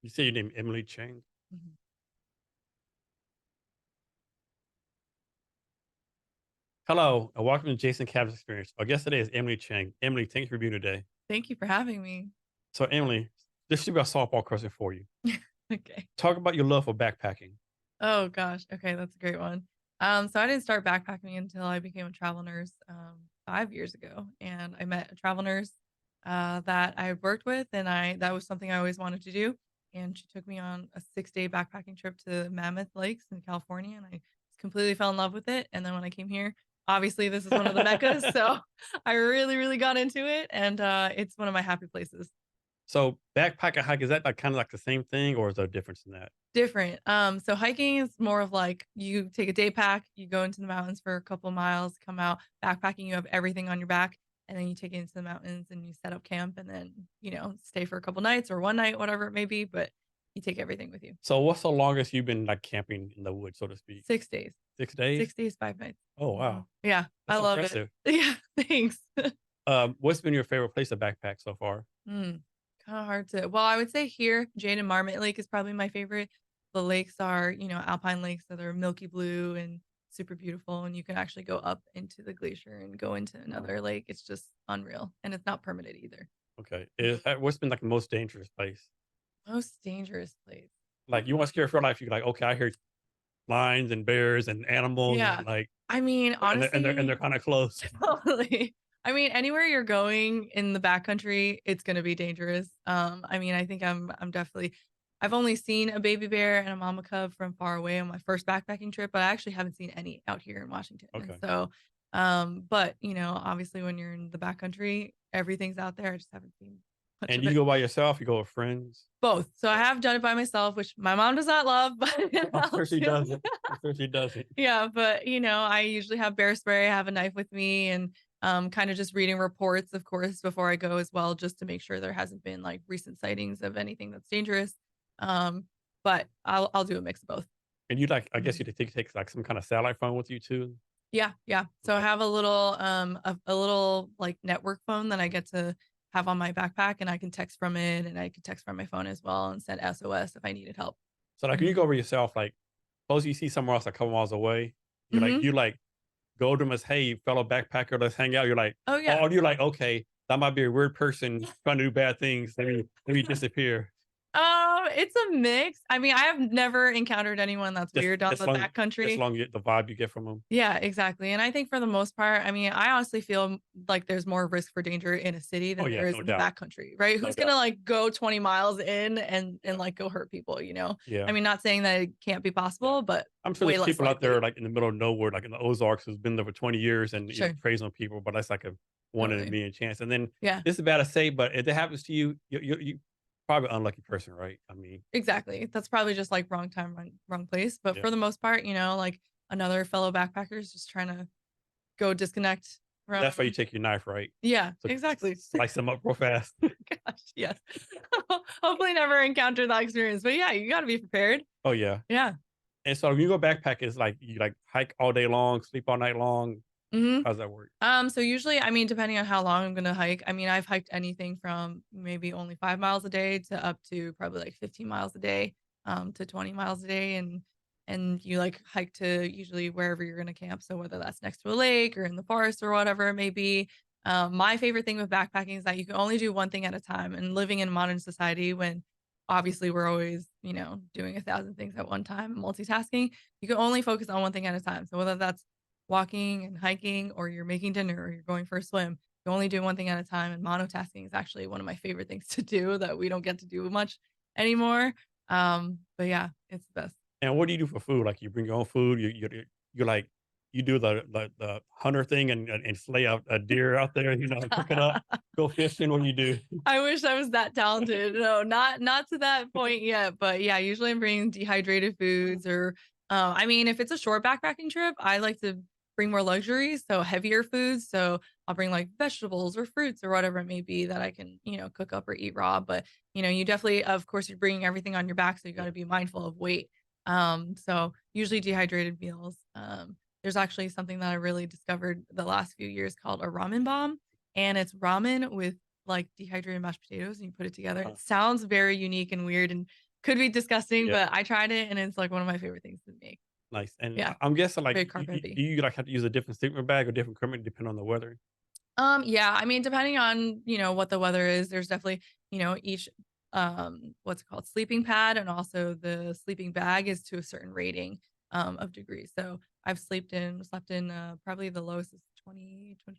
You say your name Emily Cheng? Mhm. Hello, and welcome to Jason Cav's Experience. Our guest today is Emily Cheng. Emily, thank you for being here today. Thank you for having me. So, Emily, this should be a softball question for you. Okay. Talk about your love for backpacking. Oh gosh. Okay, that's a great one. So I didn't start backpacking until I became a travel nurse 5 years ago, and I met a travel nurse that I worked with, and I that was something I always wanted to do. And she took me on a 6 day backpacking trip to Mammoth Lakes in California, and I completely fell in love with it. And then when I came here, obviously this is one of the meccas, so I really, really got into it, and it's one of my happy places. So, backpack and hike, is that like kind of like the same thing, or is there a difference in that? Different. So hiking is more of like you take a day pack, you go into the mountains for a couple miles, come out. Backpacking, you have everything on your back, and then you take it into the mountains and you set up camp and then, stay for a couple nights or one night, whatever it may be, but you take everything with you. So, what's the longest you've been like camping in the woods, so to speak? 6 days. 6 days? 6 days, 5 nights. Oh, Mhm. wow. Yeah, I That's love it. impressive. Yeah, thanks. What's been your favorite place to backpack so far? Mm, Kinda hard to well, I would say here, Jade and Marmot Lake is probably my favorite. The lakes are, alpine lakes, so they're milky blue and super beautiful, and you can actually go up into the glacier and go into another lake. It's just unreal, and it's not permitted either. Okay. Mhm. What's been like the most dangerous place? Most dangerous place. Like, you want to scare for your life, you're like, okay, I hear lions and bears and animals, Yeah. like, I mean, and they're honestly, kind of close. totally. I mean, anywhere you're going in the backcountry, it's gonna be dangerous. I mean, I think I'm definitely I've only seen a baby bear and a mama cub from far away on my first backpacking trip, but I actually haven't seen any out here in Washington. And Okay. so, but obviously when you're in the backcountry, everything's out there. I just haven't seen much And of you it. go by yourself, you go with friends? Both. So I have done it by myself, which my mom does not love, but I'm I'll sure she do. doesn't. I'm sure she doesn't. Yeah, but, I usually have bear spray, I have a knife with me and, kinda just reading reports, of course, before I go as well, just to make sure there hasn't been, like, recent sightings of anything that's dangerous. Um, but I'll do a mix of both. And you like, I guess Mhm. you take like some kind of satellite phone with you too? Yeah, yeah. So I Okay. have a little, like, network phone that I get to have on my backpack, and I can text from it, and I can text from my phone as well and send SOS if I needed help. So like when you Mhm. go over yourself, like suppose you see somewhere else a couple miles away, Mhm. you like go to them as, hey, fellow backpacker, let's hang out. You're like, Oh, yeah. oh, you're like, okay, that might be a weird person trying to do bad things. Let me disappear. It's a mix. I mean, I have never encountered anyone that's Just weird on as the long as backcountry. long you get the vibe you get from them. Yeah, exactly. And I think for the most part, I mean, I honestly feel like there's more risk for danger in a city Oh than yeah, there is no in the doubt. backcountry, right? No Who's doubt. gonna like go 20 miles in and Yeah. like go hurt people, you know? Yeah. I mean, not saying that it can't be Yeah. possible, but I'm sure way there's less people out there likely. like in the middle of nowhere, like in the Ozarks, who's been there for 20 years and Sure. preys on people, but that's like a one in a Totally. million chance. And then Yeah, this is bad to say, but if it happens to you, you probably an unlucky person, right? I mean, exactly. That's probably just like wrong time, wrong place. But yeah. for the most part, like another fellow backpacker is just trying to go disconnect That's why you from. take your knife, right? Yeah, So exactly. slice them up real fast. Gosh, yes. Hopefully never encounter that experience, but yeah, you gotta be prepared. Oh yeah. Yeah. And so when you go backpack, it's like you like hike all day long, sleep all night long. Mhm. How's that work? So usually, I mean, depending on how long I'm gonna hike, I mean, I've hiked anything from maybe only 5 miles a day to up to probably like 15 miles a day, to 20 miles a day, and you, like, hike to usually wherever you're gonna camp, so whether that's next to a lake or in the forest or whatever it may be. My favorite thing with backpacking is that you can only do one thing at a time, and living in modern society when obviously we're always, doing 1,000 things at one time, multitasking, you can only focus on one thing at a time, so whether that's walking and hiking or you're making dinner or you're going for a swim, you only do one thing at a time, and monotasking is actually one of my favorite things to do that we don't get to do much anymore. But yeah, it's the best. And what do you do for food? Like you bring your own food. You like you do the hunter thing and slay a deer out there. And cook it up. Go fishing. What do you do? I wish I was that talented. No, not to that point yet, but yeah, usually I'm bringing dehydrated foods or I mean, if it's a short backpacking trip, I like to bring more luxuries, so heavier foods. So I'll bring like vegetables or fruits or whatever it may be that I can, cook up or eat raw. But you definitely, of course, you're bringing everything on your back, so you got Yeah. to be mindful of weight. So usually dehydrated meals. There's actually something that I really discovered the last few years called a ramen bomb, and it's ramen with like dehydrated mashed potatoes and you put it together. Uh, It sounds very unique and weird and Could be disgusting, Yeah, but I tried it and it's like one of my favorite things to make. nice. And Yeah, I'm guessing like very carb do heavy. you like have to use a different sleeping bag or different equipment depending on the weather? Yeah, I mean, depending on, what the weather is, there's definitely, each what's it called, sleeping pad and also the sleeping bag is to a certain rating of degrees. So I've slept in probably the lowest is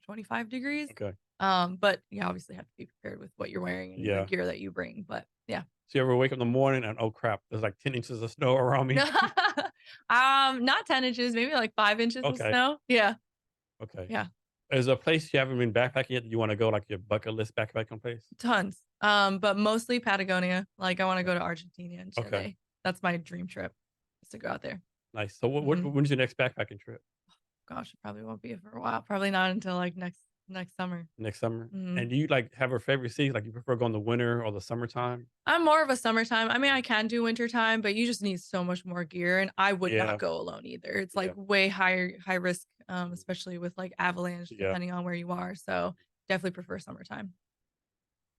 25 degrees. Okay. But you obviously have to be prepared with what you're wearing and the Yeah. gear that you bring. But yeah. So you ever wake up in the morning and oh crap, there's like 10 inches of snow around me. Not 10 inches, maybe like 5 inches of Okay. snow. Yeah. Okay. Yeah. Is there a place you haven't been backpacking yet that you want to go, like your bucket list backpacking place? Tons. But mostly Patagonia. Like I want to Okay. go to Argentina and Okay. Chile. That's my dream trip, is to go out there. Nice. So Hmm. when's your next backpacking trip? Gosh, it probably won't be for a while. Probably not until like next summer. Next summer? Hmm. And do you like have a favorite season? Like you prefer going the winter or the summertime? I'm more of a summertime. I mean, I can do wintertime, but you just need so much more gear, and I would not Yeah. go alone either. It's like Yeah. way high risk, especially with like avalanche, Yeah. depending on where you are. So definitely prefer summertime.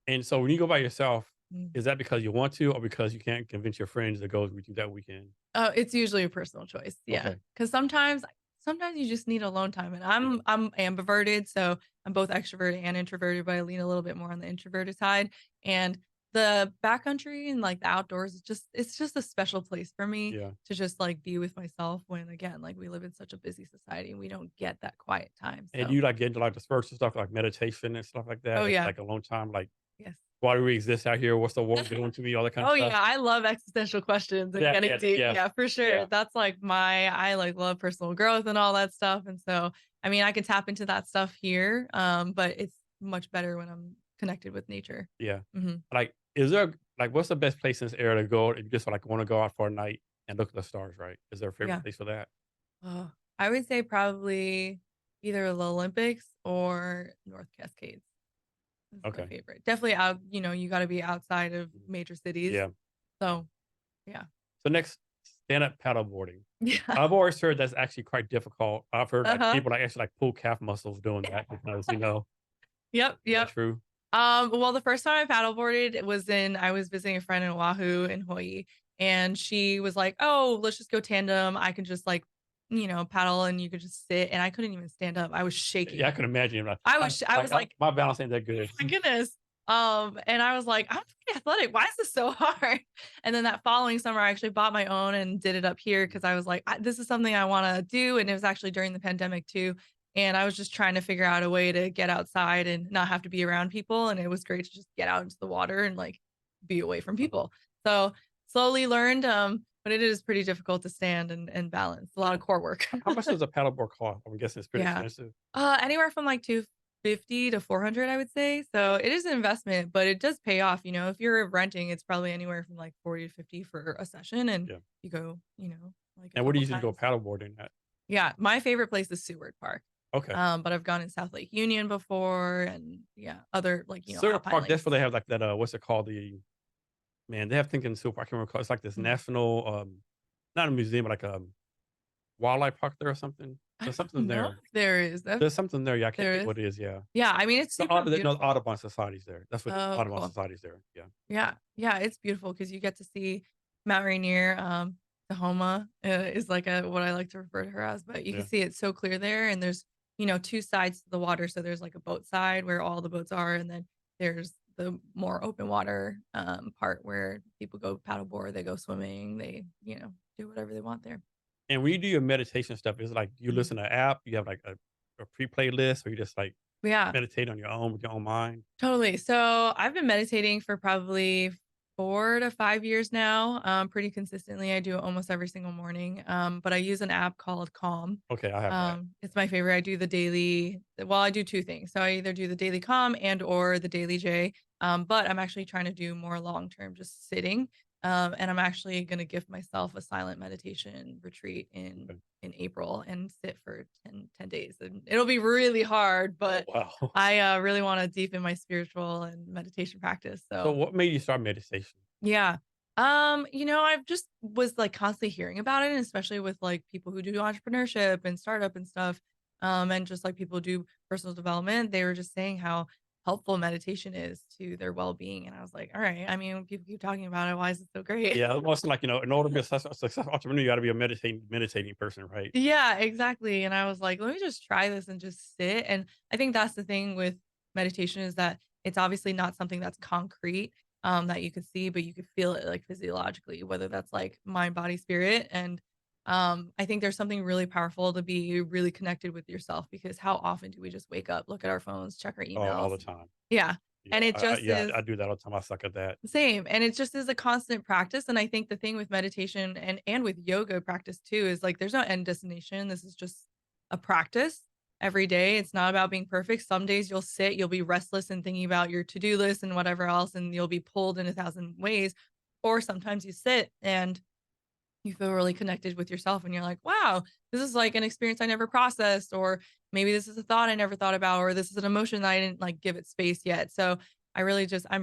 And so when you go by yourself, Mm. is that because you want to or because you can't convince your friends to go with you that weekend? Oh, it's usually a personal choice. Yeah. Okay. Cause sometimes you just need alone time. And Yeah. I'm ambiverted. So I'm both extroverted and introverted, but I lean a little bit more on the introverted side. And the backcountry and like the outdoors it's just a special place for me Yeah. to just like be with myself when again, like we live in such a busy society and we don't get that quiet time. And do So you like get into like the spiritual stuff like meditation and stuff like that? oh yeah. Like alone time, like Yes. why do we exist out here? What's the world doing to me? All that kind of Oh stuff. yeah, I love existential questions and Yeah. getting Yeah. deep. Yeah. Yeah, for sure. Yeah. That's like I like love personal growth and all that stuff. And so, I mean, I can tap into that stuff here, but it's much better when I'm connected with nature. Yeah. Hmm. Like, is there like what's the best place in this area to go if you just like want to go out for a night and look at the stars? Right? Is there a favorite Yeah. place for that? Oh, I would say probably either the Olympics or North Cascades is my Okay. favorite. Definitely out, you got to be outside of Mhm. major cities. Yeah. So, yeah. So next, stand up paddleboarding. Yeah. I've always heard that's actually quite difficult. I've heard like Uh-huh. people like actually like pull calf muscles doing that because Yep. is that Yep. true? Well, the first time I paddleboarded it was I was visiting a friend in Oahu in Hawaii, and she was like, "Oh, let's just go tandem. I can just like, paddle, and you could just sit." And I couldn't even stand up. I was Yeah, I shaking. can imagine. Like, I was like, my balance ain't that good. "My goodness." And I was like, "I'm pretty athletic. Why is this so hard?" And then that following summer, I actually bought my own and did it up here because I was like, "This is something I want to do." And it was actually during the pandemic too. And I was just trying to figure out a way to get outside and not have to be around people. And it was great to just get out into the water and like be away from Uh-huh. people. So slowly learned, but it is pretty difficult to stand and balance. A lot of core work. How much does a paddleboard cost? I'm guessing it's pretty Yeah. expensive. Anywhere from like 250 to 400, I would say. So it is an investment, but it does pay off. If you're renting, it's probably anywhere from like 40 to 50 for a session. And Yeah. you go, like a And where do couple you usually go times. paddleboarding at? Yeah. My favorite place is Seward Park. Okay. But I've gone in South Lake Union before and yeah, other like, Silver alpine Park, that's lakes. where they have like that, what's it called? Man, they have thinking Silver Park. I can't remember. It's like this Mhm. national, not a museum, but like a wildlife park there or something. I There's don't something know there. if there is. There's something there. Yeah, I can't There think is. what it is. Yeah. Yeah. I mean, it's The super No, the beautiful. Audubon Society's there. That's what it is. Oh, Audubon cool. Society's there. Yeah. Yeah. Yeah. It's beautiful because you get to see Mount Rainier. Tahoma is like what I like to refer to her as, but you can Yeah. see it's so clear there. And there's, two sides to the water. So there's like a boat side where all the boats are. And then there's the more open water part where people go paddleboard, they go swimming, they, do whatever they want there. And when you do your meditation stuff, is it like you Mhm. listen to an app, you have like a pre-play list, or you just like Yeah. meditate on your own with your own mind? Totally. So I've been meditating for probably 4 to 5 years now, pretty consistently. I do it almost every single morning. But I use an app called Calm. Okay, I have that. It's my favorite. I do the daily. Well, I do two things. So I either do the daily Calm and or the daily J. But I'm actually trying to do more long term, just sitting. And I'm actually going to give myself a silent meditation retreat in Okay. in April and sit for 10 days. And it'll be really hard, Oh, but wow. I really want to deepen my spiritual and meditation practice. So So what made you start meditation? yeah. I've just was like constantly hearing about it, and especially with like people who do entrepreneurship and startup and stuff. And just like people who do personal development, they were just saying how helpful meditation is to their well-being. And I was like, all right, I mean, when people keep talking about it, why is it so great? Yeah, almost like, in order to be a successful entrepreneur, you gotta be a meditating person, right? Yeah, exactly. And I was like, let me just try this and just sit. And I think that's the thing with meditation is that it's obviously not something that's concrete, that you could see, but you could feel it like physiologically, whether that's like mind, body, spirit. And I think there's something really powerful to be really connected with yourself because how often do we just wake up, look at our phones, check our All emails? the time. Yeah. Yeah, And it just I is do that all the time, I suck at that. same, and it just is a constant practice, and I think the thing with meditation and with yoga practice too is, like, there's no end destination, this is just a practice every day, it's not about being perfect, some days you'll sit, you'll be restless and thinking about your to-do list and whatever else, and you'll be pulled in 1,000 ways, or sometimes you sit and you feel really connected with yourself and you're like, wow, this is like an experience I never processed, or maybe this is a thought I never thought about, or this is an emotion that I didn't like give it space yet. So I'm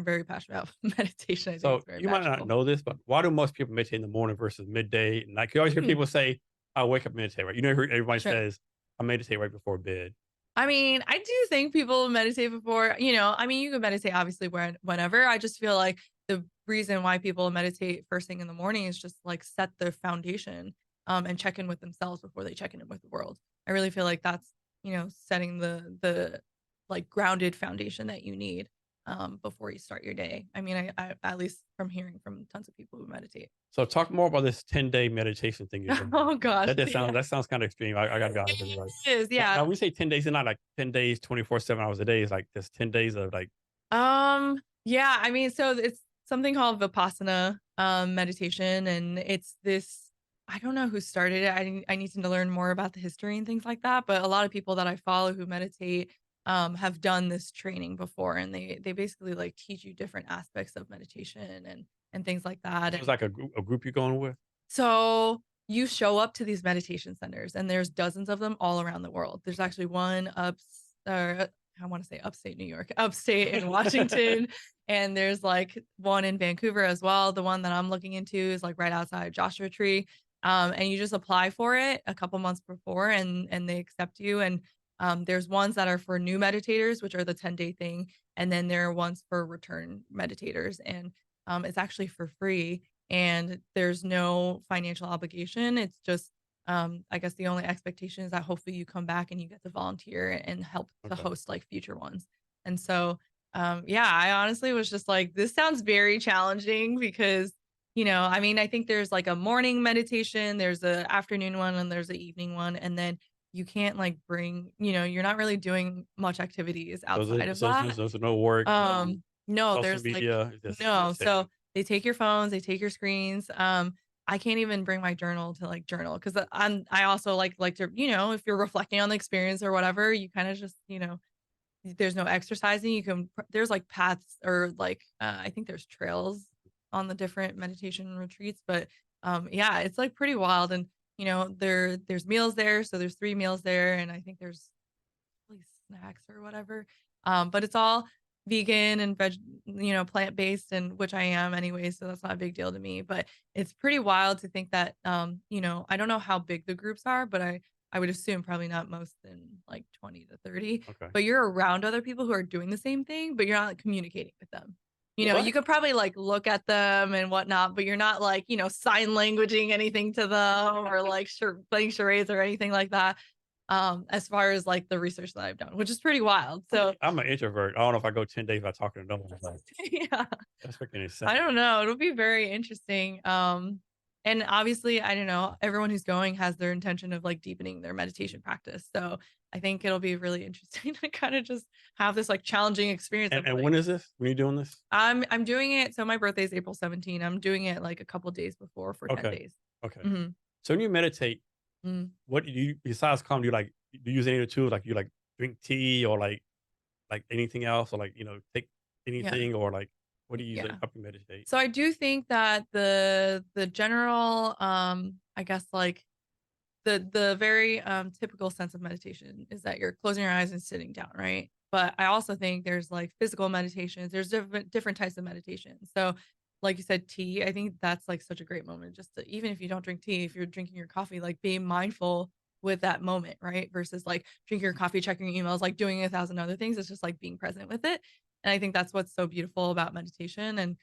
very passionate about meditation. I think So, it's very you might not magical. know this, but why do most people meditate in the morning versus midday and night? You always hear Hmm, people say, "I wake up and meditate," right? Everybody sure. says, "I meditate right before bed." I mean, I do think people meditate before, I mean, you can meditate obviously whenever. I just feel like the reason why people meditate first thing in the morning is just like set the foundation and check in with themselves before they check in with the world. I really feel like that's, setting the like grounded foundation that you need before you start your day. I mean, I at least from hearing from tons of people who meditate. So talk more about this 10-day meditation thing you're doing. Oh gosh. Sounds Yeah. that sounds kinda extreme. I gotta be honest with you, right? It is, yeah. Now we say 10 days, it's not like 10 days, 24, 7 hours a day. It's like just 10 days of like Yeah, I mean, so it's something called Vipassana meditation, and it's this. I don't know who started it. I need to learn more about the history and things like that. But a lot of people that I follow who meditate have done this training before, and they basically like teach you different aspects of meditation and things like that. so it's And like a group you're going with? so you show up to these meditation centers, and there's dozens of them all around the world. There's actually one or I want to say upstate New York, upstate in Washington, and there's like one in Vancouver as well. The one that I'm looking into is like right outside Joshua Tree. And you just apply for it a couple months before, and they accept you. And there's ones that are for new meditators, which are the 10-day thing, and then there are ones for return meditators, and it's actually for free and there's no financial obligation. It's just, I guess the only expectation is that hopefully you come back and you get to volunteer and help to Okay. host like future ones. And so, yeah, I honestly was just like, this sounds very challenging because, I mean, I think there's like a morning meditation, there's a afternoon one, and there's an evening one, and then you can't like you're not really doing much activities outside of that. There's no work, no No, social there's like media, it's just no. meditating. So they take your phones, they take your screens. I can't even bring my journal to like journal because I also like to, if you're reflecting on the experience or whatever, you kind of just, there's no exercising. There's like paths or like I think there's trails on the different meditation retreats, but yeah, it's like pretty wild. And there's meals there. So there's 3 meals there, and I think there's like snacks or whatever. But it's all vegan and plant based, and which I am anyway, so that's not a big deal to me. But it's pretty wild to think that I don't know how big the groups are, but I would assume probably not most than like 20 to 30. Okay. But you're around other people who are doing the same thing, but you're not like, communicating with them. You What? could probably like look at them and whatnot, but you're not like, sign languaging anything to them or like playing charades or anything like that as far as like the research that I've done, which is pretty wild. So I'm an introvert. I don't know if I go 10 days without talking to no one. Like, yeah, that's freaking insane. I don't know. It'll be very interesting. And obviously, I don't know, everyone who's going has their intention of like deepening their meditation practice. So I think it'll be really interesting to kind of just have this like challenging experience of And like when is this? When you doing this? I'm doing it. So my birthday is April 17. I'm doing it like a couple days before for 10 Okay. days. Okay. Hmm. So when you meditate, Mm. what do you besides calm, do you like do you use any of the tools? Like you like drink tea or like anything else or like, take Yeah. anything or like what do you use to Yeah. help you meditate? So I do think that the general I guess like the very typical sense of meditation is that you're closing your eyes and sitting down, right? But I also think there's like physical meditations. There's different types of meditation. So like you said, tea, I think that's like such a great moment just to, even if you don't drink tea, if you're drinking your coffee, like being mindful with that moment, right? Versus like drinking your coffee, checking your emails, like doing 1,000 other things. It's just like being present with it. And I think that's what's so beautiful about meditation. And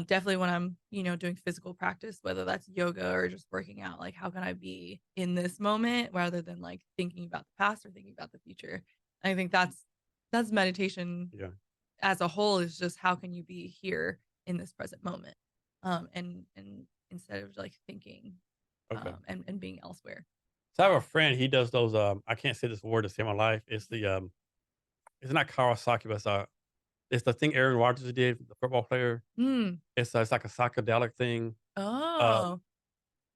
definitely when I'm, doing physical practice, whether that's yoga or just working out, like how can I be in this moment rather than like thinking about the past or thinking about the future. And I think that's meditation Yeah. as a whole, is just how can you be here in this present moment, and instead of like thinking, Okay. and being elsewhere. So I have a friend, he does those, I can't say this word to save my life. It's not Kawasaki, but it's the thing Aaron Rodgers did, the football player. Mm. It's like a psychedelic thing. Uh, Oh,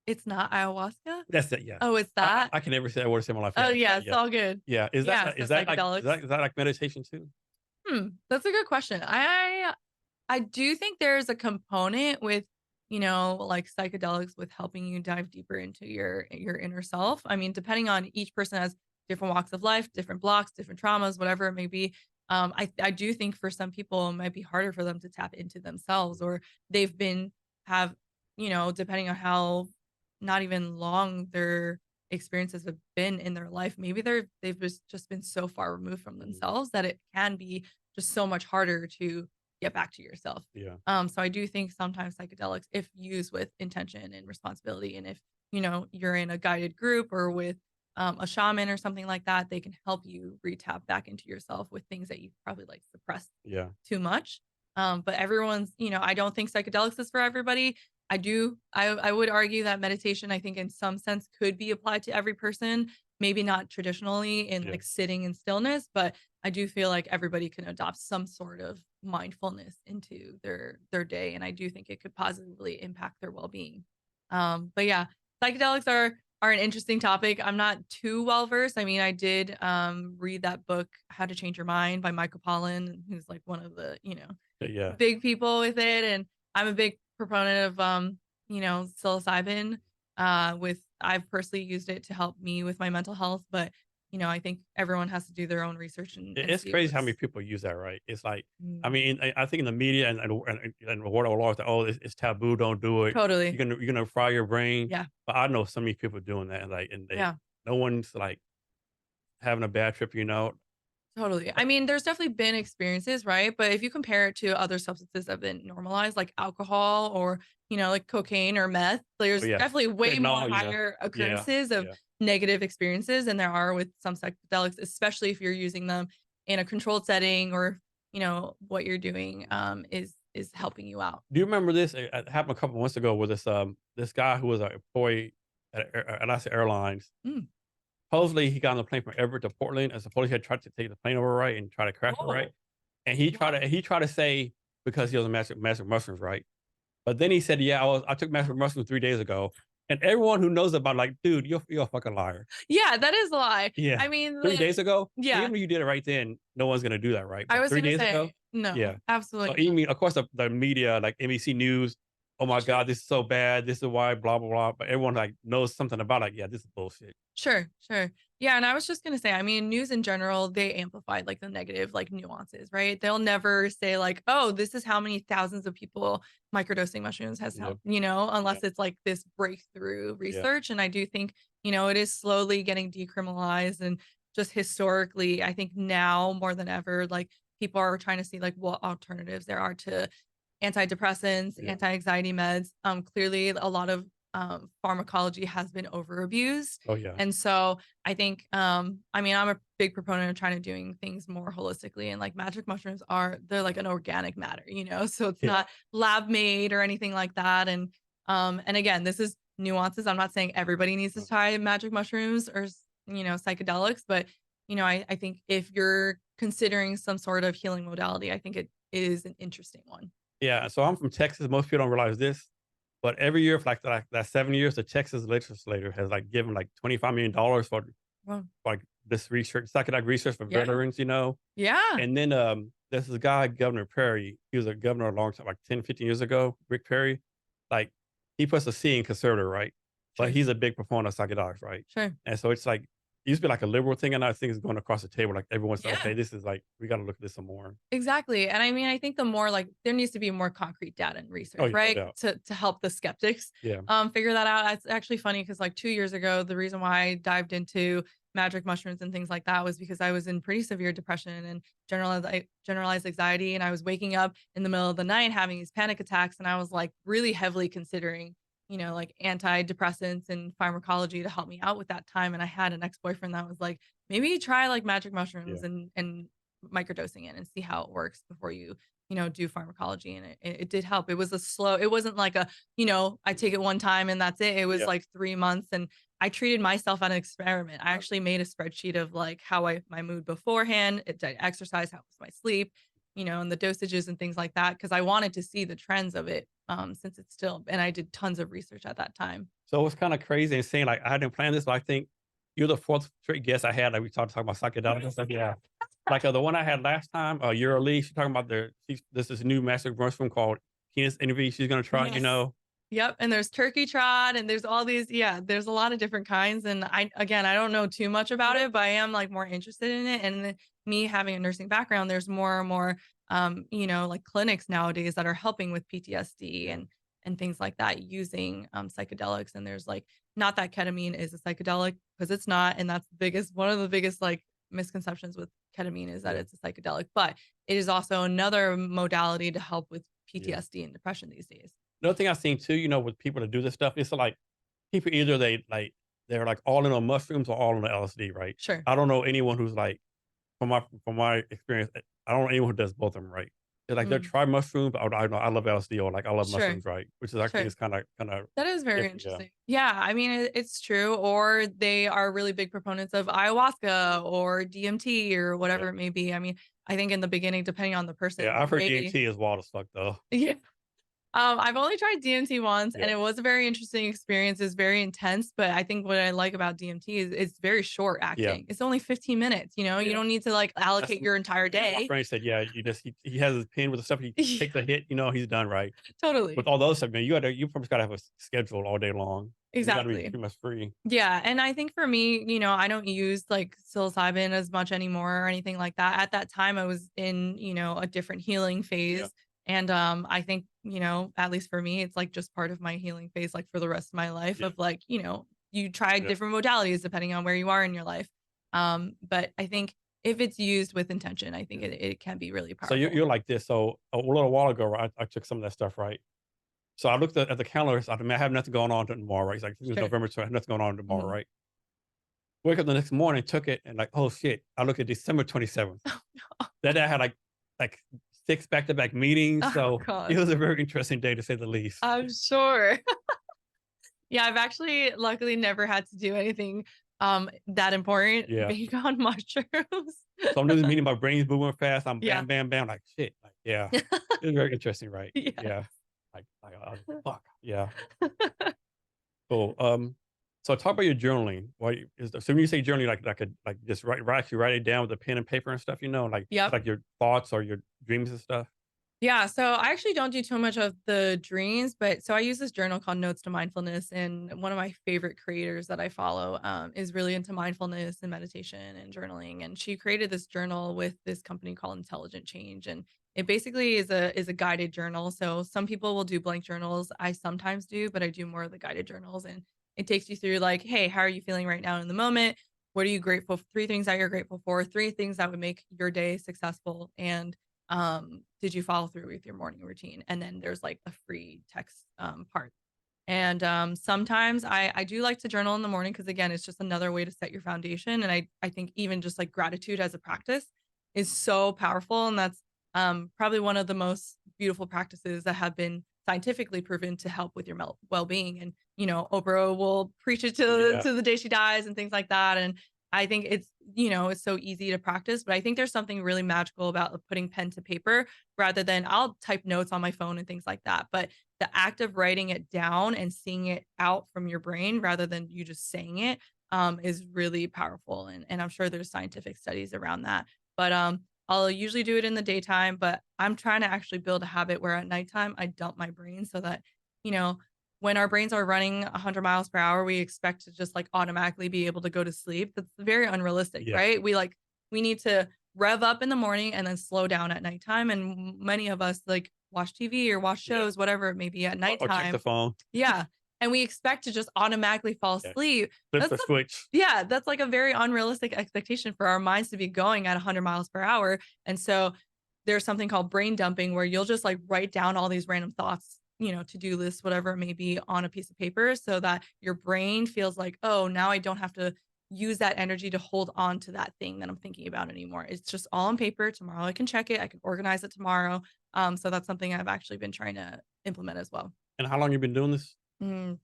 it's not ayahuasca. that's it. Yeah. Oh, it's I that. I can never say that word to save my life. Oh Yeah. yeah, it's Yeah. all good. Yeah. Yeah, so psychedelics. Is that like meditation too? That's a good question. I do think there's a component with, like psychedelics with helping you dive deeper into your inner self. I mean, depending on each person has different walks of life, different blocks, different traumas, whatever it may be. I do think for some people it might be harder for them to tap into themselves, or they've been have, depending on how not even long their experiences have been in their life, maybe they've just been so far removed from Mhm. themselves that it can be just so much harder to get back to yourself. Yeah. So I do think sometimes psychedelics, if used with intention and responsibility, and if you're in a guided group or with a shaman or something like that, they can help you re-tap back into yourself with things that you've probably like suppressed Yeah. too much. But everyone's, I don't think psychedelics is for everybody. I would argue that meditation, I think in some sense could be applied to every person, maybe not traditionally in Yeah. like sitting in stillness, but I do feel like everybody can adopt some sort of mindfulness into their day, and I do think it could positively impact their well-being. But yeah, psychedelics are an interesting topic. I'm not too well versed. I mean, I did read that book How to Change Your Mind by Michael Pollan, who's like one of the, Yeah. big people with it, and I'm a big proponent of psilocybin. With I've personally used it to help me with my mental health, but I think everyone has to do their own research and It's see if crazy how many it's people use that, right? It's like, I mm, mean, I think in the media and the world of law, oh, it's taboo, don't do it. totally. You're gonna fry your brain. Yeah. But I know so many people doing that, and Yeah. no one's like having a bad trip, you know. Totally. I mean, there's definitely been experiences, right? But if you compare it to other substances that have been normalized, like alcohol or, like cocaine or meth, Oh there's yeah, definitely way more fentanyl, yeah, higher yeah, occurrences of yeah, negative experiences than there are with some psychedelics, especially if you're using them in a controlled setting, or, what you're doing is helping you out. Do you remember this? It happened a couple months ago with this guy who was an employee at Alaska Airlines. Mm. Supposedly, he got on the plane from Everett to Portland, and supposedly he had tried to take the plane over, right, and try to crash it, right? Oh, And wow. he tried to say, because he was a master mushrooms, right? But then he said, "Yeah, I took master mushrooms 3 days ago." And everyone who knows about, like, dude, you're a fucking liar. Yeah, that is a lie. Yeah, I mean, 3 days ago. yeah, Even if you did it right then, no one's gonna do that, right? I But was three gonna days ago, say no, yeah. So absolutely not. even of course the media like NBC News, oh my Sure. God, this is so bad. This is why blah blah blah. But everyone like knows something about like, yeah, this is bullshit. Sure, sure. Yeah, and I was just gonna say, I mean, news in general, they amplified like the negative like nuances, right? They'll never say like, "Oh, this is how many thousands of people microdosing mushrooms has Yeah, helped," unless yeah, it's like this breakthrough yeah, research. And I do think, it is slowly getting decriminalized, and just historically, I think now more than ever, like people are trying to see like what alternatives there are to antidepressants, yeah. anti-anxiety meds. Clearly a lot of pharmacology has been over abused. Oh yeah, And so I think, I mean, I'm a big proponent of trying to doing things more holistically, and like magic mushrooms they're like an organic matter, so it's yeah, not lab made or anything like that. And again, this is nuances. I'm not saying everybody needs to try magic mushrooms or, psychedelics, but, I think if you're considering some sort of healing modality, I think it is an interesting one. yeah. So I'm from Texas. Most people don't realize this, but every year for like that 7 years, the Texas legislature has like given like $25 million Well, for like this research, psychedelic research for yeah. veterans, you know. Yeah. And then there's this guy, Governor Perry. He was a governor a long time, like 10, 15 years ago. Rick Perry, like he puts a C in conservative, right? But Sure. he's a big proponent of psychedelics, right? Sure. And so it's like used to be like a liberal thing, and I think it's going across the table. Like everyone's like, Yeah. okay, this is like we got to look at this some more. Exactly, and I mean, I think the more, like there needs to be more concrete data and Oh research, yeah, no right? doubt. To help the skeptics, Yeah, figure that out. It's actually funny because like 2 years ago, the reason why I dived into magic mushrooms and things like that was because I was in pretty severe depression and generalized anxiety, and I was waking up in the middle of the night having these panic attacks, and I was, like, really heavily considering, like, antidepressants and pharmacology to help me out with that time, and I had an ex-boyfriend that was like, "Maybe try, like, magic mushrooms yeah, and microdosing it and see how it works before you do pharmacology." And it did help. It was a slow, it wasn't like a, I take it one time and that's it. It was yeah. like 3 months, and I treated myself as an experiment. I actually made a spreadsheet of like how my mood beforehand, did I exercise, how was my sleep, and the dosages and things like that. Cause I wanted to see the trends of it, since it's still, and I did tons of research at that time. So it's kind of crazy and saying like I didn't plan this, but I think you're the fourth straight guest I had. Like we talked about psychedelics and stuff. Yeah, like the one I had last time, Early. She's talking about this is a new master mushroom called Nurse Innovator. She's gonna try. Yes. Yep, and there's turkey trot and there's all these, yeah, there's a lot of different kinds, and I don't know too much about it, but I am, like, more interested in it, and me having a nursing background, there's more and more, like, clinics nowadays that are helping with PTSD Yeah, and things like that using, psychedelics, and there's, like, not that ketamine is a psychedelic because it's not, and that's the biggest one of the biggest, like, misconceptions with ketamine is that yeah, it's a psychedelic, but it is also another modality to help with yeah. PTSD and depression these days. Another thing I've seen too, with people that do this stuff, it's like people either they're like all in on mushrooms or all on the LSD, right? Sure. I don't know anyone who's like from my experience, I don't know anyone who does both of them right. They're like they Mm. try mushrooms, but I know I love LSD or like I love Sure. mushrooms, right? Which is I think Sure. is kind of That is very different. Yeah, interesting. Yeah, I mean, it's true. Or they are really big proponents of ayahuasca or DMT or yeah, whatever it may be. I mean, I think in the beginning, depending on the yeah. person, I've heard maybe. DMT is wild as fuck though. Yeah. I've only tried DMT once, and Yeah, it was a very interesting experience. It's very intense, but I think what I like about DMT is it's very short yeah, acting. It's only 15 minutes. You yeah. don't need to like That's allocate your entire my day. friend said. Yeah, you just he has his pen with the stuff. He takes a hit. He's done right. With Totally. all those stuff, man, you probably gotta have a schedule all day long. You gotta be Exactly. pretty much free. Yeah, and I think for me, I don't use like psilocybin as much anymore or anything like that. At that time, I was in, a different healing Yeah, phase. And I think, at least for me, it's like just part of my healing phase, like for the rest of my life yeah, of like, you try yeah. different modalities depending on where you are in your life. But I think if it's used with intention, I think Yeah. it can be really So powerful. you're like this. So a little while ago, right, I took some of that stuff, right? So I looked at the calendar. So I have nothing going on tomorrow, right? It's like it's Sure. November, so I have nothing going on tomorrow, Mhm. right? Wake up the next morning, took it, and like, oh shit! I look at December 27th. That day I had like six back-to-back meetings, Oh so it gosh. was a very interesting day to say the least. I'm sure. Yeah, I've actually luckily never had to do anything, that important Yeah. being on mushrooms. So I'm doing this meeting, my brain's moving fast. I'm Yeah. bam, bam, bam, like shit. Like, yeah, it was very interesting, right? Yes. Yeah. Fuck. Yeah. Cool. So talk about your journaling. So when you say journaling, like just actually write it down with a pen and paper and stuff, Yep. like your thoughts or your dreams and stuff. Yeah, so I actually don't do too much of the dreams, but so I use this journal called Notes to Mindfulness, and one of my favorite creators that I follow is really into mindfulness and meditation and journaling, and she created this journal with this company called Intelligent Change, and it basically is a guided journal. So some people will do blank journals. I sometimes do, but I do more of the guided journals, and it takes you through like, hey, how are you feeling right now in the moment? What are you grateful for? Three things that you're grateful for, three things that would make your day successful, and did you follow through with your morning routine? And then there's like a free text part. And sometimes I do like to journal in the morning because again, it's just another way to set your foundation. And I think even just like gratitude as a practice is so powerful. And that's probably one of the most beautiful practices that have been scientifically proven to help with your well-being. And Oprah will preach it to Yeah. to the day she dies and things like that. And I think it's so easy to practice, but I think there's something really magical about putting pen to paper rather than I'll type notes on my phone and things like that. But the act of writing it down and seeing it out from your brain rather than you just saying it, is really powerful. And I'm sure there's scientific studies around that. But I'll usually do it in the daytime, but I'm trying to actually build a habit where at nighttime I dump my brain so that, you know, when our brains are running 100 miles per hour, we expect to just like automatically be able to go to sleep. That's very unrealistic, Yeah. right? We need to rev up in the morning and then slow down at nighttime. And many of us like watch TV or watch Yeah. shows, whatever it may be at Or check the nighttime. phone. Yeah. And we expect to just automatically fall Yeah. asleep. Flip That's the switch. yeah, that's like a very unrealistic expectation for our minds to be going at 100 miles per hour. And so there's something called brain dumping where you'll just like write down all these random thoughts, to-do lists, whatever it may be on a piece of paper so that your brain feels like, oh, now I don't have to use that energy to hold on to that thing that I'm thinking about anymore. It's just all on paper. Tomorrow I can check it. I can organize it tomorrow. So that's something I've actually been trying to implement as well. And how long you been doing this?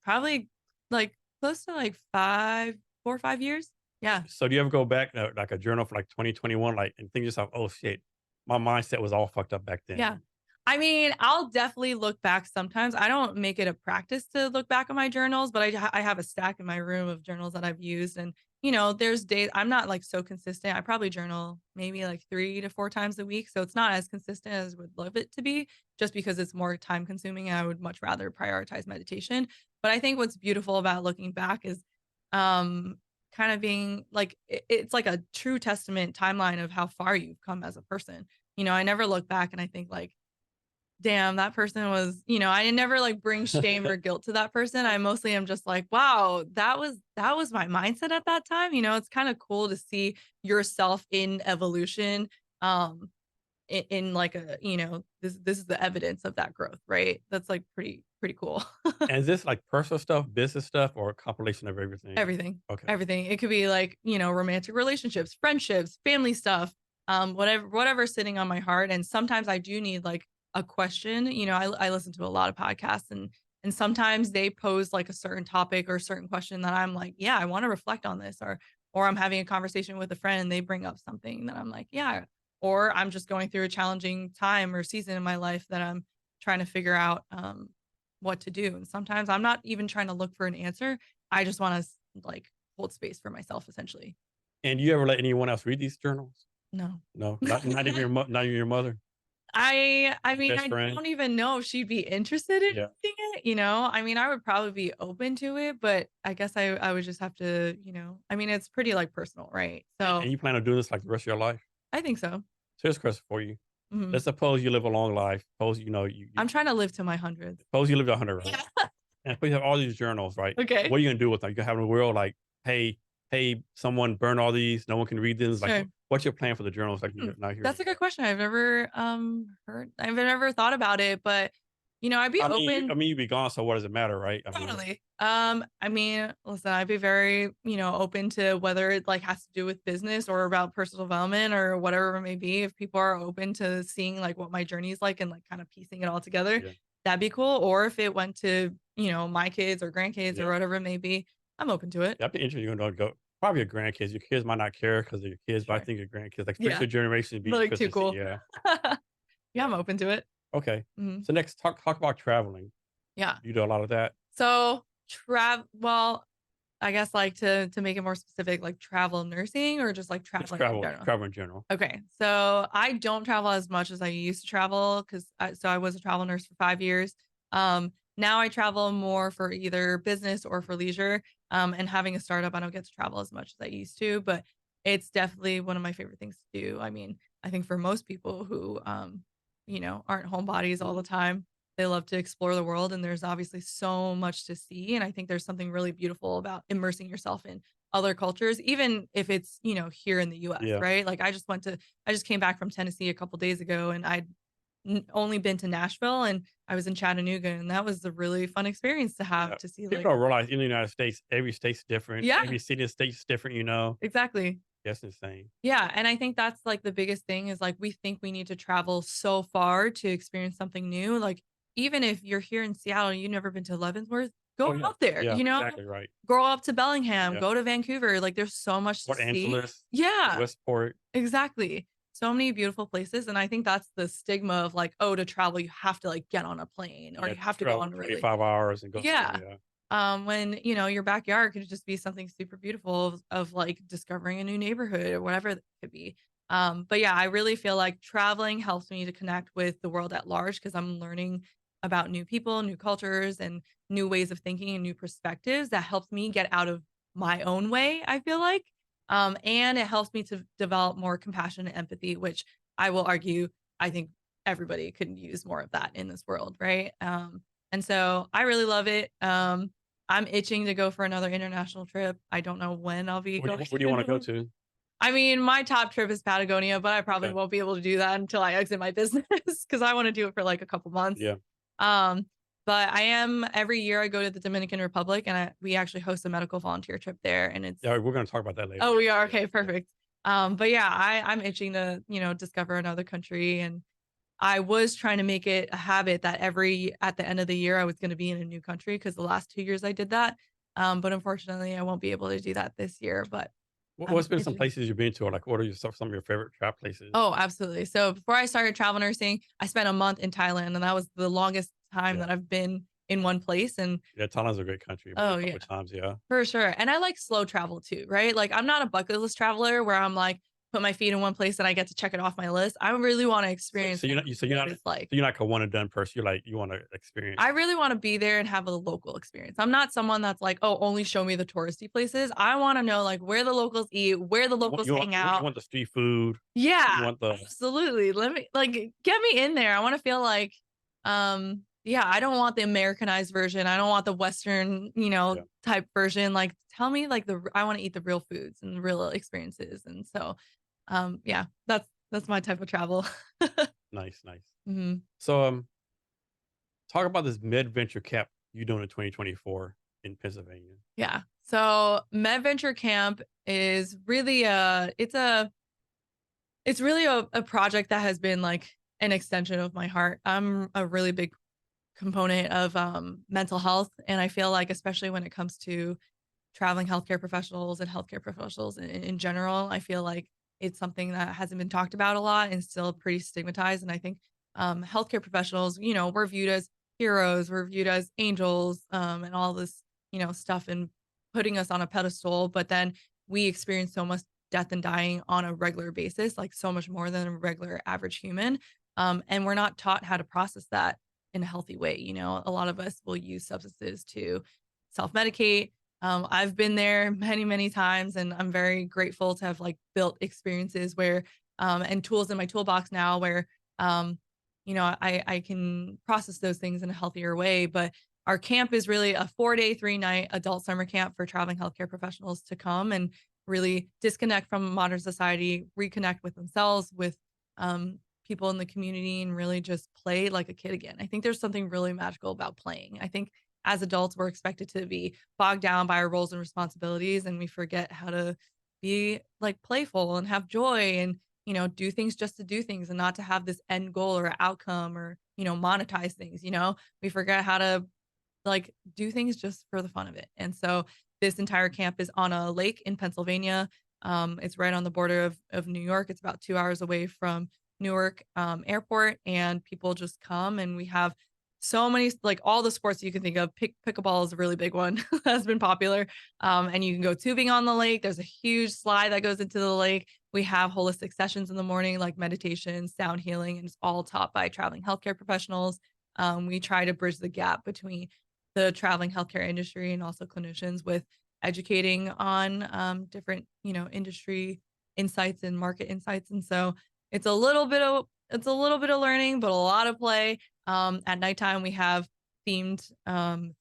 Probably like close to like 4 or 5 years. Yeah. So do you ever go back like a journal for like 2021, like and think to yourself, oh shit, my mindset was all fucked up back then. Yeah. I mean, I'll definitely look back sometimes. I don't make it a practice to look back at my journals, but I have a stack in my room of journals that I've used. And, there's days I'm not like so consistent. I probably journal maybe like 3 to 4 times a week. So it's not as consistent as I would love it to be just because it's more time consuming. And I would much rather prioritize meditation. But I think what's beautiful about looking back is um, kind of being like, it's like a true testament timeline of how far you've come as a person. I never look back and I think like, damn, that person was, I never like bring shame or guilt to that person. I mostly am just like, wow, that was my mindset at that time. It's kind of cool to see yourself in evolution. In like this is the evidence of that growth, right? That's like pretty cool. And is this like personal stuff, business stuff, or a compilation of everything? Everything. Okay. Everything. It could be like, romantic relationships, friendships, family stuff, whatever's sitting on my heart. And sometimes I do need like a question. I listen to a lot of podcasts and sometimes they pose like a certain topic or a certain question that I'm like, yeah, I want to reflect on this or I'm having a conversation with a friend and they bring up something that I'm like, yeah, or I'm just going through a challenging time or season in my life that I'm trying to figure out what to do. And sometimes I'm not even trying to look for an answer. I just want to like hold space for myself essentially. And you ever let anyone else read these journals? No. No, not even not even your mother, I mean, best I friend. don't even know if she'd be interested in Yeah. reading it. I mean, I would probably be open to it, but I guess I would just have to, I mean, it's pretty like personal, right? So And you plan on doing this like the rest of your life? I think so. So here's a question for you. Mhm. Let's suppose you live a long life. Suppose you I'm trying to live to my hundreds. suppose you live to 100, right? Yeah. And suppose you have all these journals, right? Okay. What are you gonna do with them? You gonna have in the world like, hey, someone burn all these. No one can read this. Like, Sure. what's your plan for the journals? Like, Hmm. you're not here. That's a good question. I've never heard. I've never thought about it, but I'd be I open. mean, you'd be gone, so what does it matter, right? I mean, Totally. I mean, listen, I'd be very, open to whether it like has to do with business or about personal development or whatever it may be. If people are open to seeing like what my journey is like and like kind of piecing it all together, yeah, that'd be cool. Or if it went to, my kids or grandkids yeah. or whatever it may be, I'm open to it. That'd be interesting. You're gonna go probably your grandkids. Your kids might not care because of your kids, but I Sure. think your grandkids, like Yeah. future generations, be Like too interested to see. cool. Yeah, Yeah, I'm open to it. okay. Mhm. So next, talk about traveling. Yeah. You do a lot of that. So well, I guess like to make it more specific, like travel nursing or just like It's traveling in travel, general. travel in general. Okay. So I don't travel as much as I used to travel because I was a travel nurse for 5 years. Now I travel more for either business or for leisure. And having a startup, I don't get to travel as much as I used to, but it's definitely one of my favorite things to do. I mean, I think for most people who, aren't homebodies all the time, they love to explore the world. And there's obviously so much to see. And I think there's something really beautiful about immersing yourself in other cultures, even if it's, here in the US, Yeah, right? Like I just came back from Tennessee a couple days ago and I'd only been to Nashville and I was in Chattanooga and that was a really fun experience to have yeah. to see People like, don't realize in the United States, every state's different. yeah, Every city and state's different. exactly. That's insane. Yeah. And I think that's like the biggest thing is like we think we need to travel so far to experience something new. Like even if you're here in Seattle, you've never been to Leavenworth, Oh go yeah, out there, yeah, exactly right. go up to Bellingham, Yeah, go to Vancouver. Like there's so much to Port see. Angeles, Yeah. Westport. Exactly. So many beautiful places, and I think that's the stigma of like, oh, to travel, you have to like get on a plane or Yeah, you have to go travel on a really 25 hours and go yeah. somewhere. Yeah. When, your backyard could just be something super beautiful of like discovering a new neighborhood or whatever it could be. But yeah, I really feel like traveling helps me to connect with the world at large because I'm learning about new people, new cultures, and new ways of thinking and new perspectives that helps me get out of my own way, I feel like. And it helps me to develop more compassion and empathy, which I will argue, I think everybody could use more of that in this world, right? And so I really love it. I'm itching to go for another international trip. I don't know when I'll be going. Where do you want to go to? I mean, my top trip is Patagonia, but I probably Okay. won't be able to do that until I exit my business because I want to do it for like a couple months. Yeah. Um, but I am every year I go to the Dominican Republic and we actually host a medical volunteer trip there, and it's Yeah. We're going to talk about that later. oh we are Yeah. okay, Yeah. perfect. But yeah, I'm itching to discover another country, and I was trying to make it a habit that at the end of the year I was going to be in a new country because the last 2 years I did that. But unfortunately, I won't be able to do that this year. But What's I'm been some itching. places you've been to, or like what are some of your favorite trap places? Oh, absolutely. So before I started travel nursing, I spent a month in Thailand, and that was the longest time Yeah. that I've been in one place. And Yeah. Thailand's a great country. I've been a oh couple yeah, of times. Yeah. for sure. And I like slow travel too, right? Like I'm not a bucket list traveler where I'm like put my feet in one place and I get to check it off my list. I really want to So, experience so you're not, every so day you're what not, so it's like. you're not like a one and done person. You're like, you want to experience. I really want to be there and have a local experience. I'm not someone that's like, oh, only show me the touristy places. I want to know like where the locals eat, where the locals hang You out. want the street food. You Yeah, want the, absolutely. Let me like get me in there. I want to feel like yeah, I don't want the Americanized version. I don't want the Western, yeah. type version. Like tell me like I want to eat the real foods and real experiences. And so yeah, that's my type of travel. Nice, nice. Mhm. So, talk about this MedVenture cap you doing in 2024 in Pennsylvania. Yeah. So MedVenture Camp is really it's really a project that has been like an extension of my heart. I'm a really big component of mental health, and I feel like especially when it comes to traveling healthcare professionals and healthcare professionals in general, I feel like it's something that hasn't been talked about a lot and still pretty stigmatized. And I think healthcare professionals, we're viewed as heroes, we're viewed as angels, and all this, stuff, and putting us on a pedestal. But then we experience so much death and dying on a regular basis, like so much more than a regular average human. And we're not taught how to process that in a healthy way. A lot of us will use substances to self medicate. I've been there many, many times, and I'm very grateful to have like built experiences where, and tools in my toolbox now where, um, I can process those things in a healthier way. But our camp is really a 4 day, 3 night adult summer camp for traveling healthcare professionals to come and really disconnect from modern society, reconnect with themselves, with people in the community, and really just play like a kid again. I think there's something really magical about playing. I think as adults, we're expected to be bogged down by our roles and responsibilities, and we forget how to be like playful and have joy and, do things just to do things and not to have this end goal or outcome or, monetize things. We forget how to like do things just for the fun of it. And so this entire camp is on a lake in Pennsylvania. It's right on the border of New York. It's about 2 hours away from Newark airport, and people just come, and we have so many, like all the sports you can think of. Pickleball is a really big one that's been popular. And you can go tubing on the lake. There's a huge slide that goes into the lake. We have holistic sessions in the morning, like meditation, sound healing, and it's all taught by traveling healthcare professionals. We try to bridge the gap between the traveling healthcare industry and also clinicians with educating on different, industry insights and market insights. And so it's a little bit of learning, but a lot of play. At nighttime, we have themed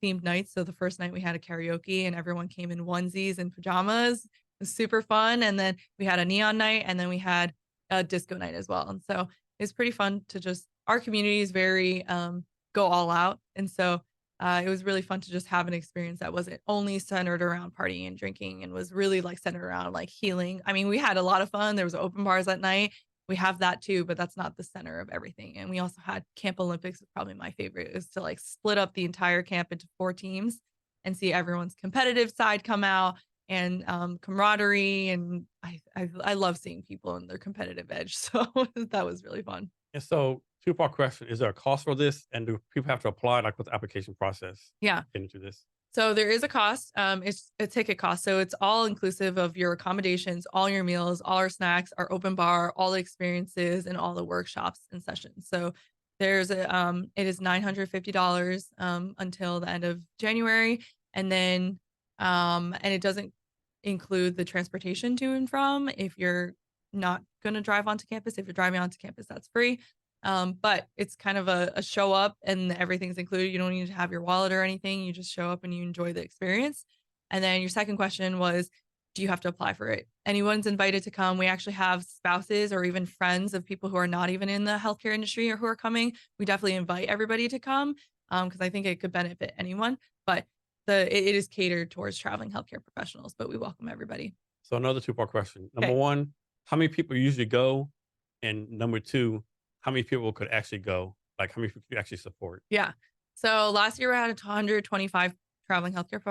nights. So the first night we had a karaoke, and everyone came in onesies and pajamas. It was super fun. And then we had a neon night, and then we had a disco night as well. And so it's pretty fun to just our community is very go all out. And so it was really fun to just have an experience that wasn't only centered around partying and drinking, and was really like centered around like healing. I mean, we had a lot of fun. There was open bars at night. We have that too, but that's not the center of everything. And we also had Camp Olympics, is probably my favorite, is to like split up the entire camp into 4 teams and see everyone's competitive side come out, and camaraderie. And I love seeing people in their competitive edge. So that was really fun. And so, two-part question: is there a cost for this, and do people have to apply? Like, what's the application process? Yeah. Get into this. So there is a cost. It's a ticket cost. So it's all inclusive of your accommodations, all your meals, all our snacks, our open bar, all the experiences, and all the workshops and sessions. So It is $950 until the end of January, and then and it doesn't include the transportation to and from. If you're not going to drive onto campus, if you're driving onto campus, that's free. But it's kind of a show up and everything's included. You don't need to have your wallet or anything. You just show up and you enjoy the experience. And then your second question was, do you have to apply for it? Anyone's invited to come. We actually have spouses or even friends of people who are not even in the healthcare industry or who are coming. We definitely invite everybody to come because I think it could benefit anyone. But it is catered towards traveling healthcare professionals, but we welcome everybody. So another two-part question. Number Okay. one, how many people usually go? And number two, how many people could actually go? Like how many people could you actually support? Yeah. So last year we had 125 traveling healthcare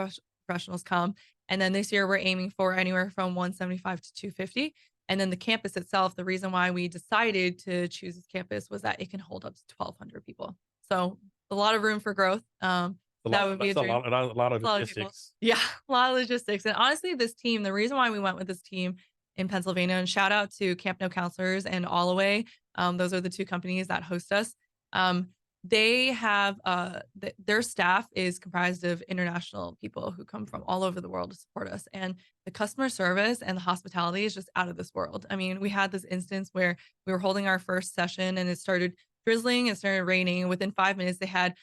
professionals come. And then this year we're aiming for anywhere from 175 to 250. And then the campus itself, the reason why we decided to choose this campus was that it can hold up to 1,200 people. So a lot of room for growth. That would be a That's a dream. lot of A lot of people. logistics. Yeah, a lot of logistics. And honestly, this team, the reason why we went with this team in Pennsylvania, and shout out to Camp No Counselors and Allaway. Those are the two companies that host us. Um, they have their staff is comprised of international people who come from all over the world to support us. And the customer service and the hospitality is just out of this world. I mean, we had this instance where we were holding our first session and it started drizzling and started raining. Within 5 minutes, they had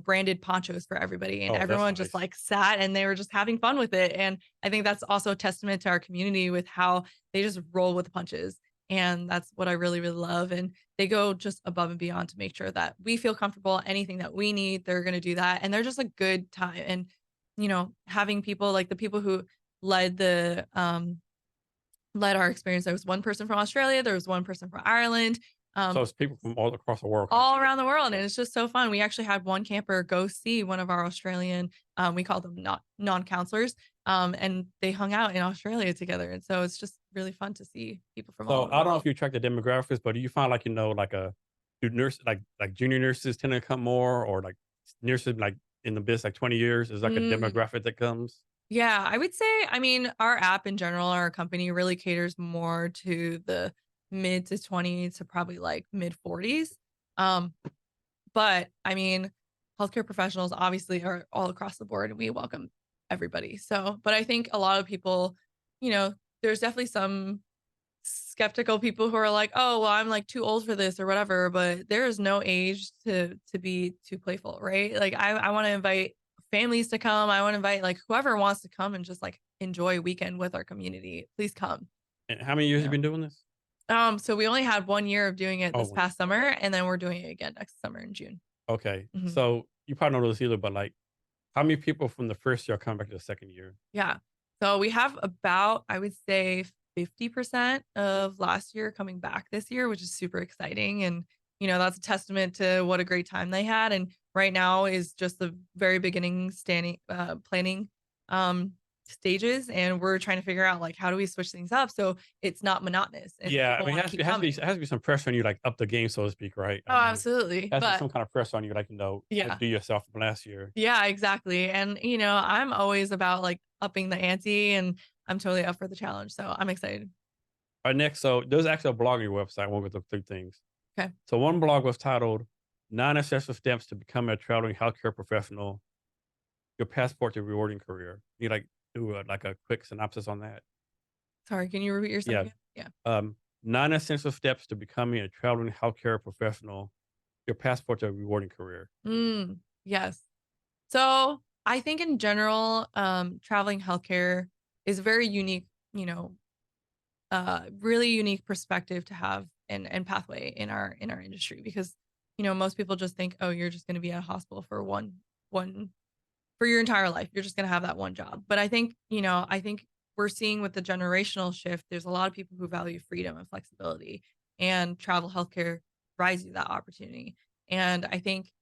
branded ponchos for everybody. And Oh, that's everyone just nice. like sat and they were just having fun with it. And I think that's also a testament to our community with how they just roll with the punches. And that's what I really, really love. And they go just above and beyond to make sure that we feel comfortable. Anything that we need, they're going to do that. And they're just a good time. And, having people like the people who led led our experience. There was one person from Australia. There was one person from Ireland. So it's people from all across the world coming All together. around the world. And it's just so fun. We actually had one camper go see one of our Australian, we call them not non-counselors. And they hung out in Australia together. And so it's just really fun to see people from all So over I the don't know world. if you track the demographics, but do you find do nurse like junior nurses tend to come more or like nurses like in the business like 20 years is like a Mm, demographic that comes? yeah, I would say, I mean, our app in general, our company really caters more to the mid to 20 to probably like mid 40s. Um, But I mean, healthcare professionals obviously are all across the board and we welcome everybody. So, but I think a lot of people, there's definitely some skeptical people who are like, "Oh, well, I'm like too old for this or whatever," but there is no age to be too playful, right? Like I want to invite families to come. I want to invite like whoever wants to come and just like enjoy a weekend with our community. Please come, And how many years you have you know. been doing this? So we only had 1 year of doing it Oh, this past summer and then we're doing it again next summer in June. okay. Mhm. So you probably don't know this either, but like how many people from the first year come back to the second year? Yeah. So we have about, I would say, 50% of last year coming back this year, which is super exciting. And, that's a testament to what a great time they had. And right now is just the very beginning planning um, stages. And we're trying to figure out like, how do we switch things up so it's not monotonous and Yeah, I people mean, want to keep coming. it has to be some pressure on you, like up the game, so to speak, right? Oh, I mean, absolutely. has to be But some kind of pressure on you, like yeah. outdo yourself from last year. Yeah, exactly. And, I'm always about like upping the ante and I'm totally up for the challenge. So I'm excited. All right, next, so there's actually a blog on your website. I want to go through things. Okay. So one blog was titled "Non-Essential Steps to Become a Traveling Healthcare Professional: Your Passport to Rewarding Career." You like do like a quick synopsis on that? Sorry, can you repeat yourself Yeah. again? Yeah. Non-essential steps to becoming a traveling healthcare professional: Your Passport to a Rewarding Career. Yes. So I think in general, traveling healthcare is a very unique, really unique perspective to have and pathway in our industry because, most people just think, oh, you're just going to be at a hospital for one for your entire life. You're just going to have that one job. But I think we're seeing with the generational shift, there's a lot of people who value freedom and flexibility, and travel healthcare provides you that opportunity. And I think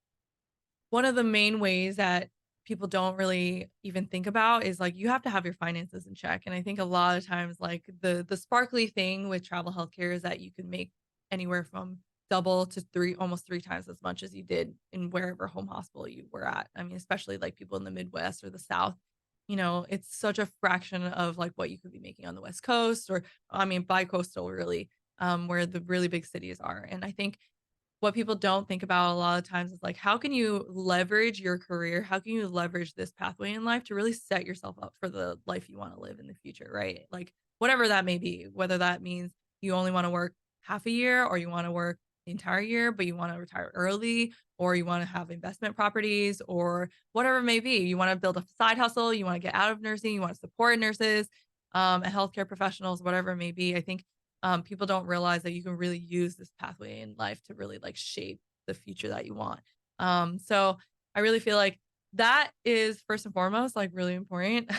one of the main ways that people don't really even think about is like you have to have your finances in check. And I think a lot of times like the sparkly thing with travel healthcare is that you can make anywhere from double to three almost three times as much as you did in wherever home hospital you were at. I mean, especially like people in the Midwest or the South, it's such a fraction of like what you could be making on the West Coast or I mean bi-coastal really, where the really big cities are. And I think what people don't think about a lot of times is like, how can you leverage your career? How can you leverage this pathway in life to really set yourself up for the life you want to live in the future, right? Like, whatever that may be, whether that means you only want to work half a year or you want to work the entire year, but you want to retire early, or you want to have investment properties, or whatever it may be. You want to build a side hustle, you want to get out of nursing, you want to support nurses, and healthcare professionals, whatever it may be. I think people don't realize that you can really use this pathway in life to really like shape the future that you want. So I really feel like that is first and foremost like really important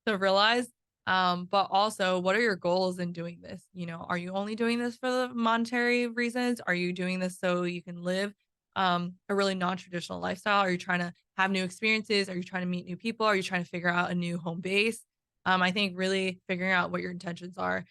to realize. But also, what are your goals in doing this? You know, are you only doing this for the monetary reasons? Are you doing this so you can live a really non-traditional lifestyle? Are you trying to have new experiences? Are you trying to meet new people? Are you trying to figure out a new home base? I think really figuring out what your intentions are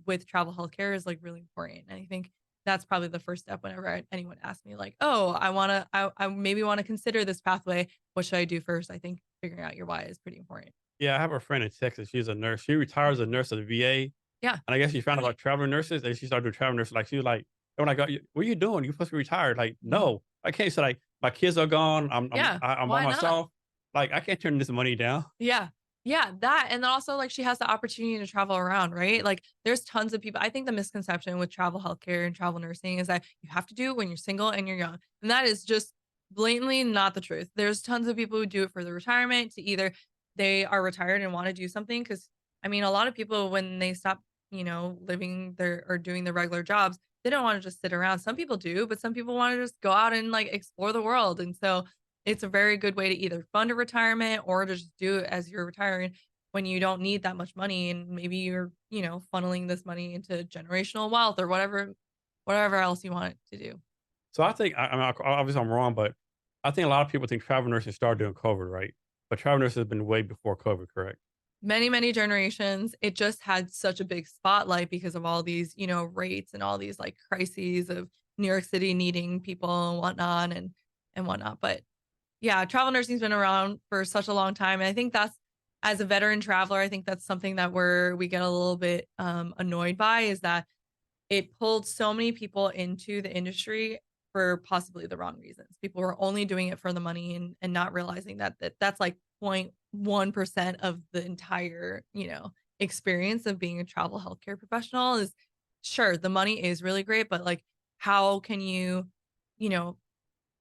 with travel healthcare is like really important. And I think that's probably the first step whenever anyone asks me like, oh, I maybe want to consider this pathway. What should I do first? I think figuring out your why is pretty important. Yeah, I have a friend in Texas. She's a nurse. She retired as a nurse at the VA, Yeah. and I guess she found out about traveling nurses, and she started doing travel nurse. Like she was like, "They were like, what are you doing? You're supposed to be retired." Like, Mhm. no, I can't. So like, my kids are gone. Yeah. I'm by Why not? myself. Like, I can't turn this money down. Yeah. Yeah, that and then also, like, she has the opportunity to travel around, right? Like, there's tons of people I think the misconception with travel healthcare and travel nursing is that you have to do it when you're single and you're young, and that is just blatantly not the truth. There's tons of people who do it for the retirement to either they are retired and wanna do something because I mean, a lot of people when they stop, living their or doing their regular jobs, they don't wanna just sit around. Some people do, but some people wanna just go out and, like, explore the world, and so it's a very good way to either fund a retirement or to just do it as you're retiring when you don't need that much money and maybe you're, funneling this money into generational wealth or whatever else you want it to do. So I think I mean, obviously I'm wrong, but I think a lot of people think travel nursing started during COVID, right? But travel nursing has been way before COVID, correct? Many, many generations. It just had such a big spotlight because of all these, rates and all these like crises of New York City needing people and whatnot and whatnot. But yeah, travel nursing's been around for such a long time, and I think that's as a veteran traveler, I think that's something that we get a little bit, annoyed by is that it pulled so many people into the industry for possibly the wrong reasons. People were only doing it for the money and not realizing that's like 0.1% of the entire, experience of being a travel healthcare professional is sure, the money is really great, but, like, how can you know,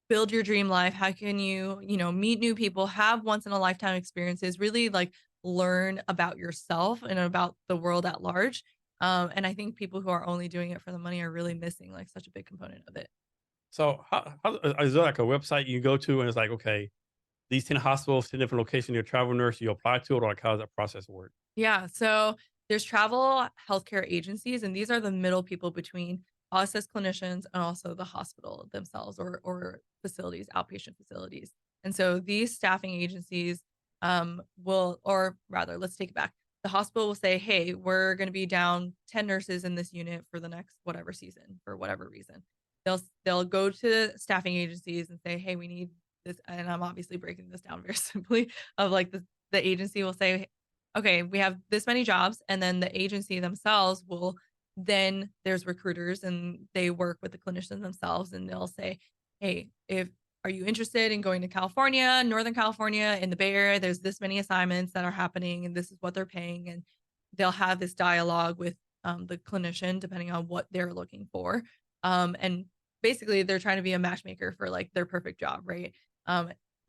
build your dream life? How can you, meet new people, have once in a lifetime experiences, really like learn about yourself and about the world at large. And I think people who are only doing it for the money are really missing like such a big component of it. So how is there like a website you go to and it's like, okay, these 10 hospitals, 10 different locations, you're a travel nurse, you apply to it, or like how does that process work? Yeah. So there's travel healthcare agencies, and these are the middle people between us as clinicians and also the hospital themselves or facilities, outpatient facilities. And so these staffing agencies will, or rather, let's take it back. The hospital will say, hey, we're going to be down 10 nurses in this unit for the next whatever season for whatever reason. They'll go to staffing agencies and say, hey, we need this. And I'm obviously breaking this down very simply of like the agency will say, okay, we have this many jobs. And then the agency themselves will then there's recruiters and they work with the clinicians themselves and they'll say, hey, if are you interested in going to California, Northern California, in the Bay Area? There's this many assignments that are happening and this is what they're paying. And they'll have this dialogue with the clinician depending on what they're looking for. And basically they're trying to be a matchmaker for like their perfect job, right?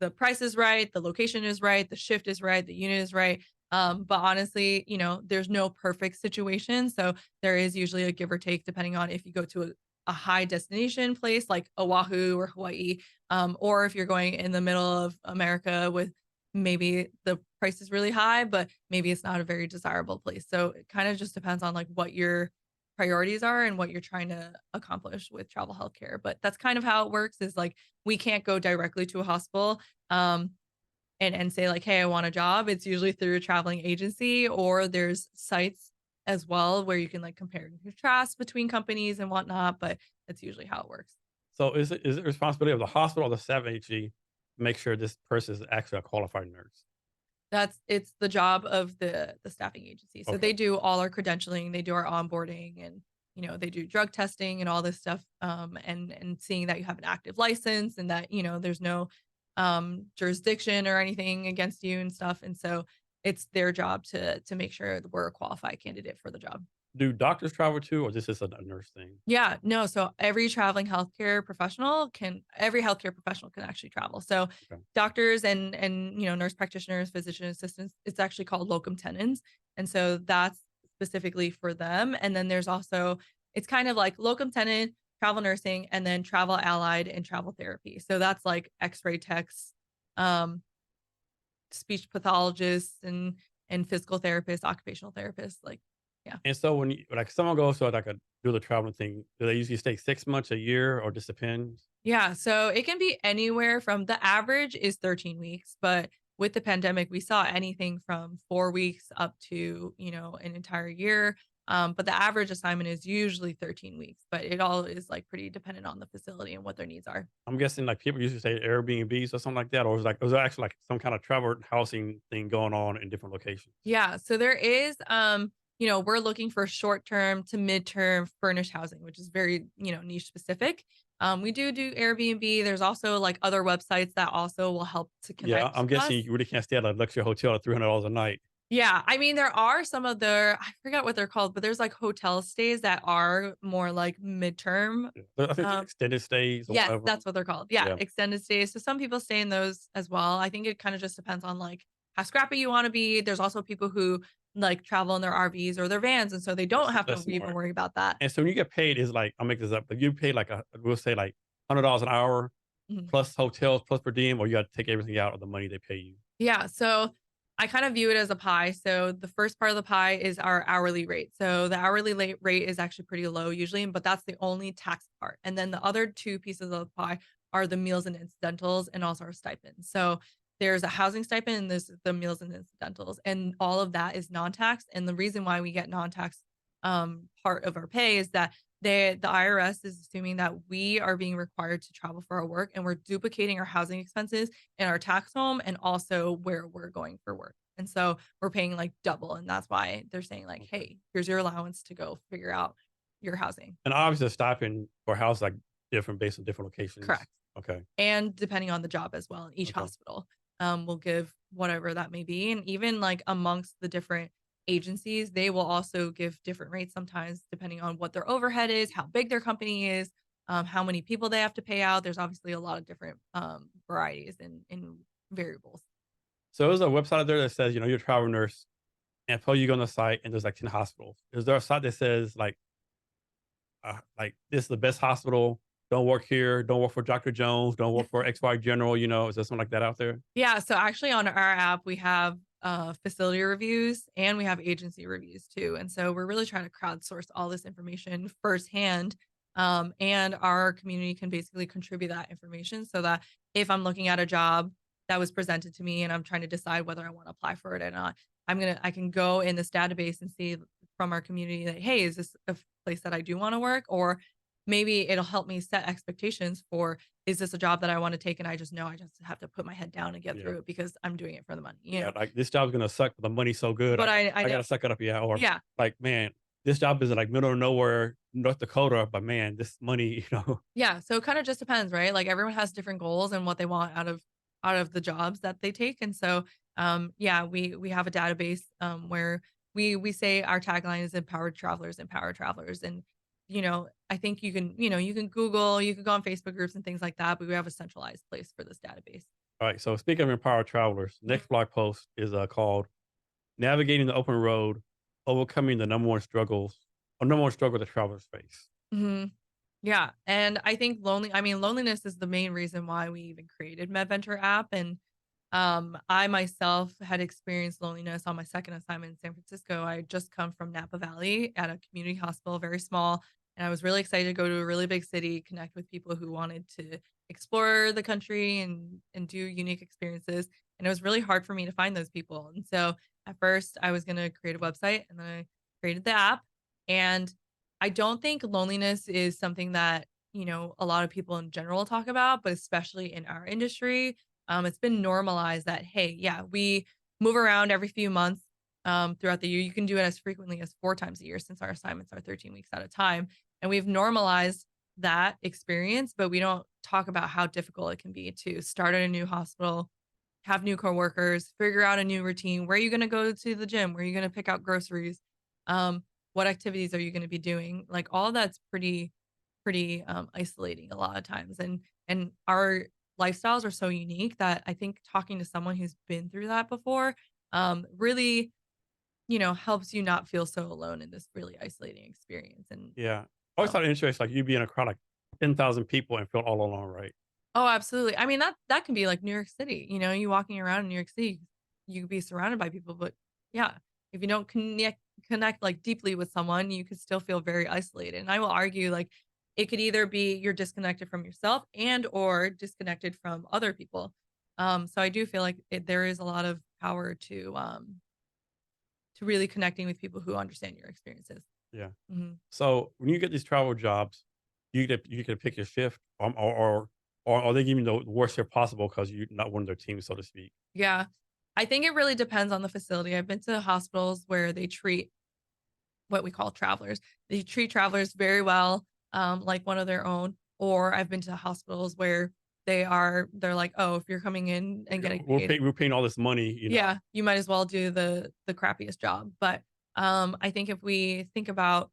The price is right, the location is right, the shift is right, the unit is right. But honestly, there's no perfect situation. So there is usually a give or take depending on if you go to a high destination place like Oahu or Hawaii, or if you're going in the middle of America with maybe the price is really high, but maybe it's not a very desirable place. So it kind of just depends on like what your priorities are and what you're trying to accomplish with travel healthcare. But that's kind of how it works is like we can't go directly to a hospital. And say like, "Hey, I want a job." It's usually through a traveling agency or there's sites as well where you can like compare and contrast between companies and whatnot, but that's usually how it works. So is it responsibility of the hospital or the staff agency to make sure this person is actually a qualified nurse? It's the job of the staffing agency. So Okay. they do all our credentialing, they do our onboarding they do drug testing and all this stuff, and seeing that you have an active license and that, there's no jurisdiction or anything against you and stuff. And so it's their job to make sure that we're a qualified candidate for the job. Do doctors travel too, or this is a nurse thing? Yeah, no, so every healthcare professional can actually travel. So Okay. doctors and nurse practitioners, physician assistants, it's actually called locum tenens. And so that's specifically for them. And then there's also it's kind of like locum tenens, travel nursing, and then travel allied and travel therapy. So that's like x-ray techs, um, speech pathologists and physical therapists, occupational therapists, like yeah. And so when you like someone goes to like a do the traveling thing, do they usually stay 6 months, a year, or just depends? Yeah, so it can be anywhere from the average is 13 weeks, but with the pandemic, we saw anything from 4 weeks up to, an entire year. But the average assignment is usually 13 weeks, but it all is like pretty dependent on the facility and what their needs are. I'm guessing like people usually say Airbnbs or something like that, or is there actually like some kind of travel housing thing going on in different locations? Yeah, so there is we're looking for short-term to mid-term furnished housing, which is very, niche specific. We do Airbnb. There's also like other websites that also will help to Yeah, connect I'm guessing us. you really can't stay at a luxury hotel at $300 a night. Yeah, I mean, there are some of the I forgot what they're called, but there's like hotel stays that are more like midterm. Yeah. I think Um, extended stays or yes, whatever. that's what they're called. Yeah, Yeah, extended stays. So some people stay in those as well. I think it kind of just depends on like how scrappy you want to be. There's also people who like travel in their RVs or their vans, and so they don't have to that's even smart. worry about that. And so when you get paid, is like I'll make this up, but you pay like we'll say like $100 an hour Mhm. plus hotels plus per diem, or you got to take everything out of the money they pay you. Yeah, so I kind of view it as a pie. So the first part of the pie is our hourly rate. So the hourly rate is actually pretty low usually, but that's the only tax part. And then the other two pieces of the pie are the meals and incidentals and also our stipends. So there's a housing stipend and there's the meals and incidentals, and all of that is non-tax. And the reason why we get non-tax part of our pay is that the IRS is assuming that we are being required to travel for our work and we're duplicating our housing expenses in our tax home and also where we're going for work. And so we're paying like double. And that's why they're saying, like, Okay. hey, here's your allowance to go figure out your housing. And obviously, the stipend for house like different based on different locations. Correct. Okay. And depending on the job as well, in each Okay. hospital will give whatever that may be. And even like amongst the different agencies, they will also give different rates sometimes depending on what their overhead is, how big their company is, how many people they have to pay out. There's obviously a lot of different varieties and variables. So there's a website out there that says, you're a travel nurse, and so you go on the site and there's like 10 hospitals. Is there a site that says like this is the best hospital? Don't work here. Don't work for Dr. Jones. Don't work for XY General. Is there something like that out there? Yeah, so actually on our app, we have facility reviews and we have agency reviews too. And so we're really trying to crowdsource all this information firsthand. And our community can basically contribute that information so that if I'm looking at a job that was presented to me and I'm trying to decide whether I want to apply for it or not, I can go in this database and see from our community that, hey, is this a place that I do want to work? Or maybe it'll help me set expectations for, is this a job that I want to take? And I just know I just have to put my head down and get Yeah. through it because I'm doing it for the money, Yeah. Like this job's gonna suck, but the money's so good. But I I know. gotta suck it up. Yeah. Or Yeah. like, man, this job is in like middle of nowhere, North Dakota, but man, this money, Yeah. So it kind of just depends, right? Like everyone has different goals and what they want out of the jobs that they take. And so yeah, we have a database where we say our tagline is empowered travelers, empower travelers. And I think you can Google, you can go on Facebook groups and things like that, but we have a centralized place for this database. All right. So speaking of empowered travelers, next blog post is called "Navigating the Open Road: Overcoming the number one struggle that travelers face." Mhm. Yeah, and I think loneliness is the main reason why we even created MedVenture app. And I myself had experienced loneliness on my second assignment in San Francisco. I had just come from Napa Valley at a community hospital, very small, and I was really excited to go to a really big city, connect with people who wanted to explore the country and do unique experiences. And it was really hard for me to find those people. And so at first I was going to create a website and then I created the app. And I don't think loneliness is something that, a lot of people in general talk about, but especially in our industry, it's been normalized that, hey, yeah, we move around every few months. throughout the year. You can do it as frequently as 4 times a year since our assignments are 13 weeks at a time. And we've normalized that experience, but we don't talk about how difficult it can be to start at a new hospital, have new coworkers, figure out a new routine. Where are you going to go to the gym? Where are you going to pick out groceries? What activities are you going to be doing? Like all of that's pretty isolating a lot of times. And our lifestyles are so unique that I think talking to someone who's been through that before really, helps you not feel so alone in this really isolating experience. And Yeah. I always um, thought it interesting, like you be in a crowd like 10,000 people and feel all alone, right? oh, absolutely. I mean, that can be like New York City. You walking around in New York City, you could be surrounded by people, but yeah, if you don't connect like deeply with someone, you could still feel very isolated. And I will argue like it could either be you're disconnected from yourself and or disconnected from other people. So I do feel like there is a lot of power to really connecting with people who understand your experiences. Yeah. Mhm. So when you get these travel jobs, you get to pick your shift, or are they giving you the worst shift possible because you're not one of their teams, so to speak? Yeah. I think it really depends on the facility. I've been to hospitals where they treat what we call travelers. They treat travelers very well, like one of their own. Or I've been to hospitals where they're like, oh, if you're coming in and Yeah, getting we're paid, paying we're paying all this money, yeah, you might as well do the crappiest job. But I think if we think about,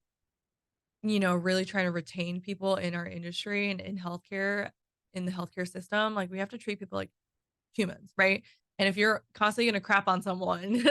really trying to retain people in our industry and in healthcare, in the healthcare system, like we have to treat people like humans, right? And if you're constantly going to crap on someone,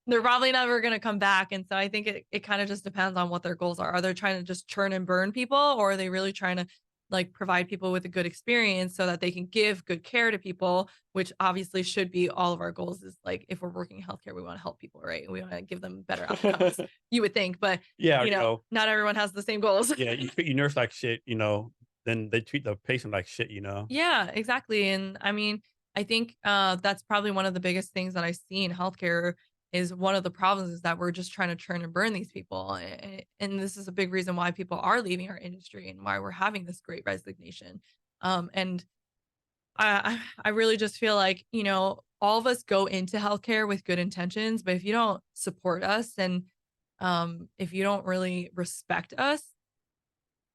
they're probably never going to come back. And so I think it kind of just depends on what their goals are. Are they trying to just churn and burn people, or are they really trying to like provide people with a good experience so that they can give good care to people, which obviously should be all of our goals is like if we're working in healthcare, we want to help people, right? We want to give them better outcomes, you would think, but Yeah, not everyone has the same goals. yeah, you treat your nurse like shit, then they treat the patient like shit. Yeah, exactly. And I mean, I think that's probably one of the biggest things that I see in healthcare is one of the problems is that we're just trying to churn and burn these people. And this is a big reason why people are leaving our industry and why we're having this great resignation. And I really just feel like, all of us go into healthcare with good intentions, but if you don't support us and if you don't really respect us,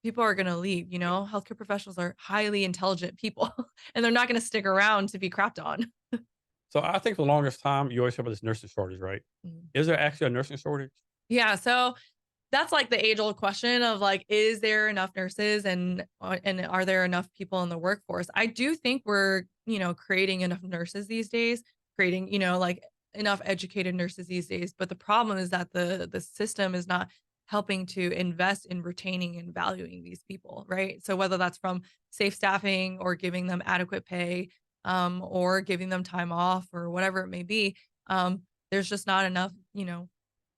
people are gonna leave, healthcare professionals are highly intelligent people, and they're not gonna stick around to be crapped on. So I think for the longest time, you always hear about this nursing shortage, right? Mhm. Is there actually a nursing shortage? Yeah, so that's like the age-old question of like, is there enough nurses and are there enough people in the workforce? I do think we're, creating enough nurses these days, creating, like enough educated nurses these days. But the problem is that the system is not helping to invest in retaining and valuing these people, right? So whether that's from safe staffing or giving them adequate pay, or giving them time off or whatever it may be, there's just not enough,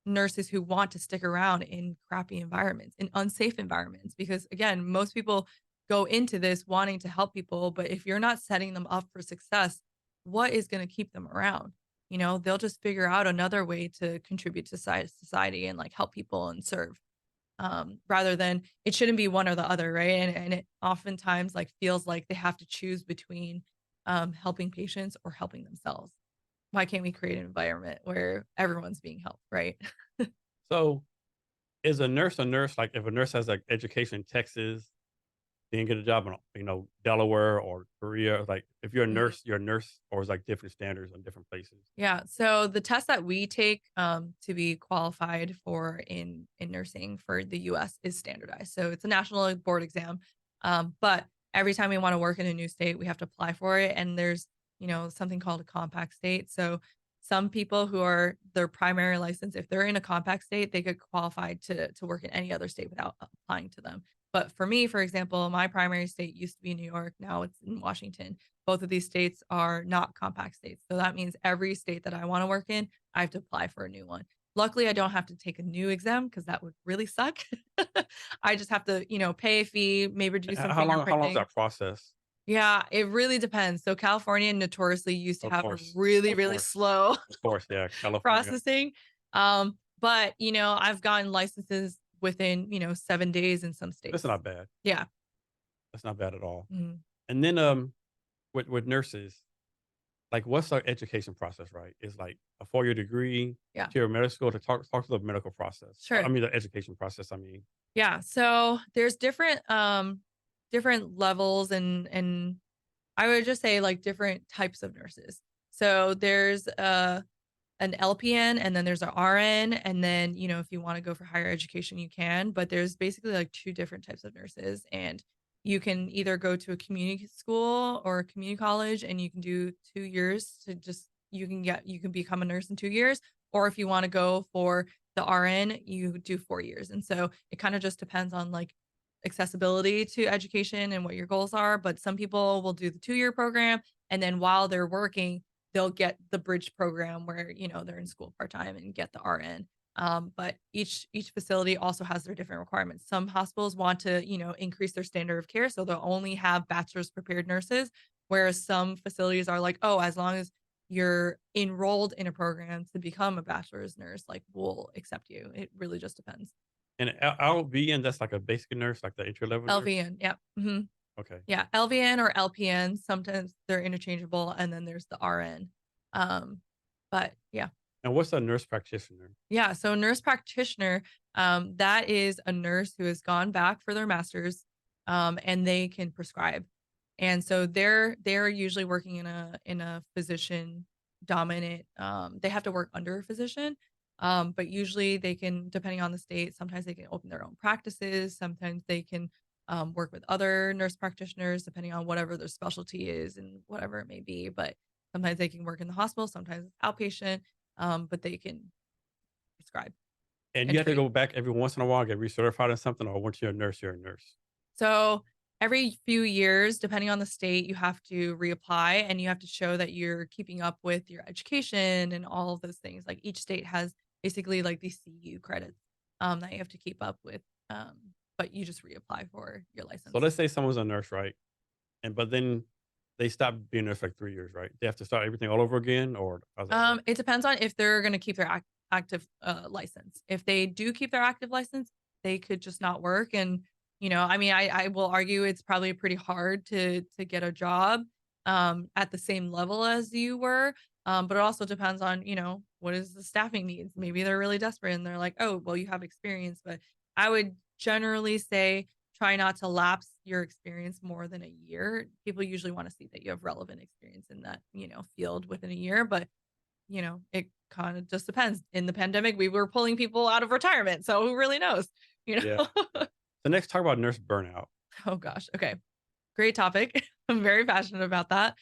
nurses who want to stick around in crappy environments, in unsafe environments. Because again, most people go into this wanting to help people, but if you're not setting them up for success, what is going to keep them around? They'll just figure out another way to contribute to society and like help people and serve. Rather than it shouldn't be one or the other, right? And it oftentimes like feels like they have to choose between helping patients or helping themselves. Why can't we create an environment where everyone's being helped, right? So is a nurse? Like if a nurse has like education in Texas, they can get a job in, Delaware or Korea. Like if you're a nurse, or is like different standards in different places. Yeah. So the test that we take to be qualified for in nursing for the U.S. is standardized. So it's a national board exam. But every time we want to work in a new state, we have to apply for it. And there's something called a compact state. So some people who are their primary license, if they're in a compact state, they get qualified to work in any other state without applying to them. But for me, for example, my primary state used to be New York. Now it's in Washington. Both of these states are not compact states. So that means every state that I want to work in, I have to apply for a new one. Luckily, I don't have to take a new exam because that would really suck. I just have to, pay a fee, maybe do some How long is fingerprinting. that process? Yeah, it really depends. So California notoriously used to Of have a course, really, of really course, slow of course. Yeah, California. processing. But I've gotten licenses within, 7 days in some That's states. not bad. Yeah. That's not bad at all. Mhm. And then with nurses. like what's our education process, right? It's like a 4-year degree Yeah, to your medical school to talk to the medical process. I sure. mean, the education process. I mean, Yeah, so there's different levels and I would just say like different types of nurses. So there's an LPN and then there's an RN and then, if you want to go for higher education you can, but there's basically like two different types of nurses and you can either go to a community school or a community college and you can do 2 years to just you can become a nurse in 2 years, or if you want to go for the RN you do 4 years. And so it kind of just depends on like accessibility to education and what your goals are, but some people will do the 2-year program and then while they're working they'll get the bridge program where, they're in school part-time and get the RN. But each facility also has their different requirements. Some hospitals want to, increase their standard of care, so they'll only have bachelor's prepared nurses, whereas some facilities are like, oh, as long as you're enrolled in a program to become a bachelor's nurse, like we'll accept you. It really just depends. and LVN, that's like a basic nurse, like the entry level nurse. LVN, yeah. Okay. Yeah, LVN or LPN, sometimes they're interchangeable, and then there's the RN. Um, but yeah. And what's a nurse practitioner? Yeah, so nurse practitioner, that is a nurse who has gone back for their master's, and they can prescribe. And so they're usually working in a physician dominant. They have to work under a physician, but usually they can, depending on the state, sometimes they can open their own practices. Sometimes they can work with other nurse practitioners, depending on whatever their specialty is and whatever it may be. But sometimes they can work in the hospital, sometimes it's outpatient, but they can prescribe And and you have to treat. go back every once in a while, get recertified in something, or once you're a nurse, you're a nurse. So every few years, depending on the state, you have to reapply and you have to show that you're keeping up with your education and all of those things. Like each state has basically like these CU credits that you have to keep up with. But you just reapply for your So license. let's say someone's a nurse, right? But then they stop being a nurse for like 3 years, right? They have to start everything all over again, or how's that work? It depends on if they're going to keep their active license. If they do keep their active license, they could just not work. And I mean, I will argue it's probably pretty hard to get a job at the same level as you were. But it also depends on what is the staffing needs. Maybe they're really desperate and they're like, oh, well, you have experience. But I would generally say try not to lapse your experience more than a year. People usually want to see that you have relevant experience in that field within a year, but it kind of just depends. In the pandemic, we were pulling people out of retirement. So who really knows? You Yeah. know? So next, talk about nurse burnout. Oh gosh. Okay. Great topic. I'm very passionate about that.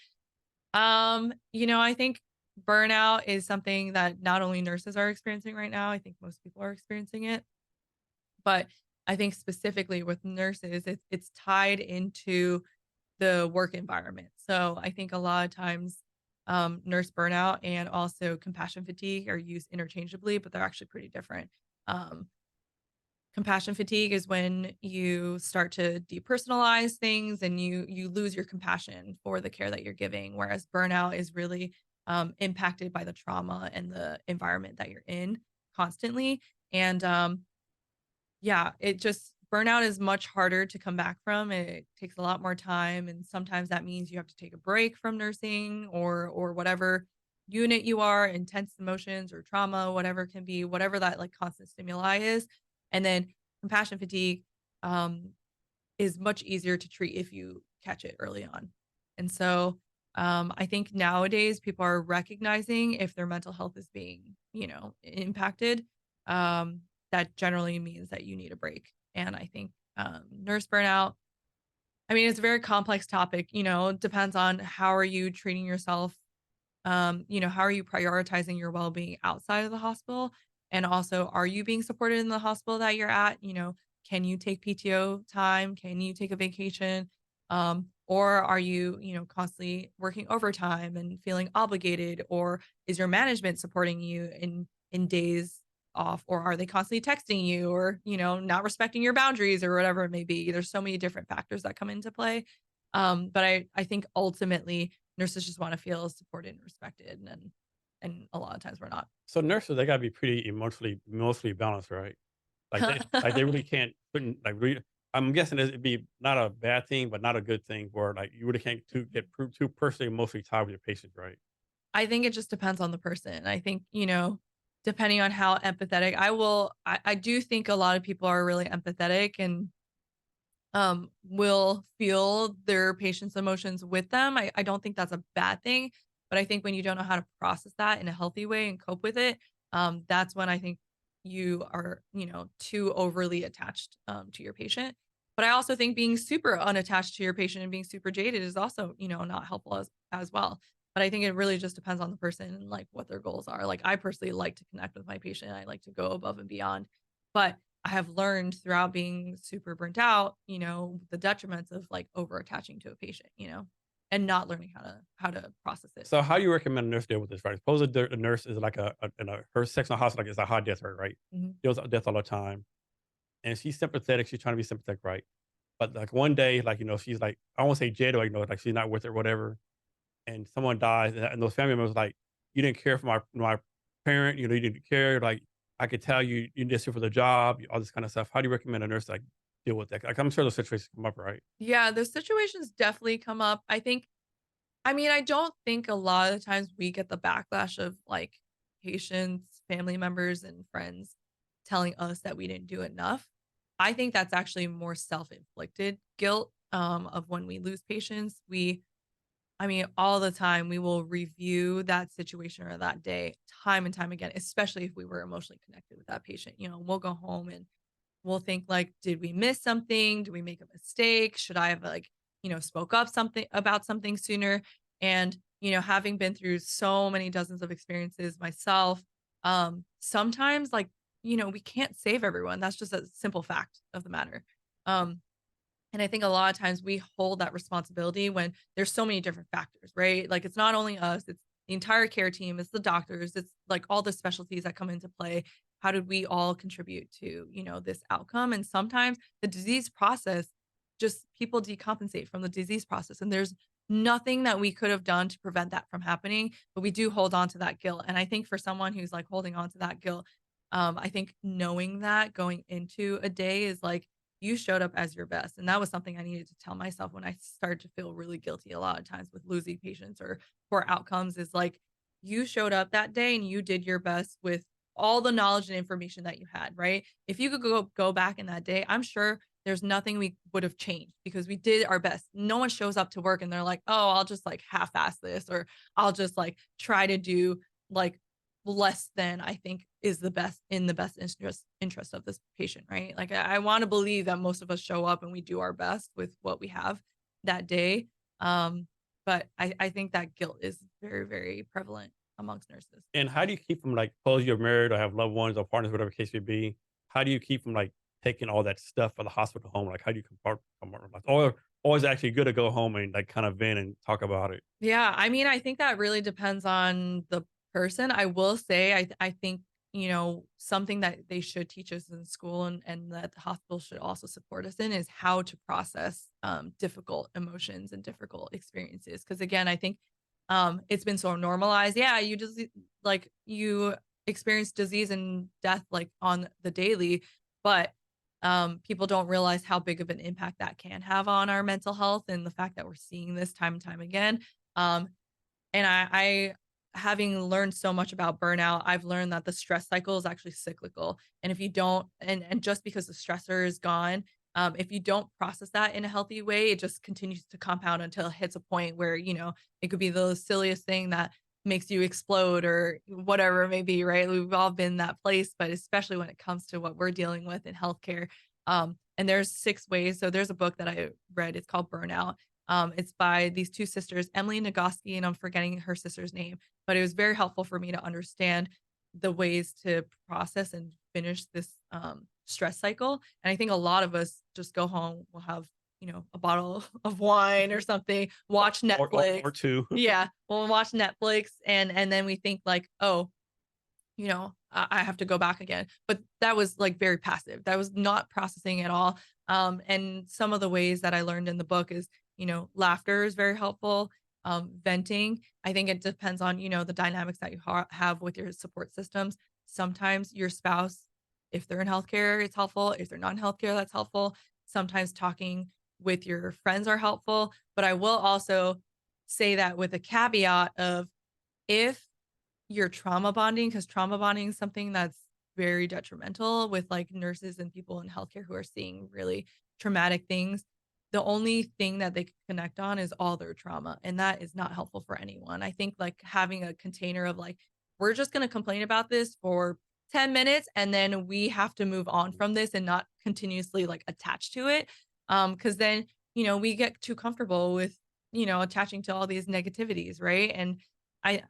I think burnout is something that not only nurses are experiencing right now, I think most people are experiencing it. But I think specifically with nurses, it's tied into the work environment. So I think a lot of times nurse burnout and also compassion fatigue are used interchangeably, but they're actually pretty different. Um, Compassion fatigue is when you start to depersonalize things and you lose your compassion for the care that you're giving, whereas burnout is really impacted by the trauma and the environment that you're in constantly. And yeah, it just burnout is much harder to come back from. It takes a lot more time, and sometimes that means you have to take a break from nursing or whatever unit you are, intense emotions or trauma, whatever it can be, whatever that like constant stimuli is. And then compassion fatigue um, is much easier to treat if you catch it early on. And so I think nowadays people are recognizing if their mental health is being, impacted. Um, that generally means that you need a break. And I think nurse burnout, I mean, it's a very complex topic, it depends on how are you treating yourself. How are you prioritizing your well-being outside of the hospital? And also, are you being supported in the hospital that you're at? Can you take PTO time? Can you take a vacation? Or are you, constantly working overtime and feeling obligated? Or is your management supporting you in days off? Or are they constantly texting you or, not respecting your boundaries or whatever it may be? There's so many different factors that come into play. But I think ultimately nurses just want to feel supported and respected, and a lot of times we're not. So nurses, they gotta be pretty emotionally balanced, right? Like they really can't couldn't like really. I'm guessing it'd be not a bad thing, but not a good thing where like you really can't get too personally emotionally tied with your patients, right? I think it just depends on the person. I think, depending on how empathetic I do think a lot of people are really empathetic and will feel their patient's emotions with them. I don't think that's a bad thing, but I think when you don't know how to process that in a healthy way and cope with it, that's when I think you are, too overly attached to your patient. But I also think being super unattached to your patient and being super jaded is also, not helpful as well. But I think it really just depends on the person and like what their goals are. Like I personally like to connect with my patient. I like to go above and beyond. But I have learned throughout being super burnt out, the detriments of like over attaching to a patient, and not learning how to process it. So how do you recommend a nurse deal with this, right? Suppose the nurse is like her section of hospital like it's a high death rate, right? Mhm. Deals with death all the time. And she's sympathetic, she's trying to be sympathetic, right? But like one day, like, she's like, I won't say jaded, like, like she's not with it or whatever. And someone dies, and those family members like, you didn't care for my parent, you didn't care. Like, I could tell you just here for the job, all this kind of stuff. How do you recommend a nurse like deal with that? Like, I'm sure those situations come up, right? Yeah, those situations definitely come up. I don't think a lot of the times we get the backlash of like patients, family members, and friends telling us that we didn't do enough. I think that's actually more self-inflicted guilt of when we lose patients. All the time we will review that situation or that day time and time again, especially if we were emotionally connected with that patient. We'll go home and we'll think like, did we miss something? Did we make a mistake? Should I have like, spoke up something about something sooner? And, having been through so many dozens of experiences myself, sometimes like, we can't save everyone. That's just a simple fact of the matter. Um, and I think a lot of times we hold that responsibility when there's so many different factors, right? Like it's not only us, it's the entire care team, it's the doctors, it's like all the specialties that come into play. How did we all contribute to, this outcome? And sometimes the disease process, just people decompensate from the disease process. And there's nothing that we could have done to prevent that from happening, but we do hold on to that guilt. And I think for someone who's like holding on to that guilt, I think knowing that going into a day is like, you showed up as your best. And that was something I needed to tell myself when I started to feel really guilty a lot of times with losing patients or poor outcomes is like, you showed up that day and you did your best with all the knowledge and information that you had, right? If you could go back in that day, I'm sure there's nothing we would have changed because we did our best. No one shows up to work and they're like, "Oh, I'll just like half-ass this or I'll just like try to do like less than I think is the best in the best interest of this patient, right? Like I want to believe that most of us show up and we do our best with what we have that day. Um, but I think that guilt is very, very prevalent amongst nurses. And how do you keep from like, suppose you're married or have loved ones or partners, whatever the case may be? How do you keep from like taking all that stuff for the hospital home? Like, how do you compartmentalize? Or is it actually good to go home and like kind of vent and talk about it? Yeah, I think that really depends on the person. I will say I think, something that they should teach us in school and that the hospital should also support us in is how to process difficult emotions and difficult experiences. Cause again, I think it's been so normalized. Yeah, you just like you experience disease and death like on the daily, but people don't realize how big of an impact that can have on our mental health and the fact that we're seeing this time and time again. Um, and I having learned so much about burnout, I've learned that the stress cycle is actually cyclical. And if you don't, and just because the stressor is gone, if you don't process that in a healthy way, it just continues to compound until it hits a point where, it could be the silliest thing that makes you explode or whatever it may be, right? We've all been in that place, but especially when it comes to what we're dealing with in healthcare. And there's 6 ways. So there's a book that I read. It's called Burnout. It's by these two sisters, Emily Nagoski, and I'm forgetting her sister's name, but it was very helpful for me to understand the ways to process and finish this stress cycle. And I think a lot of us just go home, we'll have, a bottle of wine or something, watch Netflix. Or two. Yeah, we'll watch Netflix and then we think like, oh, I have to go back again. But that was like very passive. That was not processing at all. And some of the ways that I learned in the book is, laughter is very helpful. Venting. I think it depends on, the dynamics that you have with your support systems. Sometimes your spouse, if they're in healthcare, it's helpful. If they're not in healthcare, that's helpful. Sometimes talking with your friends are helpful. But I will also say that with a caveat of if you're trauma bonding, because trauma bonding is something that's very detrimental with like nurses and people in healthcare who are seeing really traumatic things. The only thing that they can connect on is all their trauma. And that is not helpful for anyone. I think like having a container of like, we're just going to complain about this for 10 minutes and then we have to move on from this and not continuously like attach to it. Cause then, we get too comfortable with, attaching to all these negativities. Right. And I,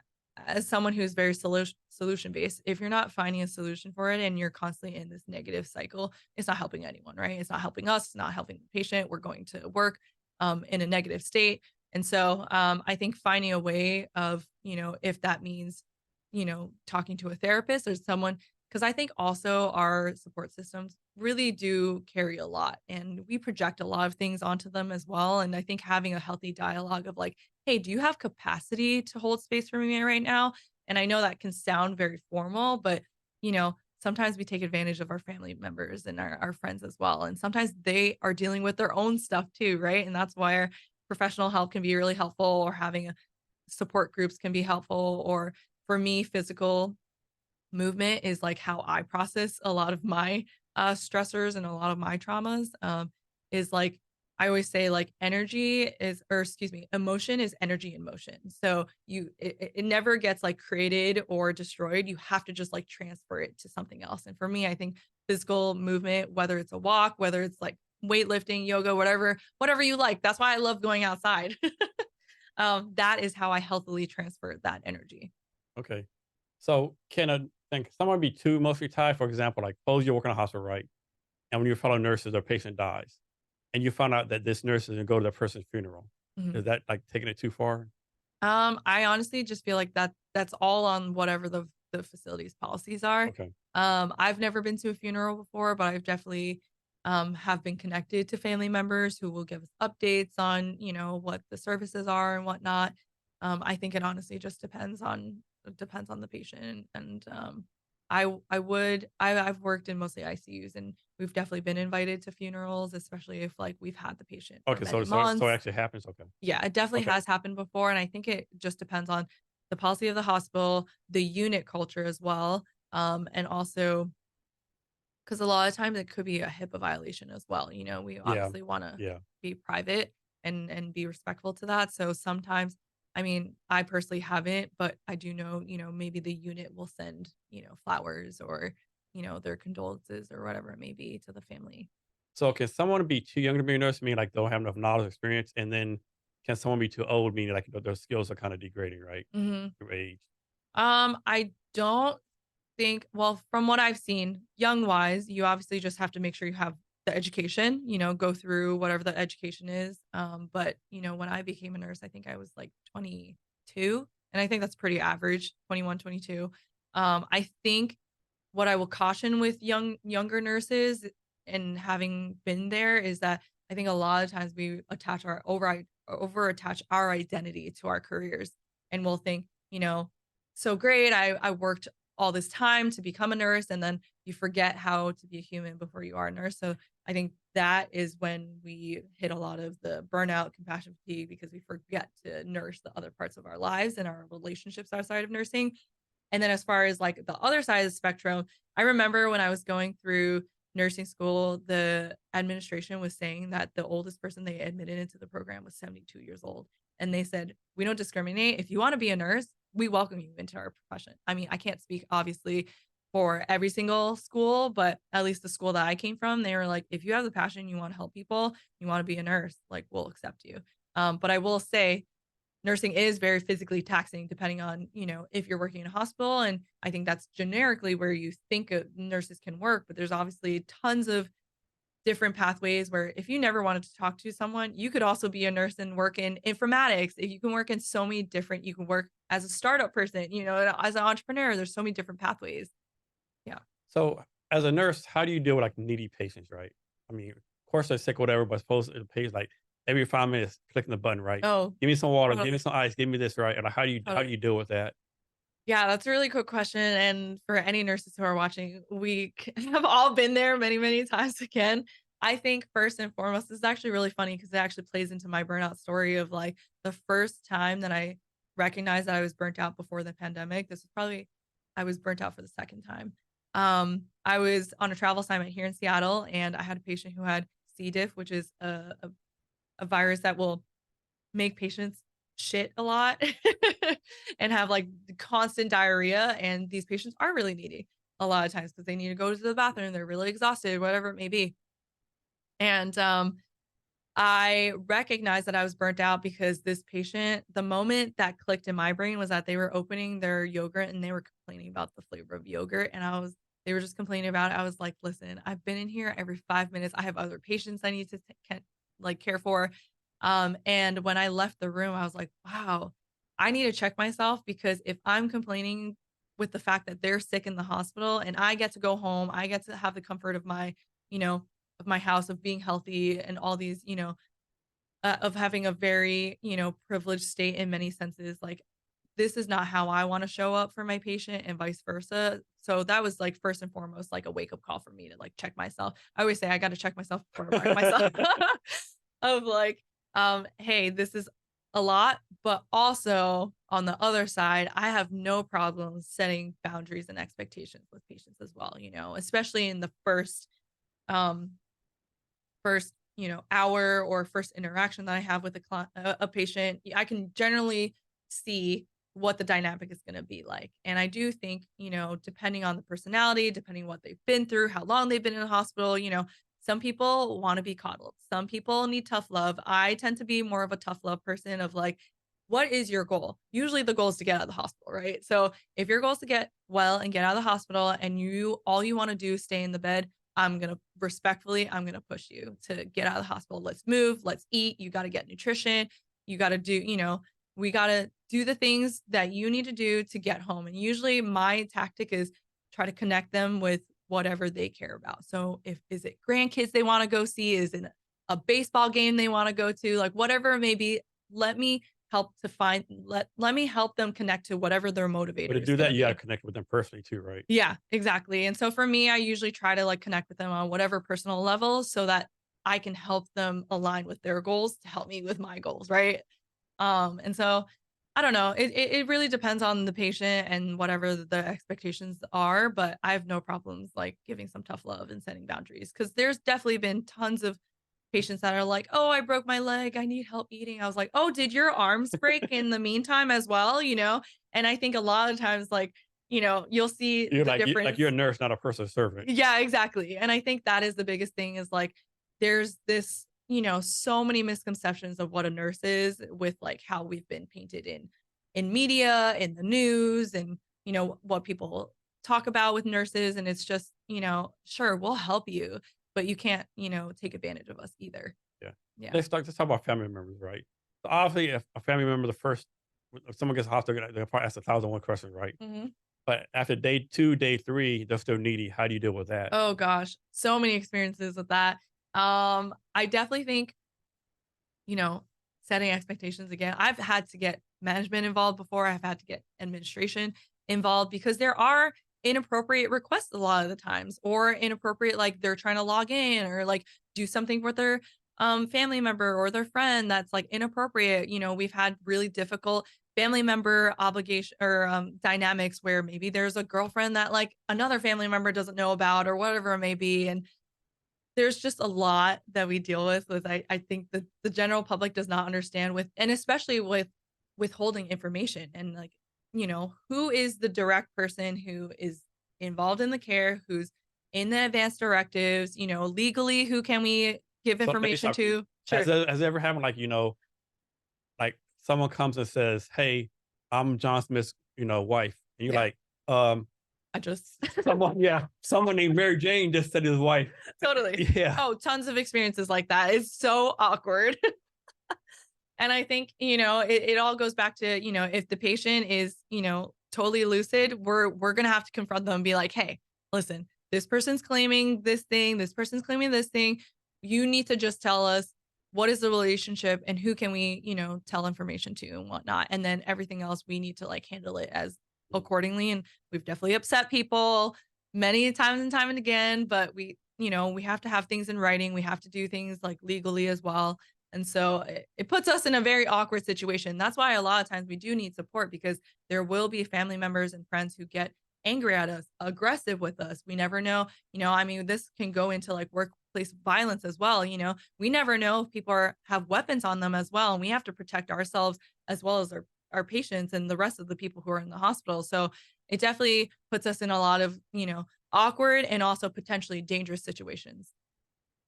as someone who's very solution based, if you're not finding a solution for it and you're constantly in this negative cycle, it's not helping anyone, right? It's not helping us, it's not helping the patient. We're going to work in a negative state. And so I think finding a way of, if that means, talking to a therapist or someone, because I think also our support systems really do carry a lot and we project a lot of things onto them as well. And I think having a healthy dialogue of like, hey, do you have capacity to hold space for me right now? And I know that can sound very formal, but sometimes we take advantage of our family members and our friends as well. And sometimes they are dealing with their own stuff too, right? And that's why professional help can be really helpful, or having a support groups can be helpful. Or for me, physical movement is like how I process a lot of my stressors and a lot of my traumas. Is like I always say, like energy is, or excuse me, emotion is energy in motion. So it never gets like created or destroyed. You have to just like transfer it to something else. And for me, I think physical movement, whether it's a walk, whether it's like weightlifting, yoga, whatever you like. That's why I love going outside. That is how I healthily transfer that energy. Okay. So can someone be too emotionally tied? For example, like suppose you work in a hospital, right? And when your fellow nurses or patient dies, and you find out that this nurse is gonna go to that person's funeral, Mhm. is that like taking it too far? I honestly just feel like that's all on whatever the facility's policies are. Okay. I've never been to a funeral before, but I've definitely have been connected to family members who will give us updates on, what the services are and whatnot. I think it honestly just depends on the patient. And I've worked in mostly ICUs, and we've definitely been invited to funerals, especially if like we've had the patient for Okay, so many so it months. actually happens, okay. Yeah, it definitely Okay. has happened before, and I think it just depends on the policy of the hospital, the unit culture as well, and also because a lot of times it could be a HIPAA violation as well. We Yeah. obviously want to Yeah. be private and be respectful to that. So sometimes, I mean, I personally haven't, but I do know, maybe the unit will send, flowers or, their condolences or whatever it may be to the family. So can someone be too young to be a nurse, meaning like don't have enough knowledge, experience, and then can someone be too old, meaning like their skills are kind of degrading, right? Hmm. Through age. I don't think, well, from what I've seen, young wise, you obviously just have to make sure you have the education, go through whatever the education is. But when I became a nurse, I think I was like 22, and I think that's pretty average, 21, 22. I think what I will caution with younger nurses and having been there is that I think a lot of times we over attach our identity to our careers, and we'll think, so great, I worked all this time to become a nurse, and then you forget how to be a human before you are a nurse. So I think that is when we hit a lot of the burnout, compassion fatigue, because we forget to nurse the other parts of our lives and our relationships outside of nursing. And then as far as like the other side of the spectrum, I remember when I was going through nursing school, the administration was saying that the oldest person they admitted into the program was 72 years old. And they said, we don't discriminate. If you want to be a nurse, we welcome you into our profession. I mean, I can't speak obviously for every single school, but at least the school that I came from, they were like, if you have the passion, you want to help people, you want to be a nurse, like we'll accept you. But I will say nursing is very physically taxing depending on, if you're working in a hospital. And I think that's generically where you think nurses can work, but there's obviously tons of different pathways where if you never wanted to talk to someone, you could also be a nurse and work in informatics. If you can work in so many different, you can work as a startup person, as an entrepreneur, there's so many different pathways. Yeah. So as a nurse, how do you deal with like needy patients, right? I mean, of course they're sick or whatever, but suppose the patient's like every 5 minutes clicking the button, right? Oh, Give me some water, give me totally. some ice, give me this, right? And like, how do Totally. you deal with that? Yeah, that's a really good question. And for any nurses who are watching, have all been there many, many times again. I think first and foremost, this is actually really funny because it actually plays into my burnout story of like the first time that I recognized that I was burnt out before the pandemic. This was probably, I was burnt out for the second time. I was on a travel assignment here in Seattle, and I had a patient who had C. diff, which is a virus that will make patients shit a lot and have like constant diarrhea. And these patients are really needy a lot of times because they need to go to the bathroom. They're really exhausted, whatever it may be. And I recognized that I was burnt out because this patient, the moment that clicked in my brain was that they were opening their yogurt and they were complaining about the flavor of yogurt. And they were just complaining about it. I was like, listen, I've been in here every 5 minutes. I have other patients I need to care for. And when I left the room, I was like, wow, I need to check myself, because if I'm complaining with the fact that they're sick in the hospital and I get to go home, I get to have the comfort of my, you know, of my house, of being healthy and all these, of having a very, privileged state in many senses. Like, this is not how I want to show up for my patient and vice versa. So that was like first and foremost, like a wake up call for me to like check myself. I always say I got to check myself before I wreck myself of like, hey, this is a lot, but also on the other side, I have no problem setting boundaries and expectations with patients as well, especially in the um, first, hour or first interaction that I have with a patient. I can generally see what the dynamic is going to be like. And I do think, depending on the personality, depending what they've been through, how long they've been in the hospital, some people want to be coddled. Some people need tough love. I tend to be more of a tough love person of like, what is your goal? Usually the goal is to get out of the hospital, right? So if your goal is to get well and get out of the hospital and all you want to do is stay in the bed, I'm going to push you to get out of the hospital. Let's move, let's eat. You got to get nutrition. You got to do, we got to do the things that you need to do to get home. And usually my tactic is try to connect them with whatever they care about. So is it grandkids they want to go see? Is it a baseball game they want to go to? Like, whatever it may be, let me let me help them connect to whatever their motivator But to is do gonna that, you be. gotta connect with them personally too, right? Yeah, exactly. And so for me, I usually try to like connect with them on whatever personal level so that I can help them align with their goals to help me with my goals, right? And so I don't know. It really depends on the patient and whatever the expectations are, but I have no problems like giving some tough love and setting boundaries, because there's definitely been tons of patients that are like, oh, I broke my leg, I need help eating. I was like, oh, did your arms break in the meantime as well? And I think a lot of times, like, you'll see You're the like difference. you're a nurse, not a personal servant. Yeah, exactly. And I think that is the biggest thing is like there's this, so many misconceptions of what a nurse is with like how we've been painted in media, in the news, and what people talk about with nurses. And it's just, sure, we'll help you, but you can't, take advantage of us either. Yeah. Yeah. Let's talk about family members, right? So obviously, if a family member, if someone gets hospital, they'll probably ask 1,001 questions, right? Mhm. But after day 2, day 3, they're still needy. How do you deal with that? Oh gosh, so many experiences with that. I definitely think, you know, setting expectations again. I've had to get management involved before. I've had to get administration involved because there are inappropriate requests a lot of the times, or inappropriate, like they're trying to log in or like do something with their family member or their friend that's like inappropriate. We've had really difficult family member obligation or dynamics where maybe there's a girlfriend that like another family member doesn't know about or whatever it may be. And there's just a lot that we deal with I think the general public does not understand with, and especially with withholding information and like, who is the direct person who is involved in the care, who's in the advanced directives, legally, who can we give So let me information stop you. to? Sure. Has it ever happened, like, like someone comes and says, "Hey, I'm John Smith's, wife," and you're Yeah. like, um, I just someone named Mary Jane just said his wife. totally. Yeah. Oh, tons of experiences like that. It's so awkward. And I think, it all goes back to, if the patient is, totally lucid, we're going to have to confront them and be like, hey, listen, this person's claiming this thing. This person's claiming this thing. You need to just tell us what is the relationship and who can we, tell information to and whatnot. And then everything else we need to like handle it as accordingly. And we've definitely upset people many times and time and again, but we have to have things in writing. We have to do things like legally as well. And so it puts us in a very awkward situation. That's why a lot of times we do need support, because there will be family members and friends who get angry at us, aggressive with us. We never know, I mean, this can go into like workplace violence as well. We never know if people have weapons on them as well. And we have to protect ourselves as well as our patients and the rest of the people who are in the hospital. So it definitely puts us in a lot of, awkward and also potentially dangerous situations.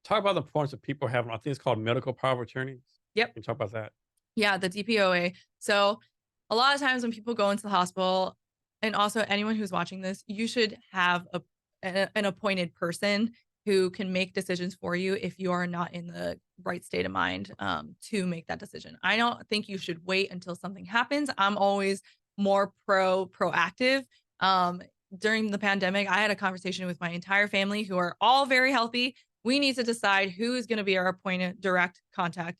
Talk about the importance of people having, I think it's called medical power of attorneys. Yep. Can you talk about that? Yeah, the DPOA. So a lot of times when people go into the hospital, and also anyone who's watching this, you should have an appointed person who can make decisions for you if you are not in the right state of mind to make that decision. I don't think you should wait until something happens. I'm always more proactive. Um, During the pandemic, I had a conversation with my entire family who are all very healthy. We need to decide who is going to be our appointed direct contact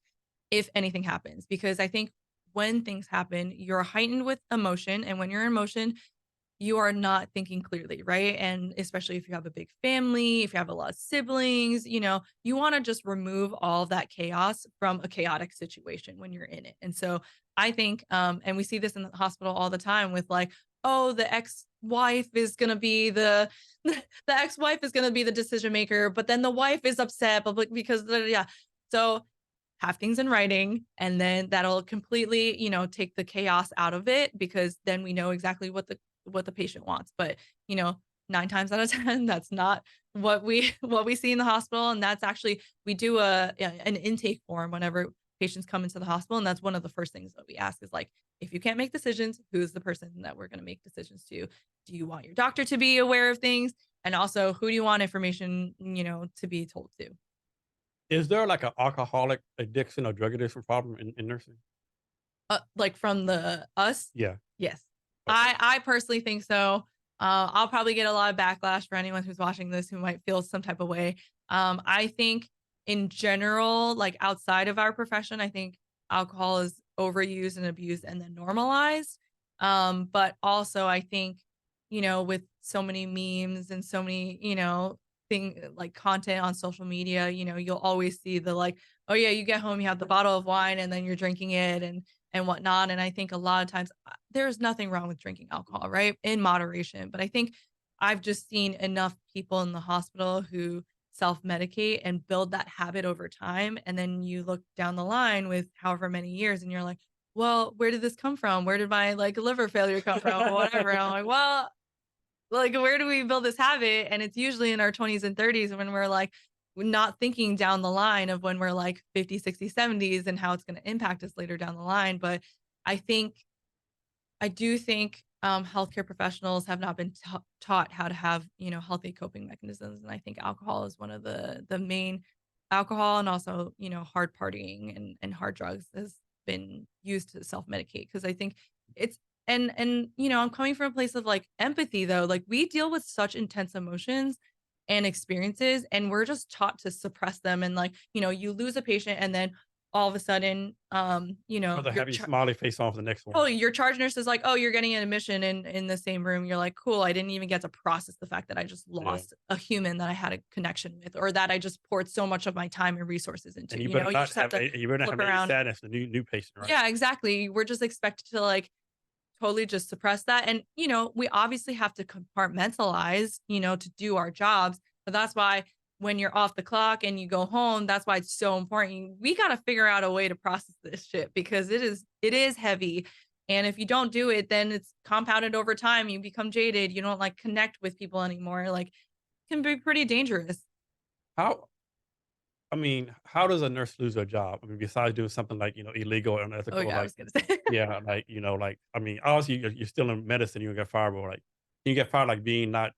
if anything happens, because I think when things happen, you're heightened with emotion. And when you're in emotion, you are not thinking clearly, right? And especially if you have a big family, if you have a lot of siblings, you want to just remove all of that chaos from a chaotic situation when you're in it. And so I think, and we see this in the hospital all the time with like, oh, the ex-wife is gonna be the ex-wife is gonna be the decision maker, but then the wife is upset, but because yeah. So have things in writing, and then that'll completely, take the chaos out of it, because then we know exactly what the patient wants. But, you know, 9 times out of 10, that's not what we what we see in the hospital. And that's actually, we do an intake form whenever patients come into the hospital. And that's one of the first things that we ask is like, if you can't make decisions, who's the person that we're going to make decisions to? Do you want your doctor to be aware of things? And also, who do you want information, to be told to? Is there like an alcoholic addiction or drug addiction problem in nursing? Like from the us? Yeah. Yes. Okay. I personally think so. I'll probably get a lot of backlash for anyone who's watching this who might feel some type of way. I think in general, like outside of our profession, I think alcohol is overused and abused and then normalized. But also I think, with so many memes and so many, thing like content on social media, you'll always see the like, oh yeah, you get home, you have the bottle of wine and then you're drinking it and whatnot. And I think a lot of times there's nothing wrong with drinking alcohol, right? In moderation. But I think I've just seen enough people in the hospital who self medicate and build that habit over time. And then you look down the line with however many years and you're like, well, where did this come from? Where did my like liver failure come from? Or whatever. And I'm like, well, like, where do we build this habit? And it's usually in our 20s and 30s when we're like, we're not thinking down the line of when we're like 50, 60, 70s and how it's going to impact us later down the line. But I think, I do think healthcare professionals have not been taught how to have, healthy coping mechanisms. And I think alcohol is one of the main, alcohol and also, hard partying and hard drugs has been used to self-medicate. Cause I think it's, and, I'm coming from a place of like empathy though. Like we deal with such intense emotions and experiences and we're just taught to suppress them. And like, you lose a patient and then all of a sudden, Or the you're happy smiley face on for the next one. oh, your charge nurse is like, "Oh, you're getting an admission in the same room." You're like, "Cool, I didn't even get to process the fact that I just Yeah. lost a human that I had a connection with, or that I just poured so much of my time and resources into." And you You better know, you not just have have to you better not flip have any around. sadness, the new patient, right? Yeah, exactly. We're just expected to like totally just suppress that. And, we obviously have to compartmentalize, to do our jobs. But that's why when you're off the clock and you go home, that's why it's so important. We got to figure out a way to process this shit because it is heavy. And if you don't do it, then it's compounded over time. You become jaded. You don't like connect with people anymore. Like, it can be pretty dangerous. How I mean, how does a nurse lose their job? I mean, besides doing something like, illegal or Oh unethical, yeah, I like was gonna say. yeah, like, like I mean, obviously you're still in medicine, you get fired, but like you get fired like being not,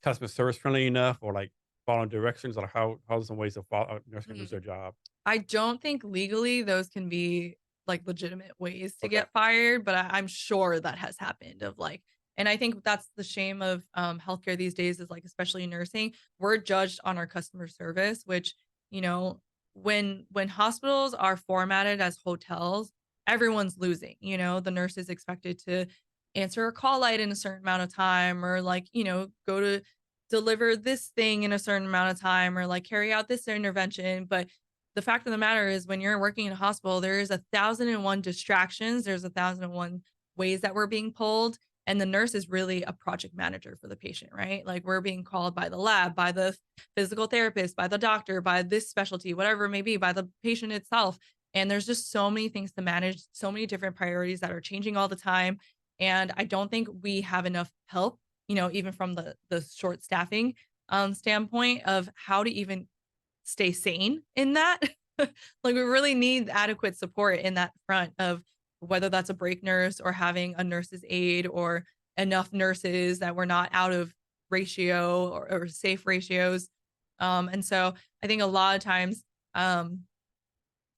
customer service friendly enough or like following directions or how are some ways to follow a nurse can lose Mm. their job? I don't think legally those can be like legitimate ways to Okay. get fired, but I'm sure that has happened of like, and I think that's the shame of healthcare these days is like, especially nursing, we're judged on our customer service, which, you know, when hospitals are formatted as hotels, everyone's losing, the nurse is expected to answer a call light in a certain amount of time or like, go to deliver this thing in a certain amount of time or like carry out this intervention. But the fact of the matter is when you're working in a hospital, there is 1,001 distractions. There's 1,001 ways that we're being pulled. And the nurse is really a project manager for the patient, right? Like we're being called by the lab, by the physical therapist, by the doctor, by this specialty, whatever it may be, by the patient itself. And there's just so many things to manage, so many different priorities that are changing all the time. And I don't think we have enough help, even from the short staffing standpoint of how to even stay sane in that. Like we really need adequate support in that front of whether that's a break nurse or having a nurse's aide or enough nurses that we're not out of ratio or safe ratios. And so I think a lot of times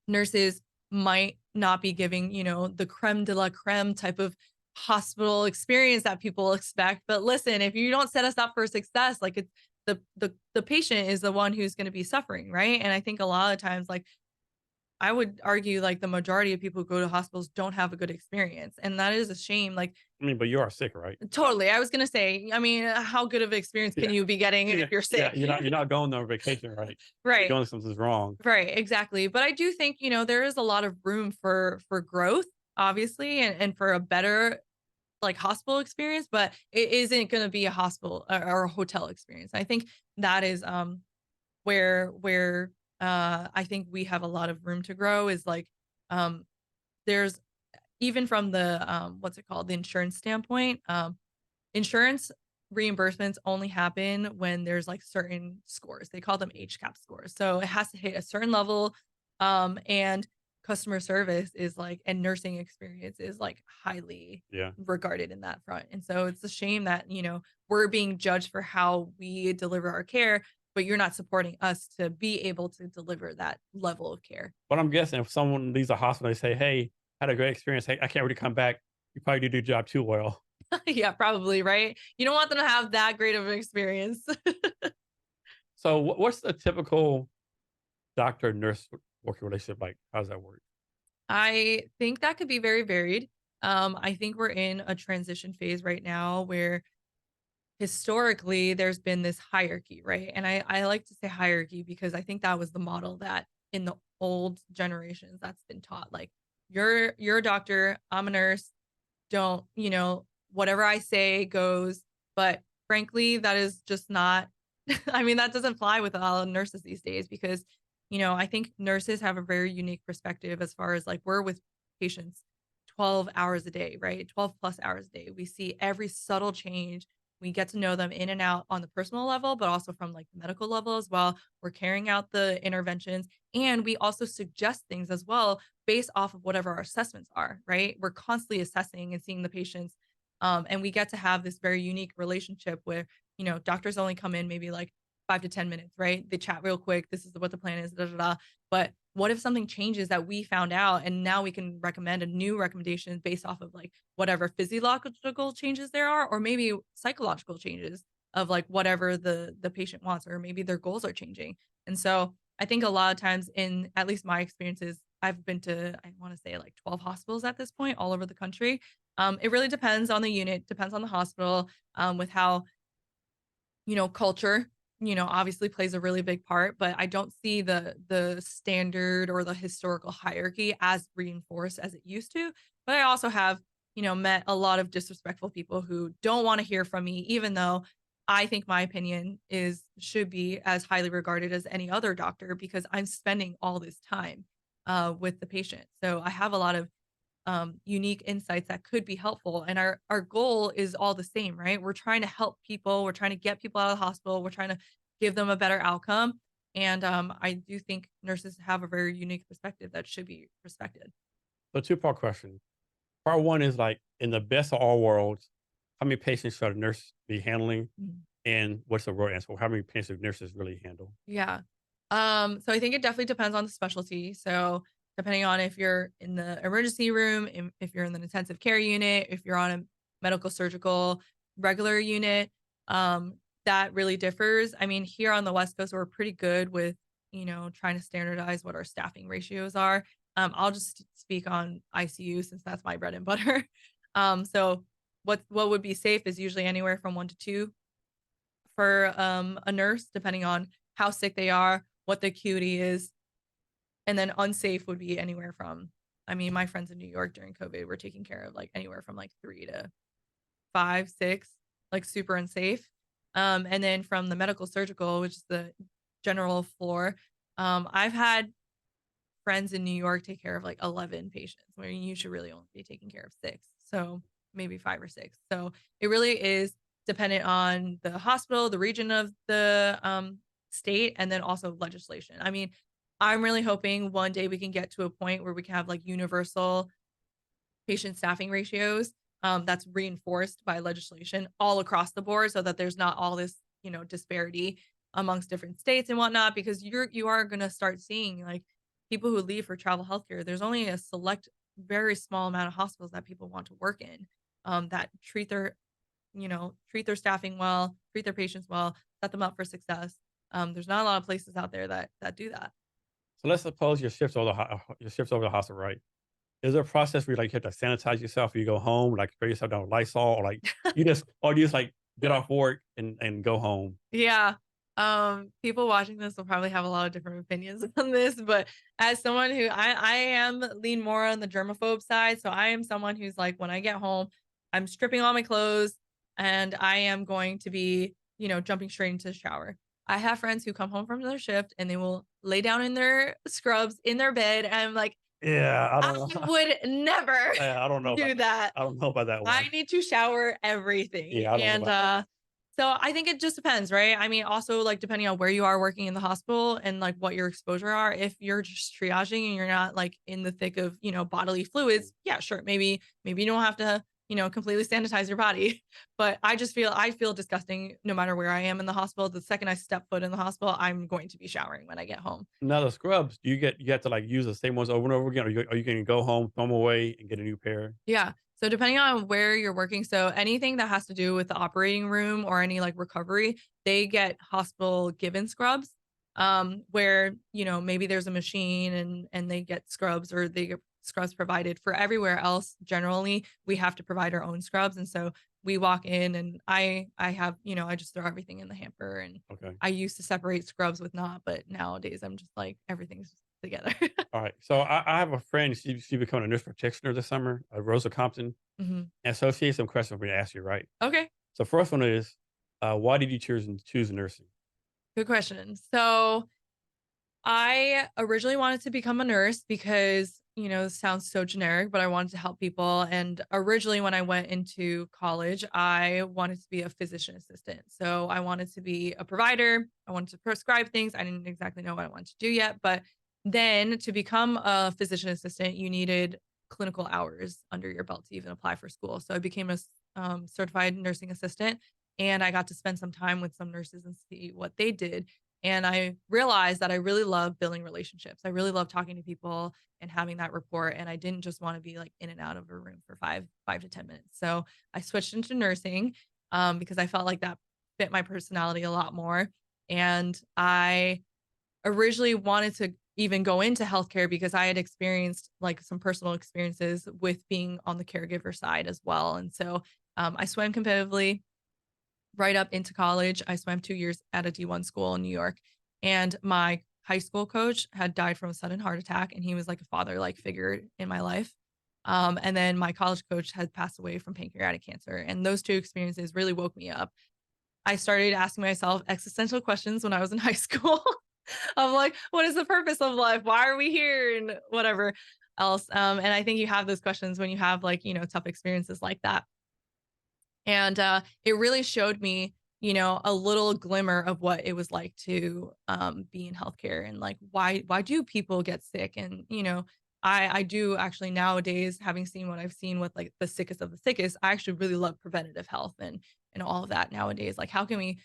nurses might not be giving, the creme de la creme type of hospital experience that people expect. But listen, if you don't set us up for success, like it's the patient is the one who's going to be suffering, right? And I think a lot of times, like I would argue, like the majority of people who go to hospitals don't have a good experience, and that is a shame. Like I mean, but you are sick, right? totally, I was gonna say, I mean, how good of an experience can Yeah. you be getting Yeah. if you're Yeah. sick? You're not going on vacation, right? You're Right. doing something's wrong. Right, exactly. But I do think, there is a lot of room for growth, obviously, and for a better like hospital experience, but it isn't going to be a hospital or a hotel experience. I think that is where I think we have a lot of room to grow is like um there's even from the what's it called, the insurance standpoint, insurance reimbursements only happen when there's like certain scores. They call them HCAP scores. So it has to hit a certain level. And customer service is like, and nursing experience is like highly Yeah. regarded in that front. And so it's a shame that, we're being judged for how we deliver our care, but you're not supporting us to be able to deliver that level of care. But I'm guessing if someone leaves a hospital, they say, "Hey, had a great experience. Hey, I can't really come back." You probably did your job too well. Yeah, probably, right? You don't want them to have that great of an experience. So, what's the typical doctor nurse working relationship like? How does that work? I think that could be very varied. I think we're in a transition phase right now where historically there's been this hierarchy, right? And I like to say hierarchy because I think that was the model that in the old generations that's been taught. Like you're a doctor, I'm a nurse, don't, whatever I say goes. But frankly, that is just not, I mean, that doesn't fly with a lot of nurses these days because, I think nurses have a very unique perspective as far as like we're with patients 12 hours a day, right? 12 plus hours a day. We see every subtle change. We get to know them in and out on the personal level, but also from like the medical level as well. We're carrying out the interventions and we also suggest things as well based off of whatever our assessments are, right? We're constantly assessing and seeing the patients. And we get to have this very unique relationship where, doctors only come in maybe like 5 to 10 minutes, right? They chat real quick. This is what the plan is, da, da, da. But what if something changes that we found out and now we can recommend a new recommendation based off of like whatever physiological changes there are, or maybe psychological changes of like whatever the patient wants, or maybe their goals are changing. And so I think a lot of times in at least my experiences, I've been to, I want to say like 12 hospitals at this point all over the country. It really depends on the unit, depends on the hospital, with how, culture, obviously plays a really big part, but I don't see the standard or the historical hierarchy as reinforced as it used to. But I also have, met a lot of disrespectful people who don't want to hear from me, even though I think my opinion is should be as highly regarded as any other doctor because I'm spending all this time with the patient. So I have a lot of unique insights that could be helpful. And our goal is all the same, right? We're trying to help people. We're trying to get people out of the hospital. We're trying to give them a better outcome. And I do think nurses have a very unique perspective that should be respected. So, two-part question. Part one is like in the best of all worlds, how many patients should a nurse be handling? Mhm. And what's the real answer? How many patients nurses really handle? Yeah. So I think it definitely depends on the specialty. So depending on if you're in the emergency room, if you're in the intensive care unit, if you're on a medical surgical regular unit, that really differs. I mean, here on the West Coast, we're pretty good with, trying to standardize what our staffing ratios are. I'll just speak on ICU since that's my bread and butter. So what would be safe is usually anywhere from 1 to 2 for a nurse, depending on how sick they are, what the acuity is. And then unsafe would be anywhere from, I mean, my friends in New York during COVID were taking care of like anywhere from like 3 to 5, 6, like super unsafe. And then from the medical surgical, which is the general floor, I've had friends in New York take care of like 11 patients where you should really only be taking care of 6. So maybe 5 or 6. So it really is dependent on the hospital, the region of the state, and then also legislation. I mean, I'm really hoping one day we can get to a point where we can have like universal patient staffing ratios that's reinforced by legislation all across the board so that there's not all this, disparity amongst different states and whatnot, because you are going to start seeing like people who leave for travel healthcare. There's only a select, very small amount of hospitals that people want to work in that treat their staffing well, treat their patients well, set them up for success. There's not a lot of places out there that do that. So let's suppose your shifts over the hospital, right? Is there a process where you, like, you have to sanitize yourself or you go home, like, spray yourself down with Lysol, or, like, you just, like, get off work and go home? Yeah. People watching this will probably have a lot of different opinions on this, but as someone who I am lean more on the germaphobe side, so I am someone who's like, when I get home, I'm stripping all my clothes and I am going to be, jumping straight into the shower. I have friends who come home from their shift and they will lay down in their scrubs in their bed. And I'm like, Yeah, I I don't know. would never Yeah, I don't know about do that. I don't know about that I one. need to shower everything. Yeah, I don't know And, about so I think it just depends, right? I mean, also, like, depending on where you are working in the hospital and, like, what your exposure are. If you're just triaging and you're not, like, in the thick of, bodily fluids, yeah, sure, maybe you don't have to, completely sanitize your body. But I feel disgusting no matter where I am in the hospital. The second I step foot in the hospital, I'm going to be showering when I get home. now the scrubs, you have to, like, use the same ones over and over again, or you can go home, throw them away, and get a new pair? Yeah. So depending on where you're working, so anything that has to do with the operating room or any like recovery, they get hospital given scrubs. Where, maybe there's a machine and they get scrubs or they get scrubs provided. For everywhere else, generally, we have to provide our own scrubs. And so we walk in and I have, I just throw everything in the hamper, and Okay. I used to separate scrubs with not, but nowadays I'm just like everything's together. Alright. So I have a friend, she becoming a nurse practitioner this summer, Rosa Compton, Mhm. and so she has some questions for me to ask you, right? Okay. So first one is, why did you choose nursing? Good question. So I originally wanted to become a nurse because, this sounds so generic, but I wanted to help people. And originally, when I went into college, I wanted to be a physician assistant. So I wanted to be a provider. I wanted to prescribe things. I didn't exactly know what I wanted to do yet. But then to become a physician assistant, you needed clinical hours under your belt to even apply for school. So I became a certified nursing assistant, and I got to spend some time with some nurses and see what they did. And I realized that I really love building relationships. I really love talking to people and having that rapport. And I didn't just want to be like in and out of a room for 5 to 10 minutes. So I switched into nursing because I felt like that fit my personality a lot more. And I originally wanted to even go into healthcare because I had experienced like some personal experiences with being on the caregiver side as well. And so I swam competitively right up into college. I swam 2 years at a D1 school in New York, and my high school coach had died from a sudden heart attack, and he was like a father-like figure in my life. And then my college coach had passed away from pancreatic cancer, and those 2 experiences really woke me up. I started asking myself existential questions when I was in high school. I'm like, what is the purpose of life? Why are we here? And whatever else. And I think you have those questions when you have like, tough experiences like that. And it really showed me, a little glimmer of what it was like to be in healthcare, and like why do people get sick? And I do actually nowadays, having seen what I've seen with like the sickest of the sickest, I actually really love preventative health and all of that nowadays. Like how can we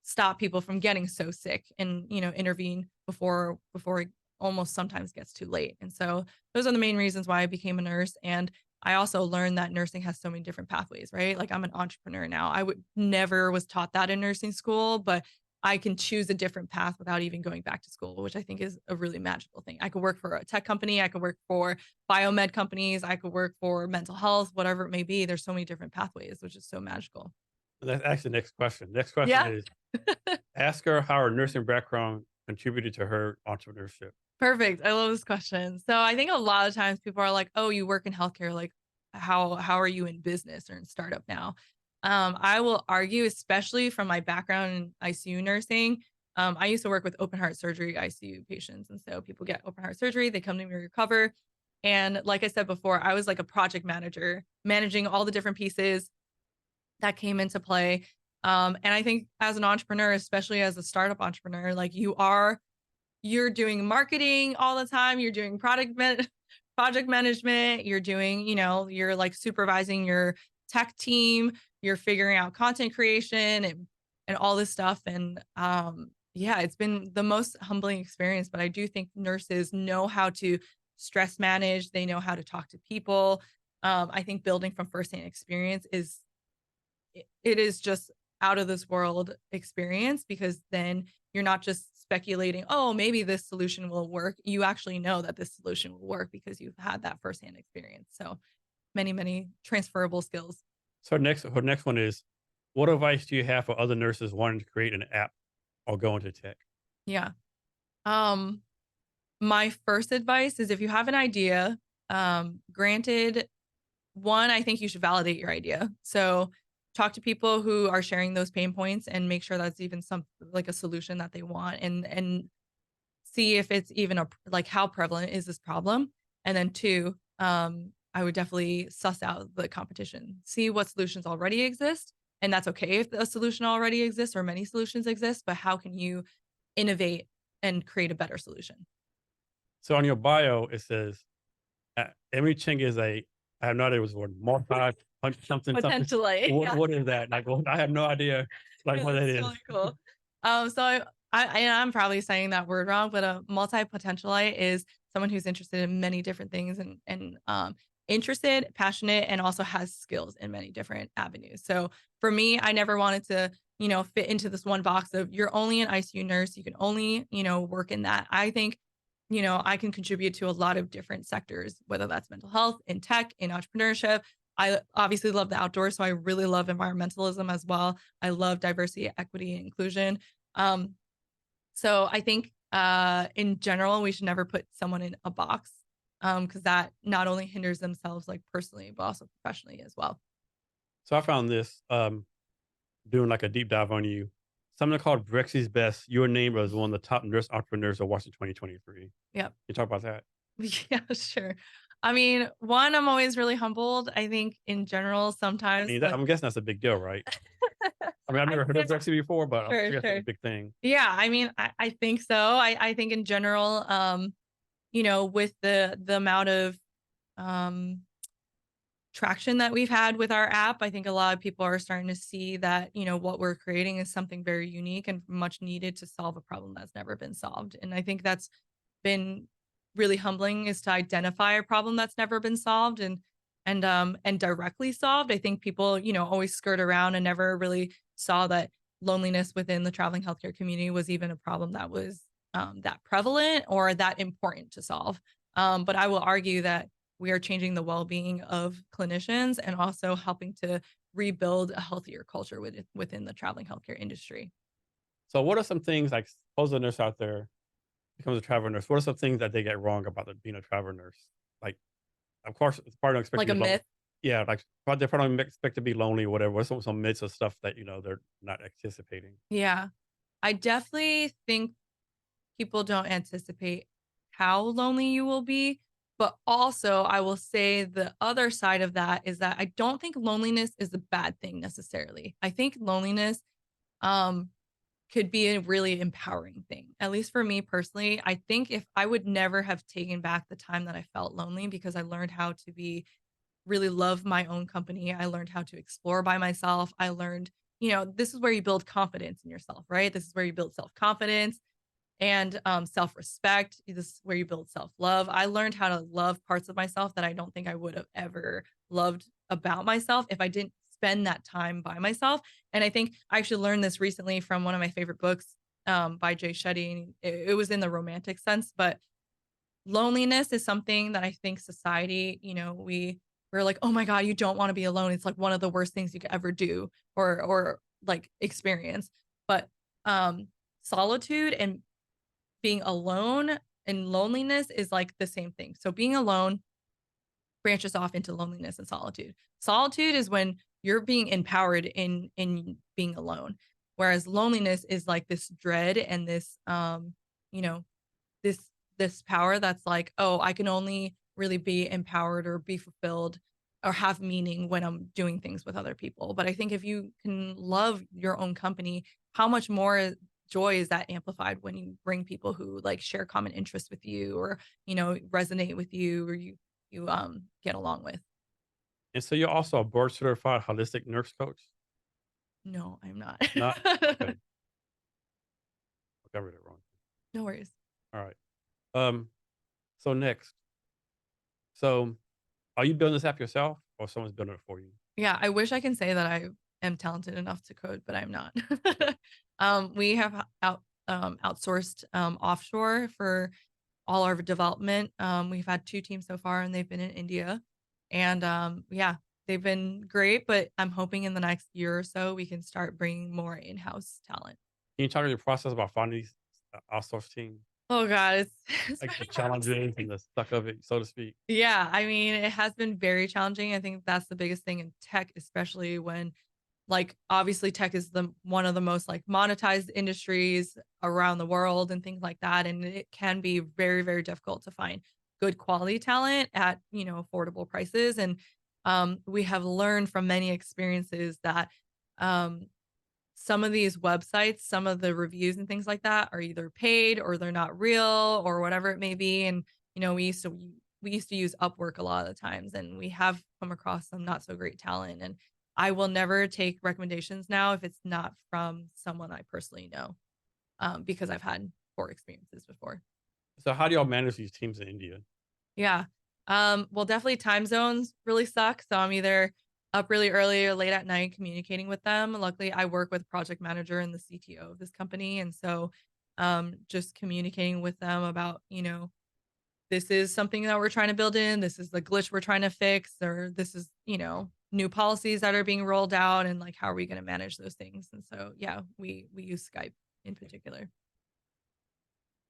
stop people from getting so sick and intervene before it almost sometimes gets too late. And so those are the main reasons why I became a nurse. And I also learned that nursing has so many different pathways, right? Like I'm an entrepreneur now. I would never was taught that in nursing school, but I can choose a different path without even going back to school, which I think is a really magical thing. I could work for a tech company, I could work for biomed companies, I could work for mental health, whatever it may be. There's so many different pathways, which is so magical. That's actually the next question. Next question Yeah. is, ask her how her nursing background contributed to her entrepreneurship? Perfect. I love this question. So I think a lot of times people are like, "Oh, you work in healthcare. Like, how are you in business or in startup now?" I will argue, especially from my background in ICU nursing. I used to work with open heart surgery ICU patients, and so people get open heart surgery. They come to me to recover, and like I said before, I was like a project manager, managing all the different pieces that came into play. And I think as an entrepreneur, especially as a startup entrepreneur, like you're doing marketing all the time. You're doing project management. You're doing, you're like supervising your tech team. You're figuring out content creation and all this stuff. And yeah, it's been the most humbling experience. But I do think nurses know how to stress manage. They know how to talk to people. I think building from firsthand experience it is just out of this world experience, because then you're not just speculating, oh, maybe this solution will work. You actually know that this solution will work because you've had that firsthand experience. So many, many transferable skills. So her next one is, what advice do you have for other nurses wanting to create an app or go into tech? Yeah. Um, my first advice is if you have an idea, granted, one, I think you should validate your idea. So talk to people who are sharing those pain points and make sure that's even some like a solution that they want, and see if it's even like how prevalent is this problem. And then two, I would definitely suss out the competition, see what solutions already exist. And that's okay if a solution already exists or many solutions exist, but how can you innovate and create a better solution? So on your bio, it says, Emily Cheng is I have no idea what the word, something, something. Potentially. What, Yeah. what is that? Like, I have no idea, like, what that That's is. really cool. So I'm probably saying that word wrong, but a multipotentialite is someone who's interested in many different things and interested, passionate, and also has skills in many different avenues. So for me, I never wanted to, fit into this one box of you're only an ICU nurse, you can only, work in that. I think, I can contribute to a lot of different sectors, whether that's mental health, in tech, in entrepreneurship. I obviously love the outdoors, so I really love environmentalism as well. I love diversity, equity, and inclusion. Um, so I think in general, we should never put someone in a box, because that not only hinders themselves like personally, but also professionally as well. So I found this, doing like a deep dive on you. Something called Brexi's Best. Your name was one of the top nurse entrepreneurs of Washington 2023. Yep. You talk about that? Yeah, sure. I mean, one, I'm always really humbled. I think in general, I sometimes mean, like I'm guessing that's a big deal, right? I mean, I've I never heard of think Brexit before, but I'm sure, sure that's a sure. big thing. Yeah, I mean, I think so. I think in general, with the amount of um traction that we've had with our app, I think a lot of people are starting to see that, what we're creating is something very unique and much needed to solve a problem that's never been solved. And I think that's been really humbling, is to identify a problem that's never been solved and directly solved. I think people, always skirt around and never really saw that loneliness within the traveling healthcare community was even a problem that was that prevalent or that important to solve. But I will argue that we are changing the well-being of clinicians and also helping to rebuild a healthier culture within the traveling healthcare industry. So, what are some things, like, suppose a nurse out there becomes a travel nurse? What are some things that they get wrong about being a travel nurse? Like, of course, it's probably don't expect Like to a be alone. myth. Yeah, like, they probably don't expect to be lonely or whatever. What's some myths of stuff that they're not anticipating? Yeah. I definitely think people don't anticipate how lonely you will be. But also, I will say the other side of that is that I don't think loneliness is a bad thing necessarily. I think loneliness um, could be a really empowering thing. At least for me personally, I think if I would never have taken back the time that I felt lonely, because I learned how to be really love my own company. I learned how to explore by myself. I learned, this is where you build confidence in yourself, right? This is where you build self confidence and self respect. This is where you build self love. I learned how to love parts of myself that I don't think I would have ever loved about myself if I didn't spend that time by myself. And I think I actually learned this recently from one of my favorite books by Jay Shetty. It was in the romantic sense, but loneliness is something that I think society, we're like, oh my God, you don't want to be alone. It's like one of the worst things you could ever do or like experience. But solitude and being alone and loneliness is like the same thing. So being alone branches off into loneliness and solitude. Solitude is when you're being empowered in being alone, whereas loneliness is like this dread and this you know this this power that's like, oh, I can only really be empowered or be fulfilled or have meaning when I'm doing things with other people. But I think if you can love your own company, how much more joy is that amplified when you bring people who like share common interests with you, or resonate with you, or you get along with. And so you're also a board certified holistic nurse coach? No, I'm not. Not? Okay. I read it wrong. No worries. All right. Um, so next. So are you building this app yourself or someone's building it for you? Yeah, I wish I can say that I am talented enough to code, but I'm not. We have outsourced offshore for all our development. We've had 2 teams so far, and they've been in India. And yeah, they've been great, but I'm hoping in the next year or so we can start bringing more in-house talent. Can you talk about your process about finding these outsourced team, Oh God, it's it's like the very hard. challenges and the suck of it, so to speak? Yeah, I mean, it has been very challenging. I think that's the biggest thing in tech, especially when like obviously tech is the one of the most like monetized industries around the world and things like that. And it can be very, very difficult to find good quality talent at, affordable prices. And we have learned from many experiences that um, some of these websites, some of the reviews and things like that are either paid or they're not real or whatever it may be. And we used to use Upwork a lot of the times, and we have come across some not so great talent. And I will never take recommendations now if it's not from someone I personally know, because I've had poor experiences before. So how do y'all manage these teams in India? Yeah. Well, definitely time zones really suck. So I'm either up really early or late at night communicating with them. Luckily, I work with project manager and the CTO of this company. And so just communicating with them about, this is something that we're trying to build in. This is the glitch we're trying to fix, or this is, new policies that are being rolled out, and like, how are we going to manage those things? And so, yeah, we use Skype in particular.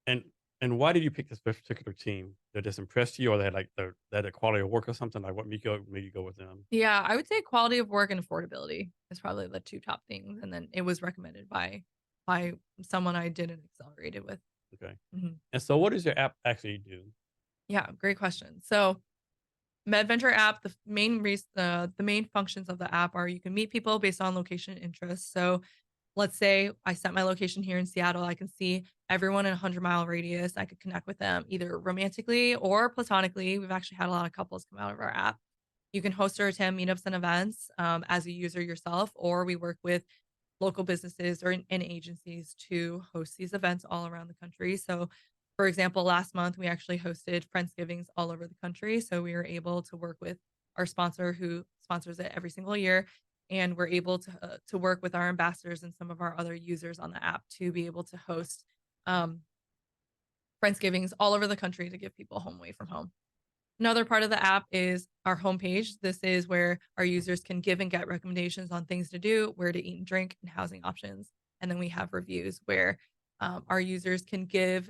And why did you pick this particular team? That just impressed you, or they had like the quality of work or something? Like what made you go with them? Yeah, I would say quality of work and affordability is probably the 2 top things, and then it was recommended by someone I did an accelerated with. Okay. Mhm. And so what does your app actually do? Yeah, great question. So, MedVenture app, the main functions of the app are you can meet people based on location interests. So, let's say I set my location here in Seattle, I can see everyone in a 100-mile radius. I could connect with them either romantically or platonically. We've actually had a lot of couples come out of our app. You can host or attend meetups and events as a user yourself, or we work with local businesses and agencies to host these events all around the country. So, for example, last month we actually hosted Friendsgivings all over the country. So we were able to work with our sponsor who sponsors it every single year, and we're able to work with our ambassadors and some of our other users on the app to be able to host um, Friendsgivings all over the country to give people home away from home. Another part of the app is our homepage. This is where our users can give and get recommendations on things to do, where to eat and drink, and housing options. And then we have reviews where our users can give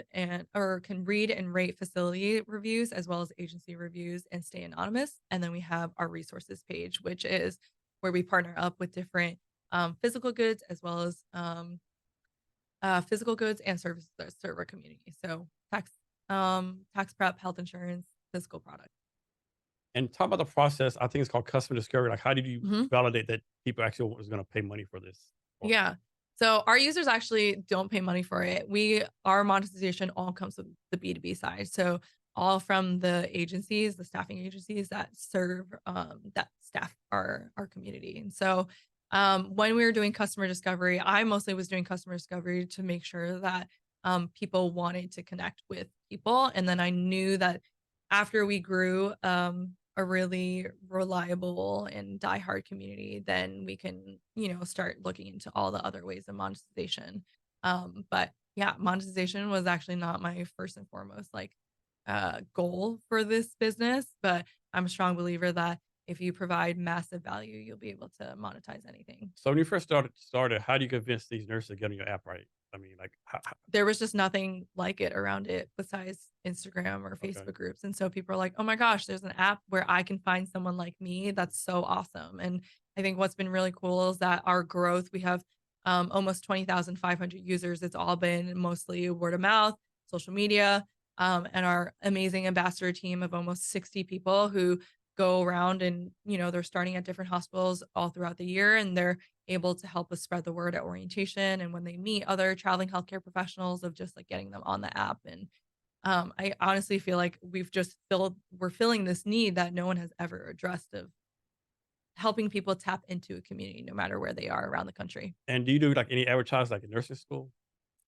or can read and rate facility reviews as well as agency reviews and stay anonymous. And then we have our resources page, which is where we partner up with different physical goods as well as physical goods and services that serve our community. So tax prep, health insurance, physical product. And talk about the process. I think it's called customer discovery. Like how did you Mhm. validate that people actually was going to pay money for this? Or- Yeah. So our users actually don't pay money for it. Our monetization all comes from the B2B side. So all from the agencies, the staffing agencies that serve that staff our community. And so when we were doing customer discovery, I mostly was doing customer discovery to make sure that people wanted to connect with people. And then I knew that after we grew a really reliable and diehard community, then we can, start looking into all the other ways of monetization. But yeah, monetization was actually not my first and foremost like goal for this business, but I'm a strong believer that if you provide massive value, you'll be able to monetize anything. So when you first started, how do you convince these nurses to get on your app right? I mean, like, There was just nothing like it around it besides Instagram or okay. Facebook groups. And so people are like, oh my gosh, there's an app where I can find someone like me. That's so awesome. And I think what's been really cool is that our growth, we have almost 20,500 users. It's all been mostly word of mouth, social media, and our amazing ambassador team of almost 60 people who go around and, they're starting at different hospitals all throughout the year, and they're able to help us spread the word at orientation and when they meet other traveling healthcare professionals of just like getting them on the app. And I honestly feel like we're filling this need that no one has ever addressed of helping people tap into a community no matter where they are around the country. And do you do like any advertising like in nursing school?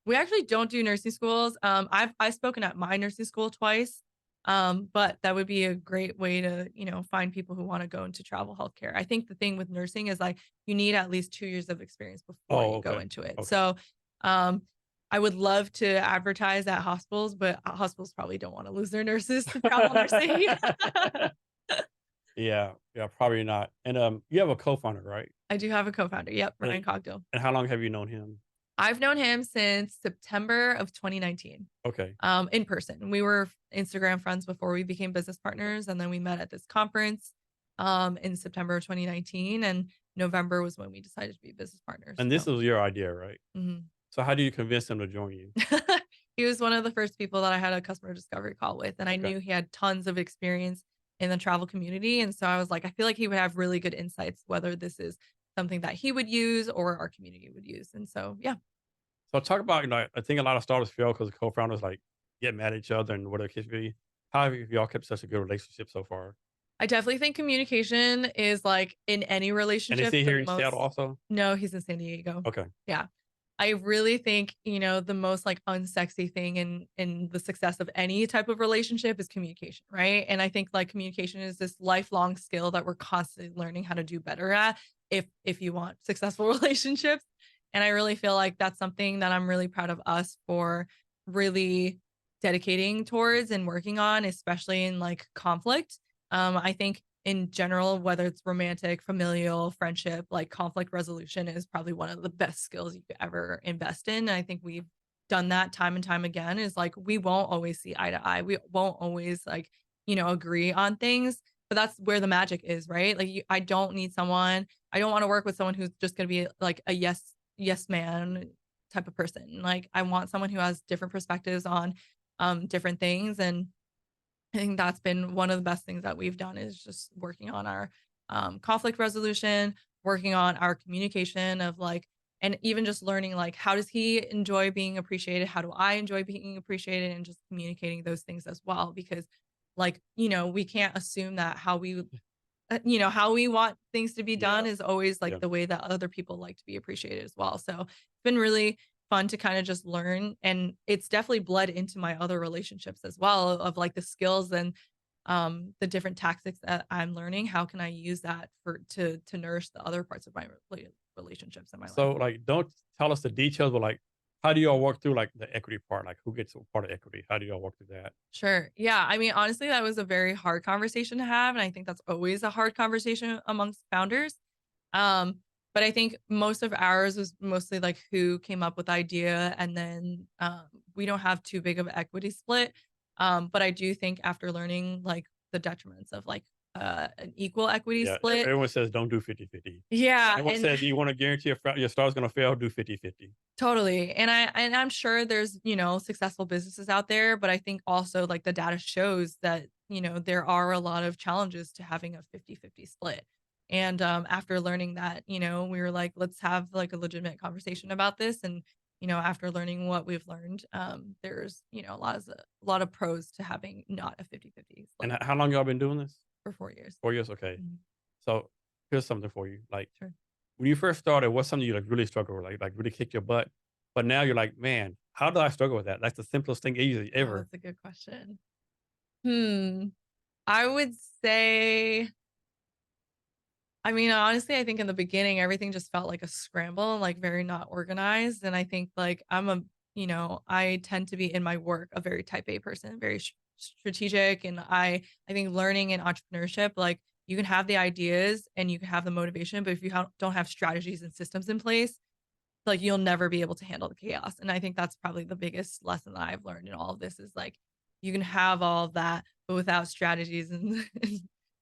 We actually don't do nursing schools. I've spoken at my nursing school twice, but that would be a great way to find people who want to go into travel healthcare. I think the thing with nursing is like you need at least 2 years of experience before Oh, you go okay. into it. Okay. So, um, I would love to advertise at hospitals, but hospitals probably don't want to lose their nurses to travel nursing. Yeah, yeah, probably not. And you have a co-founder, right? I do have a co-founder. Yep, And, Ryan Cogdill. and how long have you known him? I've known him since September of 2019. Okay. In person. We were Instagram friends before we became business partners, and then we met at this conference in September of 2019, and November was when we decided to be business partners. And this So, was your idea, right? mhm. So how do you convince him to join you? He was one of the first people that I had a customer discovery call with, and I Okay. knew he had tons of experience in the travel community, and so I was like, I feel like he would have really good insights, whether this is something that he would use or our community would use. And so, yeah. So talk about, I think a lot of startups fail because the co-founders like get mad at each other and whatever the case may be. How have y'all kept such a good relationship so far? I definitely think communication is like in any And is relationship he the here in Seattle most. also? No, he's in San Diego. Okay. Yeah. I really think, the most like unsexy thing in the success of any type of relationship is communication, right? And I think like communication is this lifelong skill that we're constantly learning how to do better at if you want successful relationships. And I really feel like that's something that I'm really proud of us for really dedicating towards and working on, especially in like conflict. I think in general, whether it's romantic, familial, friendship, like conflict resolution is probably one of the best skills you could ever invest in. And I think we've done that time and time again is like, we won't always see eye to eye. We won't always like, agree on things, but that's where the magic is, right? Like I don't need someone, I don't want to work with someone who's just going to be like a yes man type of person. Like I want someone who has different perspectives on different things. And I think that's been one of the best things that we've done is just working on our conflict resolution, working on our communication of like, and even just learning like, how does he enjoy being appreciated? How do I enjoy being appreciated? And just communicating those things as well. Because like, we can't assume that how we want things to be Yeah. done is always like Yeah. the way that other people like to be appreciated as well. So it's been really fun to kind of just learn, and it's definitely bled into my other relationships as well of like the skills and the different tactics that I'm learning. How can I use that to nourish the other parts of my relationships in my life? So like don't tell us the details, but like how do y'all work through like the equity part? Like who gets a part of equity? How do y'all work through that? Sure. Yeah. I mean, honestly, that was a very hard conversation to have. And I think that's always a hard conversation amongst founders. Um, but I think most of ours was mostly like who came up with the idea. And then we don't have too big of an equity split. But I do think after learning like the detriments of like an equal equity Yeah. split. Everyone says don't do 50-50. Yeah. Everyone And says you want to guarantee your start's going to fail, do 50-50. totally. And I'm sure there's, successful businesses out there, but I think also like the data shows that, there are a lot of challenges to having a 50-50 split. And after learning that, we were like, let's have like a legitimate conversation about this. And, after learning what we've learned, there's, a lot of pros to having not a 50-50 And split how long y'all been doing this? for 4 years. 4 years? Okay. Mhm. So here's something for you. Like Sure. when you first started, what's something you like really struggled with? Like really kicked your butt. But now you're like, man, how do I struggle with that? That's the simplest thing easy Oh, ever. that's a good question. Hmm. I would say, I mean, honestly, I think in the beginning, everything just felt like a scramble, like very not organized. And I think like I tend to be in my work a very type A person, very strategic. And I think learning in entrepreneurship, like you can have the ideas and you can have the motivation, but if you don't have strategies and systems in place, like you'll never be able to handle the chaos. And I think that's probably the biggest lesson that I've learned in all of this is like you can have all of that, but without strategies and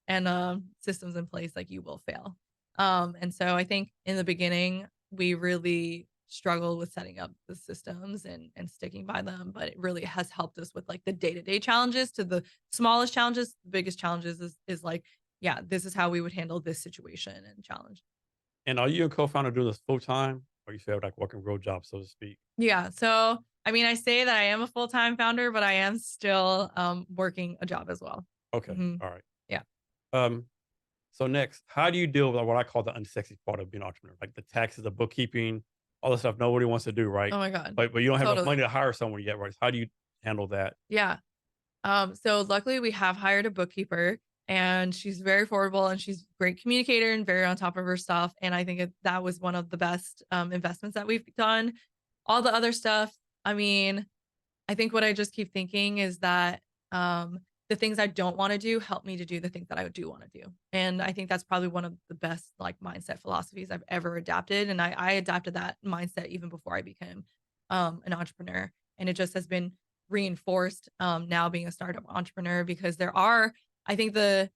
and systems in place, like you will fail. And so I think in the beginning we really struggled with setting up the systems and sticking by them, but it really has helped us with like the day-to-day challenges to the smallest challenges. The biggest challenges is like, yeah, this is how we would handle this situation and challenge. And are you a co-founder doing this full time, or you still have like working real job, so to speak? Yeah. So, I mean, I say that I am a full-time founder, but I am still working a job as well. Okay, Hmm. all right. Yeah. Um, so next, how do you deal with what I call the unsexy part of being an entrepreneur, like the taxes, the bookkeeping, all the stuff nobody wants to do, right? Oh my God. But you don't have enough Totally. money to hire someone yet, right? How do you handle that? Yeah. So luckily we have hired a bookkeeper and she's very affordable and she's a great communicator and very on top of her stuff. And I think that was one of the best investments that we've done. All the other stuff, I mean, I think what I just keep thinking is that the things I don't want to do help me to do the things that I do want to do. And I think that's probably one of the best like mindset philosophies I've ever adapted. And I adapted that mindset even before I became an entrepreneur. And it just has been reinforced now being a startup entrepreneur because there are, I think the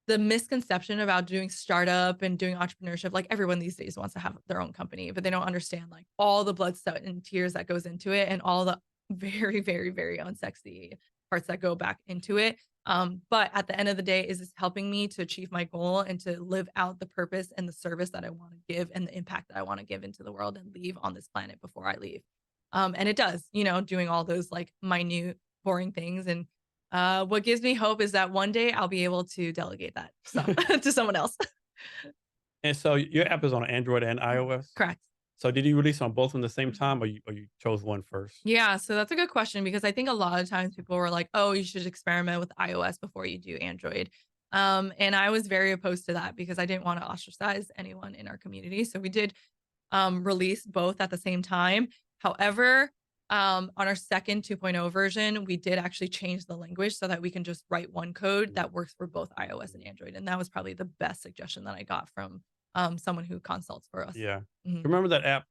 misconception about doing startup and doing entrepreneurship, like everyone these days wants to have their own company, but they don't understand like all the blood, sweat, and tears that goes into it and all the very, very, very unsexy parts that go back into it. But at the end of the day, is this helping me to achieve my goal and to live out the purpose and the service that I want to give and the impact that I want to give into the world and leave on this planet before I leave? And it does, doing all those like minute, boring things. And what gives me hope is that one day I'll be able to delegate that stuff to someone else. And so your app is on Android and iOS. Correct. So did you release on both at the same time, or you chose one first? Yeah, so that's a good question because I think a lot of times people were like, "Oh, you should experiment with iOS before you do Android." And I was very opposed to that because I didn't want to ostracize anyone in our community. So we did release both at the same time. However, on our second 2.0 version, we did actually change the language so that we can just write one code that works for both iOS and Android. And that was probably the best suggestion that I got from someone who consults for us. Yeah. Mhm. Remember that app?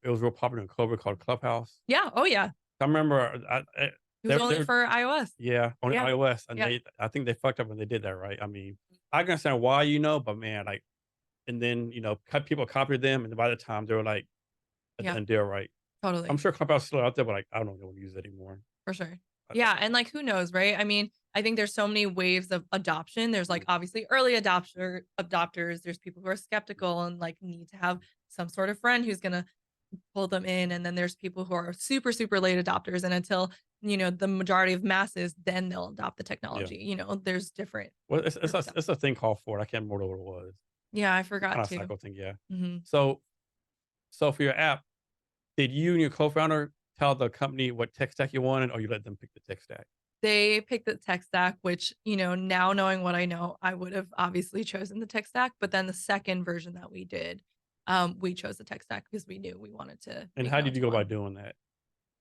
It was real popular in COVID called Clubhouse. Yeah. Oh, yeah. I remember, It was only they're for iOS. yeah, on Yeah. iOS, and Yeah. I think they fucked up when they did that, right? I mean, I can understand why, but man, like, and then people copied them, and by the time they were like a Yeah. done deal, right? I'm Totally. sure Clubhouse is still out there, but like, I don't know if they want to use it anymore. For sure. I- Yeah, and, like, who knows, right? I mean, I think there's so many waves of adoption. There's, like, obviously early adopters, there's people who are skeptical and, like, need to have some sort of friend who's gonna pull them in, and then there's people who are super, super late adopters, and until, the majority of masses, then they'll adopt the yeah. technology, there's different Well, it's different it's a thing called for it. I can't remember what it was. Yeah, I forgot Kind of too. cycle thing, yeah. Mhm. So, so for your app, did you and your co-founder tell the company what tech stack you wanted, or you let them pick the tech stack? They picked the tech stack, which, now knowing what I know, I would have obviously chosen the tech stack. But then the second version that we did, we chose the tech stack because we knew we wanted to And make how it did you onto go about one. doing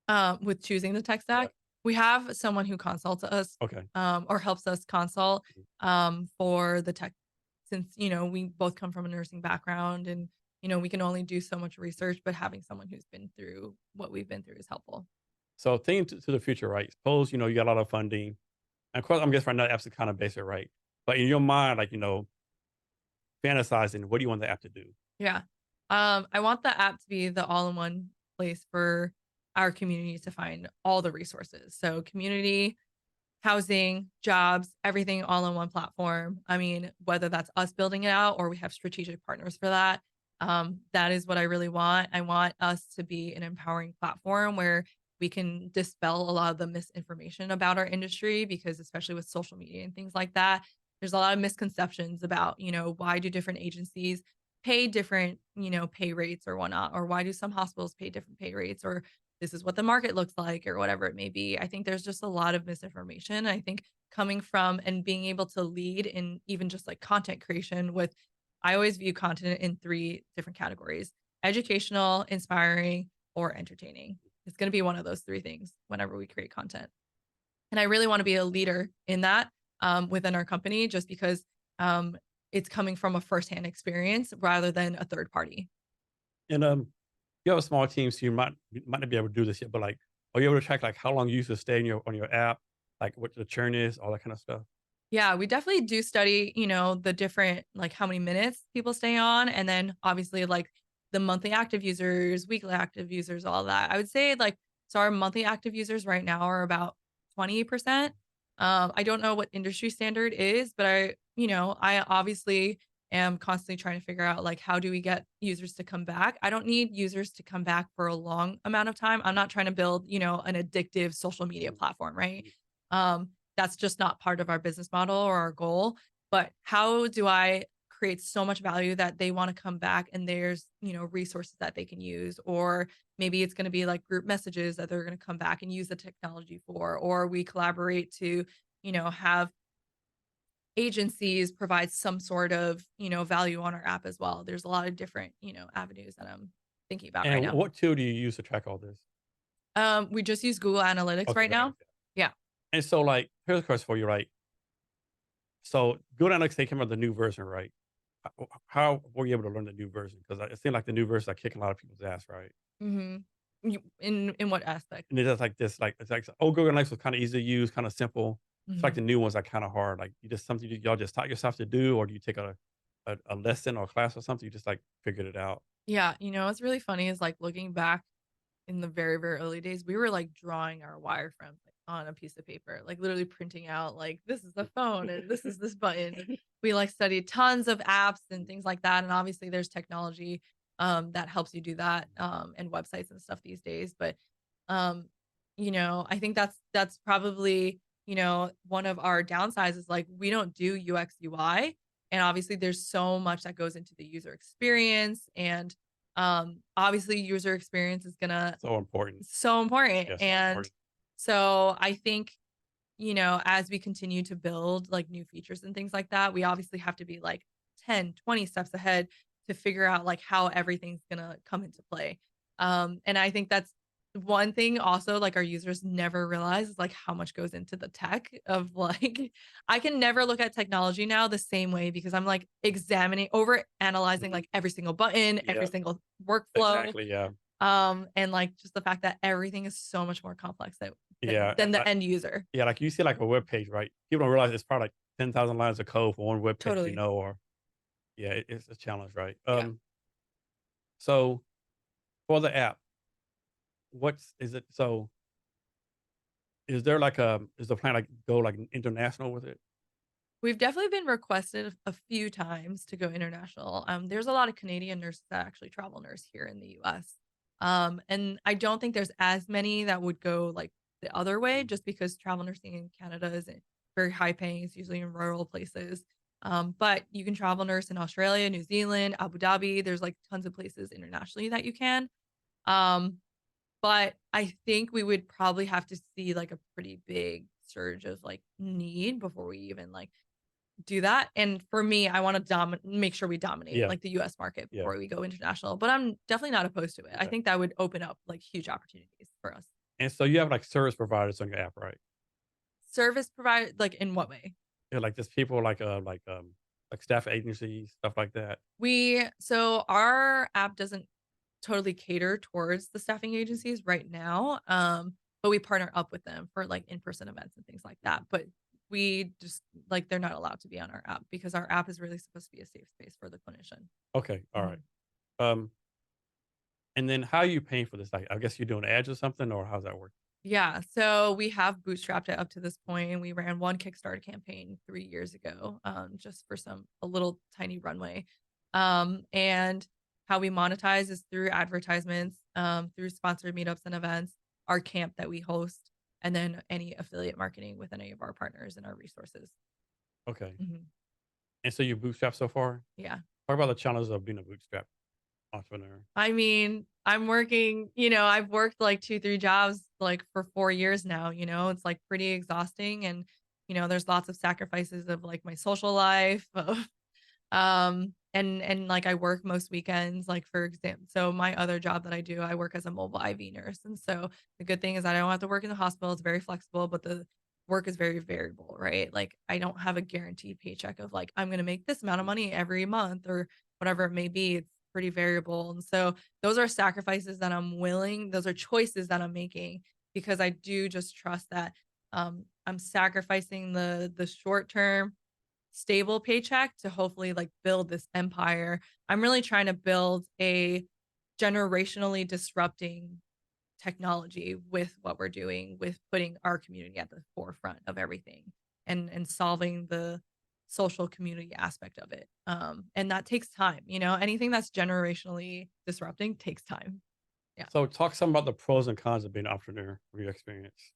that? With choosing the tech Yeah. stack, we have someone who consults us, Okay. or helps us consult, for the tech, since, we both come from a nursing background and, we can only do so much research, but having someone who's been through what we've been through is helpful. So thinking to the future, right? Suppose, you got a lot of funding. And of course, I'm guessing right now the app's kind of basic, right? But in your mind, like, fantasizing, what do you want the app to do? Yeah. I want the app to be the all-in-one place for our community to find all the resources. So community, housing, jobs, everything all in one platform. I mean, whether that's us building it out or we have strategic partners for that. That is what I really want. I want us to be an empowering platform where we can dispel a lot of the misinformation about our industry because especially with social media and things like that, there's a lot of misconceptions about, why do different agencies pay different, pay rates or whatnot, or why do some hospitals pay different pay rates, or this is what the market looks like, or whatever it may be. I think there's just a lot of misinformation. I think coming from and being able to lead in even just like content creation with, I always view content in three different categories: educational, inspiring, or entertaining. It's going to be one of those three things whenever we create content. And I really want to be a leader in that within our company, just because it's coming from a firsthand experience rather than a third party. And you have a small team, so you might not be able to do this yet, but like, are you able to track like how long you used to stay in your on your app, like what the churn is, all that kind of stuff? Yeah, we definitely do study, the different like how many minutes people stay on and then obviously like the monthly active users, weekly active users, all that. I would say like so our monthly active users right now are about 20%. I don't know what industry standard is, but I obviously am constantly trying to figure out like how do we get users to come back? I don't need users to come back for a long amount of time. I'm not trying to build, an addictive social media platform, right? Um, that's just not part of our business model or our goal. But how do I create so much value that they want to come back and there's, resources that they can use? Or maybe it's going to be like group messages that they're going to come back and use the technology for, or we collaborate to, have agencies provide some sort of, value on our app as well. There's a lot of different, avenues that I'm thinking about right And now. what tool do you use to track all this? We just use Google Analytics Okay, right now. Yeah. and so like here's a question for you, right? So Google Analytics, they came out with the new version, right? How were you able to learn the new version? Because it seemed like the new version are kicking a lot of people's ass, right? hmm in what aspect? And it's just like this, like it's like old Google Analytics was kind of easy to use, kind of simple. It's like the Mhm. new ones are kind of hard. Like you just something y'all just taught yourself to do, or do you take a lesson or a class or something? You just like figured it out. Yeah, what's really funny is like looking back in the very, very early days, we were like drawing our wireframes like on a piece of paper, like literally printing out like this is the phone and this is this button. And we like studied tons of apps and things like that. And obviously there's technology that helps you do that and websites and stuff these days. But um, I think that's probably, one of our downsides is like we don't do UX UI. And obviously there's so much that goes into the user experience and obviously user experience is gonna So important. so important. Yeah, so And important. so I think, as we continue to build like new features and things like that, we obviously have to be like 10, 20 steps ahead to figure out like how everything's gonna come into play. And I think that's one thing also like our users never realize is like how much goes into the tech of like I can never look at technology now the same way because I'm like examining over analyzing Mhm. like every single button, every Yeah, single workflow. exactly. Yeah, And like just the fact that everything is so much more complex that yeah. than the end user. Yeah, like you see like a web page, right? People don't realize it's probably like 10,000 lines of code for one web page, Totally. or yeah, it's a challenge, right? Yeah. So for the app, what's is it? So is there like is the plan like go like international with it? We've definitely been requested a few times to go international. There's a lot of Canadian nurses that actually travel nurse here in the US. And I don't think there's as many that would go like the other way just because travel nursing in Canada is very high paying. It's usually in rural places. But you can travel nurse in Australia, New Zealand, Abu Dhabi. There's like tons of places internationally that you can. Um, But I think we would probably have to see, like, a pretty big surge of, like, need before we even, like, do that, and for me, I wanna make sure we dominate, Yeah, like, the US market yeah. before we go international, but I'm definitely not opposed to it. I Okay. think that would open up, like, huge opportunities for us. And so you have like service providers on your app, right? Service provider like, in what way? Yeah, like just people like staff agencies, stuff like that. So our app doesn't totally cater towards the staffing agencies right now. But we partner up with them for like in-person events and things like that. But we just like they're not allowed to be on our app because our app is really supposed to be a safe space for the clinician. Okay, all right. Mhm. Um, and then how are you paying for this? Like, I guess you're doing ads or something, or how's that work? Yeah, so we have bootstrapped it up to this point. We ran one Kickstarter campaign 3 years ago, just for a little tiny runway. And how we monetize is through advertisements, through sponsored meetups and events, our camp that we host, and then any affiliate marketing with any of our partners and our resources. Okay. Mhm. And so you bootstrap so far? Yeah. Talk about the challenges of being a bootstrap entrepreneur. I mean, I'm working, I've worked like 2, 3 jobs like for 4 years now, it's like pretty exhausting and, there's lots of sacrifices of like my social life, of, and like I work most weekends, like for example. So my other job that I do, I work as a mobile IV nurse. And so the good thing is that I don't have to work in the hospital. It's very flexible, but the work is very variable, right? Like I don't have a guaranteed paycheck of like, I'm going to make this amount of money every month or whatever it may be. pretty variable. And so those are sacrifices that those are choices that I'm making because I do just trust that I'm sacrificing the short term stable paycheck to hopefully like build this empire. I'm really trying to build a generationally disrupting technology with what we're doing with putting our community at the forefront of everything and solving the social community aspect of it. And that takes time, anything that's generationally disrupting takes time. Yeah. So talk some about the pros and cons of being an entrepreneur from your experience.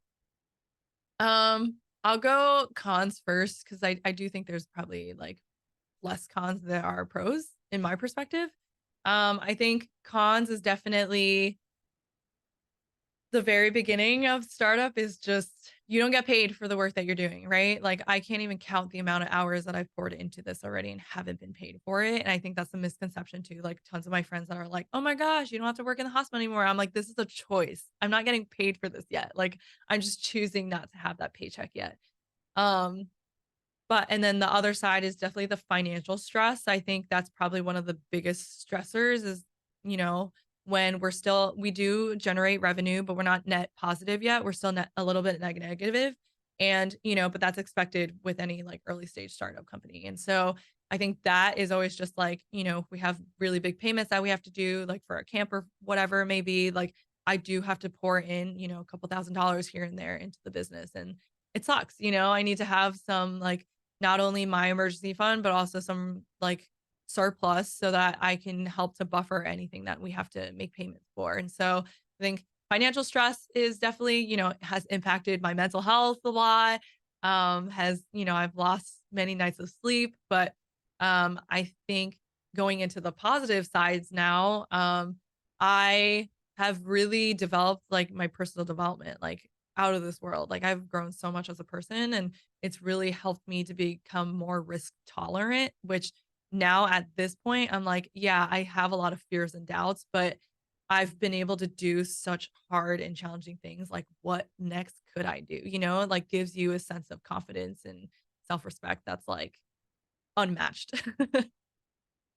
I'll go cons first because I do think there's probably like less cons than are pros in my perspective. I think cons is definitely the very beginning of startup is just you don't get paid for the work that you're doing, right? Like I can't even count the amount of hours that I've poured into this already and haven't been paid for it. And I think that's a misconception too. Like tons of my friends that are like, "Oh my gosh, you don't have to work in the hospital anymore." I'm like, "This is a choice. I'm not getting paid for this yet. Like I'm just choosing not to have that paycheck yet." Um but and then the other side is definitely the financial stress. I think that's probably one of the biggest stressors is, you know, when we do generate revenue, but we're not net positive yet. We're still net a little bit negative. And, but that's expected with any like early stage startup company. And so I think that is always just like, we have really big payments that we have to do, like for a camp or whatever it may be. Like I do have to pour in, a couple $1,000s here and there into the business. And it sucks, I need to have some like not only my emergency fund, but also some like surplus so that I can help to buffer anything that we have to make payments for. And so I think financial stress is definitely, has impacted my mental health a lot. I've lost many nights of sleep, but I think going into the positive sides now, I have really developed like my personal development, like out of this world. Like I've grown so much as a person and it's really helped me to become more risk tolerant, which now at this point, I'm like, yeah, I have a lot of fears and doubts, but I've been able to do such hard and challenging things. Like, what next could I do? It like gives you a sense of confidence and self respect that's like unmatched.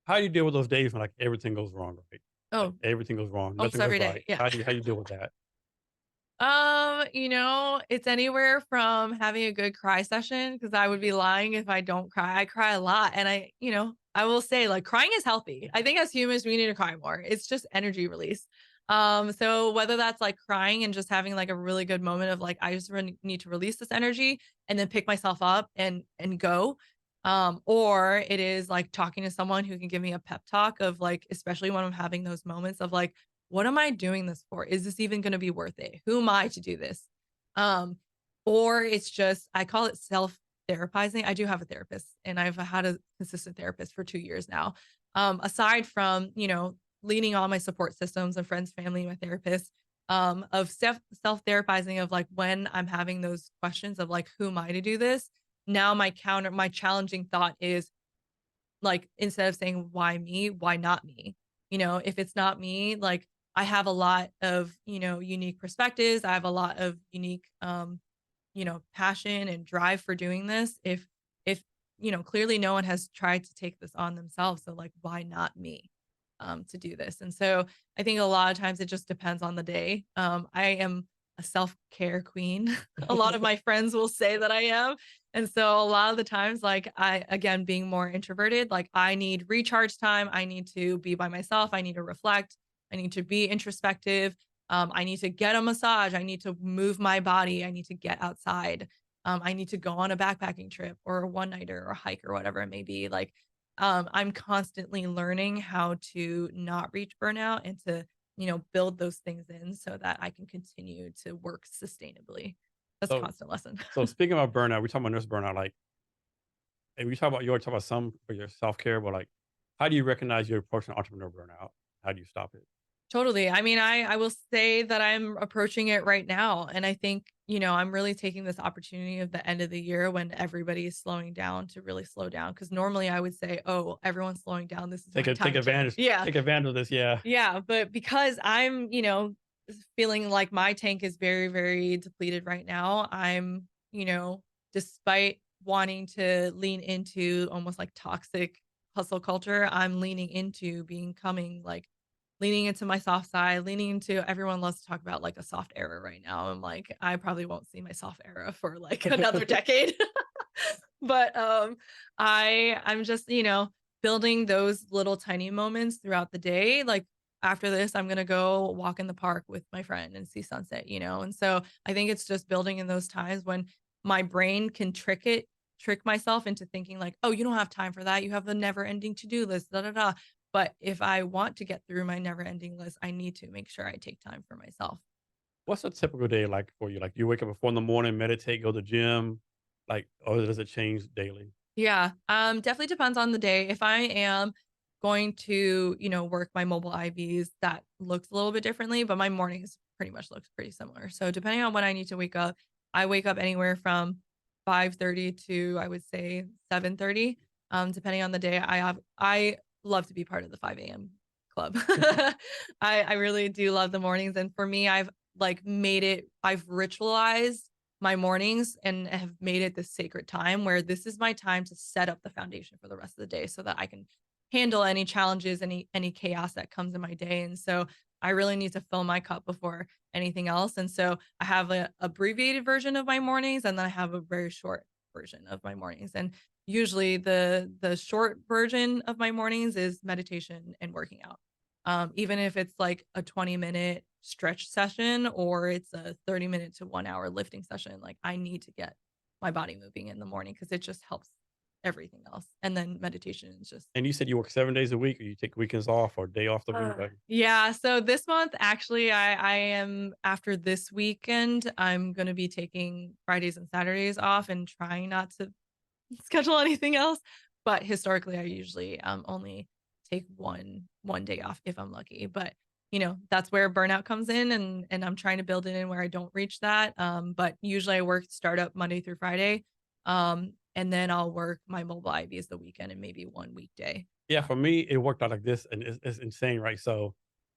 How do you deal with those days when like everything goes wrong, right? Like Oh, everything goes wrong, almost nothing goes every day. right. Yeah. How do you deal with that? It's anywhere from having a good cry session because I would be lying if I don't cry. I cry a lot. And I will say like crying is healthy. I think as humans, we need to cry more. It's just energy release. So whether that's like crying and just having like a really good moment of like, I just really need to release this energy and then pick myself up and go. Or it is like talking to someone who can give me a pep talk of like, especially when I'm having those moments of like, what am I doing this for? Is this even going to be worth it? Who am I to do this? Um, or it's just, I call it self therapizing. I do have a therapist and I've had a consistent therapist for 2 years now. Aside from, leaning on my support systems and friends, family, my therapist, of self therapizing of like when I'm having those questions of like, who am I to do this? Now my challenging thought is like, instead of saying, why me, why not me? If it's not me, like I have a lot of, unique perspectives. I have a lot of unique, passion and drive for doing this. If, clearly no one has tried to take this on themselves. So like, why not me, to do this? And so I think a lot of times it just depends on the day. I am a self-care queen. A lot of my friends will say that I am. And so a lot of the times, like again, being more introverted, like I need recharge time. I need to be by myself. I need to reflect. I need to be introspective. I need to get a massage. I need to move my body. I need to get outside. I need to go on a backpacking trip or a one nighter or a hike or whatever it may be. Like, I'm constantly learning how to not reach burnout and to, build those things in so that I can continue to work sustainably. That's a So constant lesson. so speaking about burnout, we talking about nurse burnout, like, and we talk about you already talk about some for your self care, but like, how do you recognize you're approaching entrepreneur burnout? How do you stop it? Totally. I mean, I will say that I'm approaching it right now. And I think, I'm really taking this opportunity of the end of the year when everybody is slowing down to really slow down. Cause normally I would say, oh, everyone's slowing down. This is my Take time to, advantage. yeah. Take advantage of this. Yeah. Yeah. But because I'm, feeling like my tank is very, very depleted right now, I'm, despite wanting to lean into almost like toxic hustle culture, I'm leaning into my soft side, leaning into everyone loves to talk about like a soft era right now. I'm like, I probably won't see my soft era for like another decade. But I'm just, building those little tiny moments throughout the day. Like after this, I'm gonna go walk in the park with my friend and see sunset. And so I think it's just building in those times when my brain can trick myself into thinking like, oh, you don't have time for that. You have the never ending to-do list, da da da. But if I want to get through my never ending list, I need to make sure I take time for myself. What's a typical day like for you? Like you wake up at 4 in the morning, meditate, go to the gym, like, or does it change daily? Yeah, definitely depends on the day. If I am going to, work my mobile IVs, that looks a little bit differently, but my mornings pretty much looks pretty similar. So depending on when I need to wake up, I wake up anywhere from 5:30 to I would say 7:30. Depending on the day. I love to be part of the 5 a.m. club. I really do love the mornings. And for me, I've ritualized my mornings and have made it this sacred time where this is my time to set up the foundation for the rest of the day so that I can handle any challenges, any chaos that comes in my day. And so I really need to fill my cup before anything else. And so I have an abbreviated version of my mornings and then I have a very short version of my mornings. And usually the short version of my mornings is meditation and working out. Even if it's like a 20-minute stretch session or it's a 30-minute to 1 hour lifting session, like I need to get my body moving in the morning because it just helps everything else. And then meditation is just And you said you work 7 days a week or you take weekends off or day off the week? yeah. So this month, actually, I am after this weekend, I'm gonna be taking Fridays and Saturdays off and trying not to schedule anything else. But historically, I usually only take one day off if I'm lucky. But that's where burnout comes in, and I'm trying to build it in where I don't reach that. But usually I work startup Monday through Friday, and then I'll work my mobile IVs the weekend and maybe one weekday. Yeah, for me, it worked out like this, and it's insane, right? So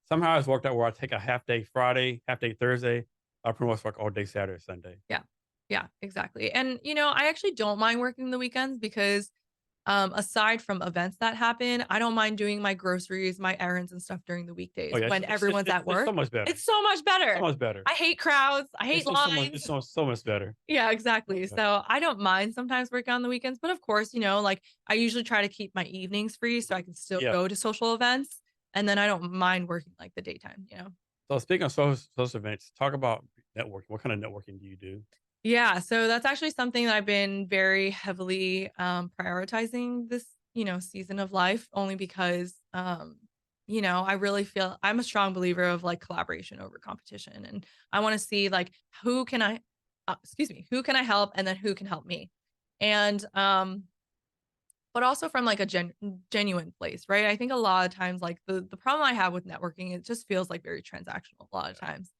somehow it's worked out where I take a half day Friday, half day Thursday. I pretty much work all day Saturday, Sunday. Yeah, yeah, exactly. And I actually don't mind working the weekends because aside from events that happen, I don't mind doing my groceries, my errands and stuff during the Oh weekdays yeah, when everyone's at it's so work. much better. It's so much So better. much better. I hate crowds. I hate It's just so much. lines. It's so much better. Yeah, exactly. Yeah. So I don't mind sometimes working on the weekends, but of course, like I usually try to keep my evenings free so I can still Yeah. go to social events. And then I don't mind working like the daytime. So speaking of social events, talk about networking. What kind of networking do you do? Yeah, so that's actually something that I've been very heavily prioritizing this, season of life, only because, I really feel I'm a strong believer of like collaboration over competition, and I want to see like who can I help, and then who can help me, and but also from like a genuine place, right? I think a lot of times, like the problem I have with networking, it just feels like very transactional a lot of times.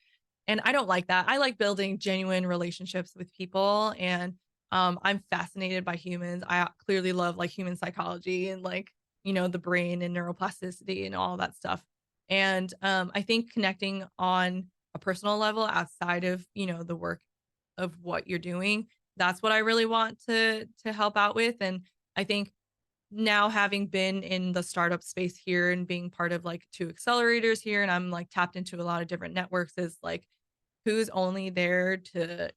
And I don't like that. I like building genuine relationships with people and I'm fascinated by humans. I clearly love like human psychology and like, the brain and neuroplasticity and all that stuff. And I think connecting on a personal level outside of, the work of what you're doing, that's what I really want to help out with. And I think now having been in the startup space here and being part of like two accelerators here and I'm like tapped into a lot of different networks is like who's only there to,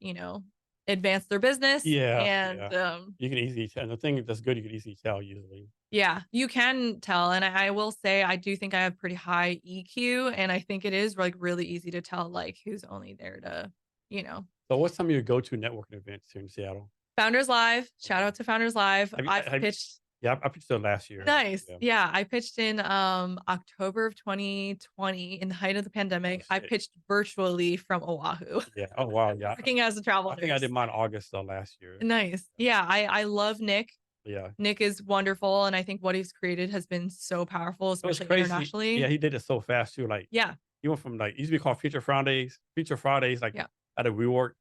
advance their business. Yeah, And yeah. You can easily tell. And the thing that's good, you can easily tell usually. yeah, you can tell. And I will say I do think I have pretty high EQ. And I think it is like really easy to tell like who's only there to, you know, So what's some of your go-to networking events here in Seattle? Founders Live. Shout Okay. out to Founders Live. Have you, I've have, pitched. yeah, I pitched it last year. Nice. Yeah. Yeah, I pitched in October of 2020 in the height of the Oh, pandemic. I shit. pitched virtually from Oahu, Yeah. Oh, wow. Yeah. working as a travel I think I did nurse. mine August last year. Nice. Yeah, I love Nick. Yeah. Nick is wonderful, and I think what he's created has been so powerful, It was especially crazy. Yeah, internationally. he did it so fast too. Like Yeah, he went from like it used to be called Future Fridays, like yeah, at a WeWork,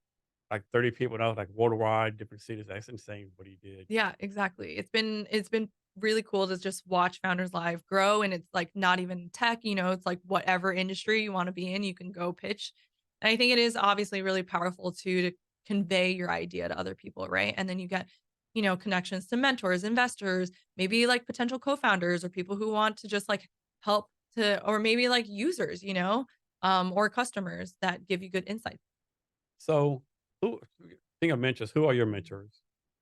like 30 people now, like worldwide, different cities. That's insane what he did. yeah, exactly. It's been really cool to just watch Founders Live grow, and it's like not even tech, it's like whatever industry you want to be in, you can go pitch. And I think it is obviously really powerful too to convey your idea to other people, right? And then you get connections to mentors, investors, maybe like potential co-founders or people who want to just like help to, or maybe like users, or customers that give you good insights. So, who think of mentors, who are your mentors?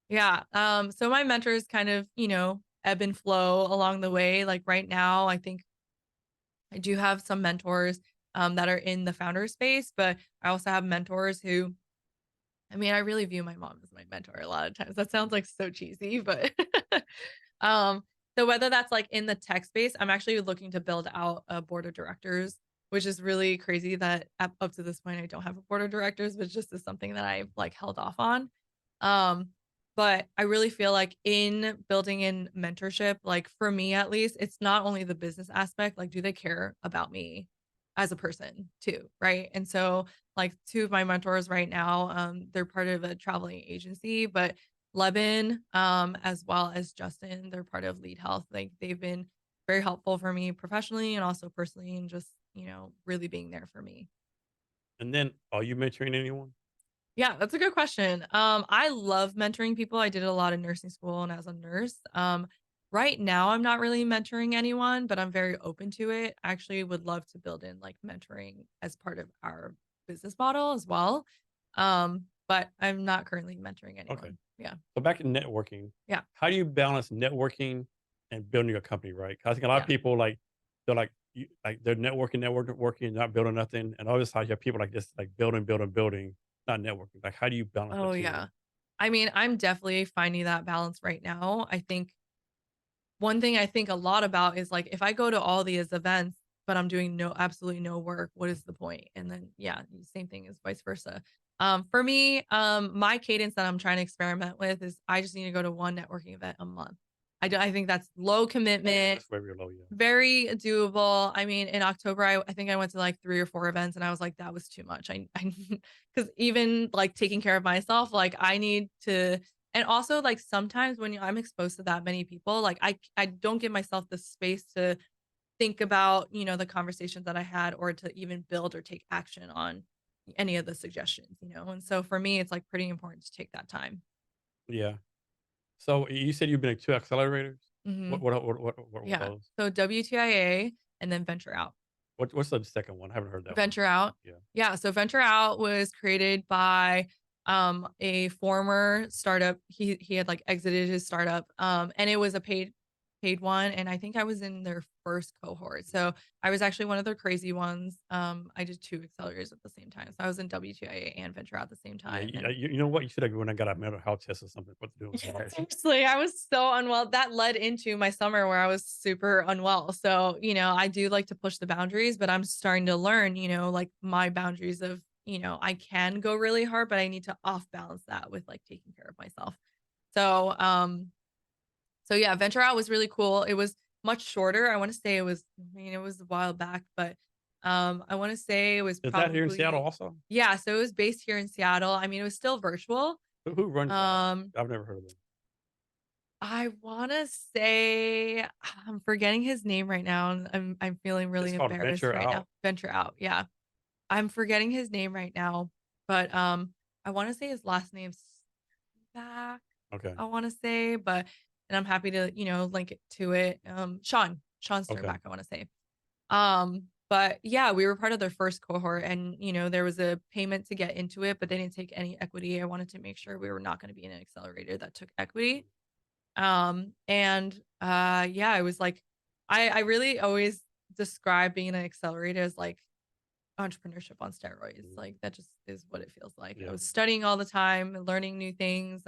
Yeah. So my mentors kind of, ebb and flow along the way. Like right now, I think I do have some mentors that are in the founder space, but I also have mentors who, I mean, I really view my mom as my mentor a lot of times. That sounds like so cheesy, but um, so whether that's like in the tech space, I'm actually looking to build out a board of directors, which is really crazy that up to this point I don't have a board of directors, but just is something that I've like held off on. Um, but I really feel like in building in mentorship, like for me at least, it's not only the business aspect, like do they care about me as a person too, right? And so like two of my mentors right now, they're part of a traveling agency, but Lebanon, as well as Justin, they're part of Lead Health. Like they've been very helpful for me professionally and also personally, and just, really being there for me. And then, are you mentoring anyone? Yeah, that's a good question. I love mentoring people. I did a lot of nursing school and as a nurse. Right now I'm not really mentoring anyone, but I'm very open to it. I actually would love to build in like mentoring as part of our business model as well. But I'm not currently mentoring Okay. anyone. Yeah. So back in networking, Yeah. how do you balance networking and building your company, right? 'Cause I think a lot of Yeah. people like they're like they're networking, working, not building nothing. And other side, you have people like this, like building, not networking. Like, how do you balance the Oh two? yeah. I mean, I'm definitely finding that balance right now. I think one thing I think a lot about is like if I go to all these events, but I'm doing absolutely no work, what is the point? And then yeah, same thing is vice versa. For me, my cadence that I'm trying to experiment with is I just need to go to one networking event a month. I think that's low commitment, That's very low, yeah. very doable. I mean, in October, I think I went to like 3 or 4 events and I was like, that was too much. Because even like taking care of myself, like I need to, and also like sometimes when I'm exposed to that many people, like I don't give myself the space to think about, the conversations that I had or to even build or take action on any of the suggestions. And so for me, it's like pretty important to take that time. Yeah. So you said you've been at two accelerators. Hmm. What were Yeah. those? So WTIA and then venture out. What's the second one? I haven't heard that one. Venture Out. Yeah. Yeah, so Venture Out was created by a former startup. He had like exited his startup. And it was a paid one and I think I was in their first cohort. So I was actually one of their crazy ones. I did two accelerators at the same time. So I was in WTIA and Venture Out at the same Yeah. time. You know what? You should have when I got a mental health test or something. What to do? Yeah, seriously, I was so unwell. That led into my summer where I was super unwell. So, I do like to push the boundaries, but I'm starting to learn, like my boundaries of, I can go really hard, but I need to off balance that with like taking care of myself. So, so yeah, Venture Out was really cool. It was much shorter. I want to say it was a while back, but I want to say it was Is that here in Seattle probably, also? yeah, so it was based here in Seattle. I mean, it was still virtual. Who runs that? Um, I've never heard of them. I wanna say I'm forgetting his name right now, and I'm feeling It's really called embarrassed Venture right now. Out. Venture Out, yeah. I'm forgetting his name right now, but, I wanna say his last name's back, Okay. I wanna say, but and I'm happy to, link it to it. Sean Okay. Sternbach, I wanna say. But yeah, we were part of their first cohort and, there was a payment to get into it, but they didn't take any equity. I wanted to make sure we were not gonna be in an accelerator that took equity. And yeah, it was like I really always describe being an accelerator as like entrepreneurship on steroids. Mhm. Like that just is what it feels like. I Yeah. was studying all the time, learning new things.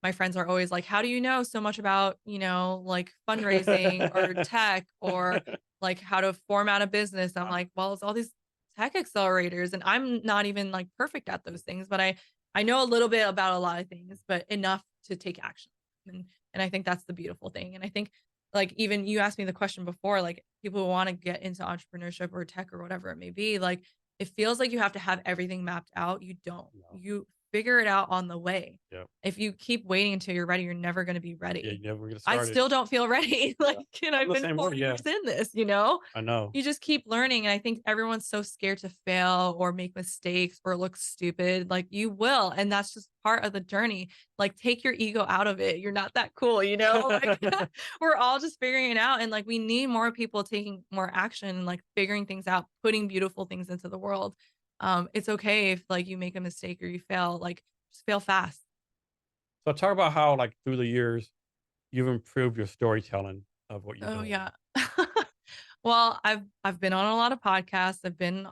My friends are always like, "How do you know so much about, like fundraising or tech or like how to format a business?" I'm like, "Well, it's all these tech accelerators and I'm not even like perfect at those things, but I know a little bit about a lot of things, but enough to take action." And I think that's the beautiful thing. And I think like even you asked me the question before, like people who want to get into entrepreneurship or tech or whatever it may be, like it feels like you have to have everything mapped out. You don't. No. You figure it out on the way. Yeah. If you keep waiting until you're ready, you're never going to be Yeah. ready. You never get I started. still don't feel ready. Like, Yeah. and I'm I've the been same 4 way. Yeah. years in this, you know? I know. You just keep learning. And I think everyone's so scared to fail or make mistakes or look stupid. Like, you will. And that's just part of the journey. Like, take your ego out of it. You're not that cool, you know? Like, we're all just figuring it out. And like, we need more people taking more action and like figuring things out, putting beautiful things into the world. It's okay if like you make a mistake or you fail, like just fail fast. So talk about how, like, through the years, you've improved your storytelling of what you're Oh doing. yeah. Well, I've been on a lot of podcasts. I've been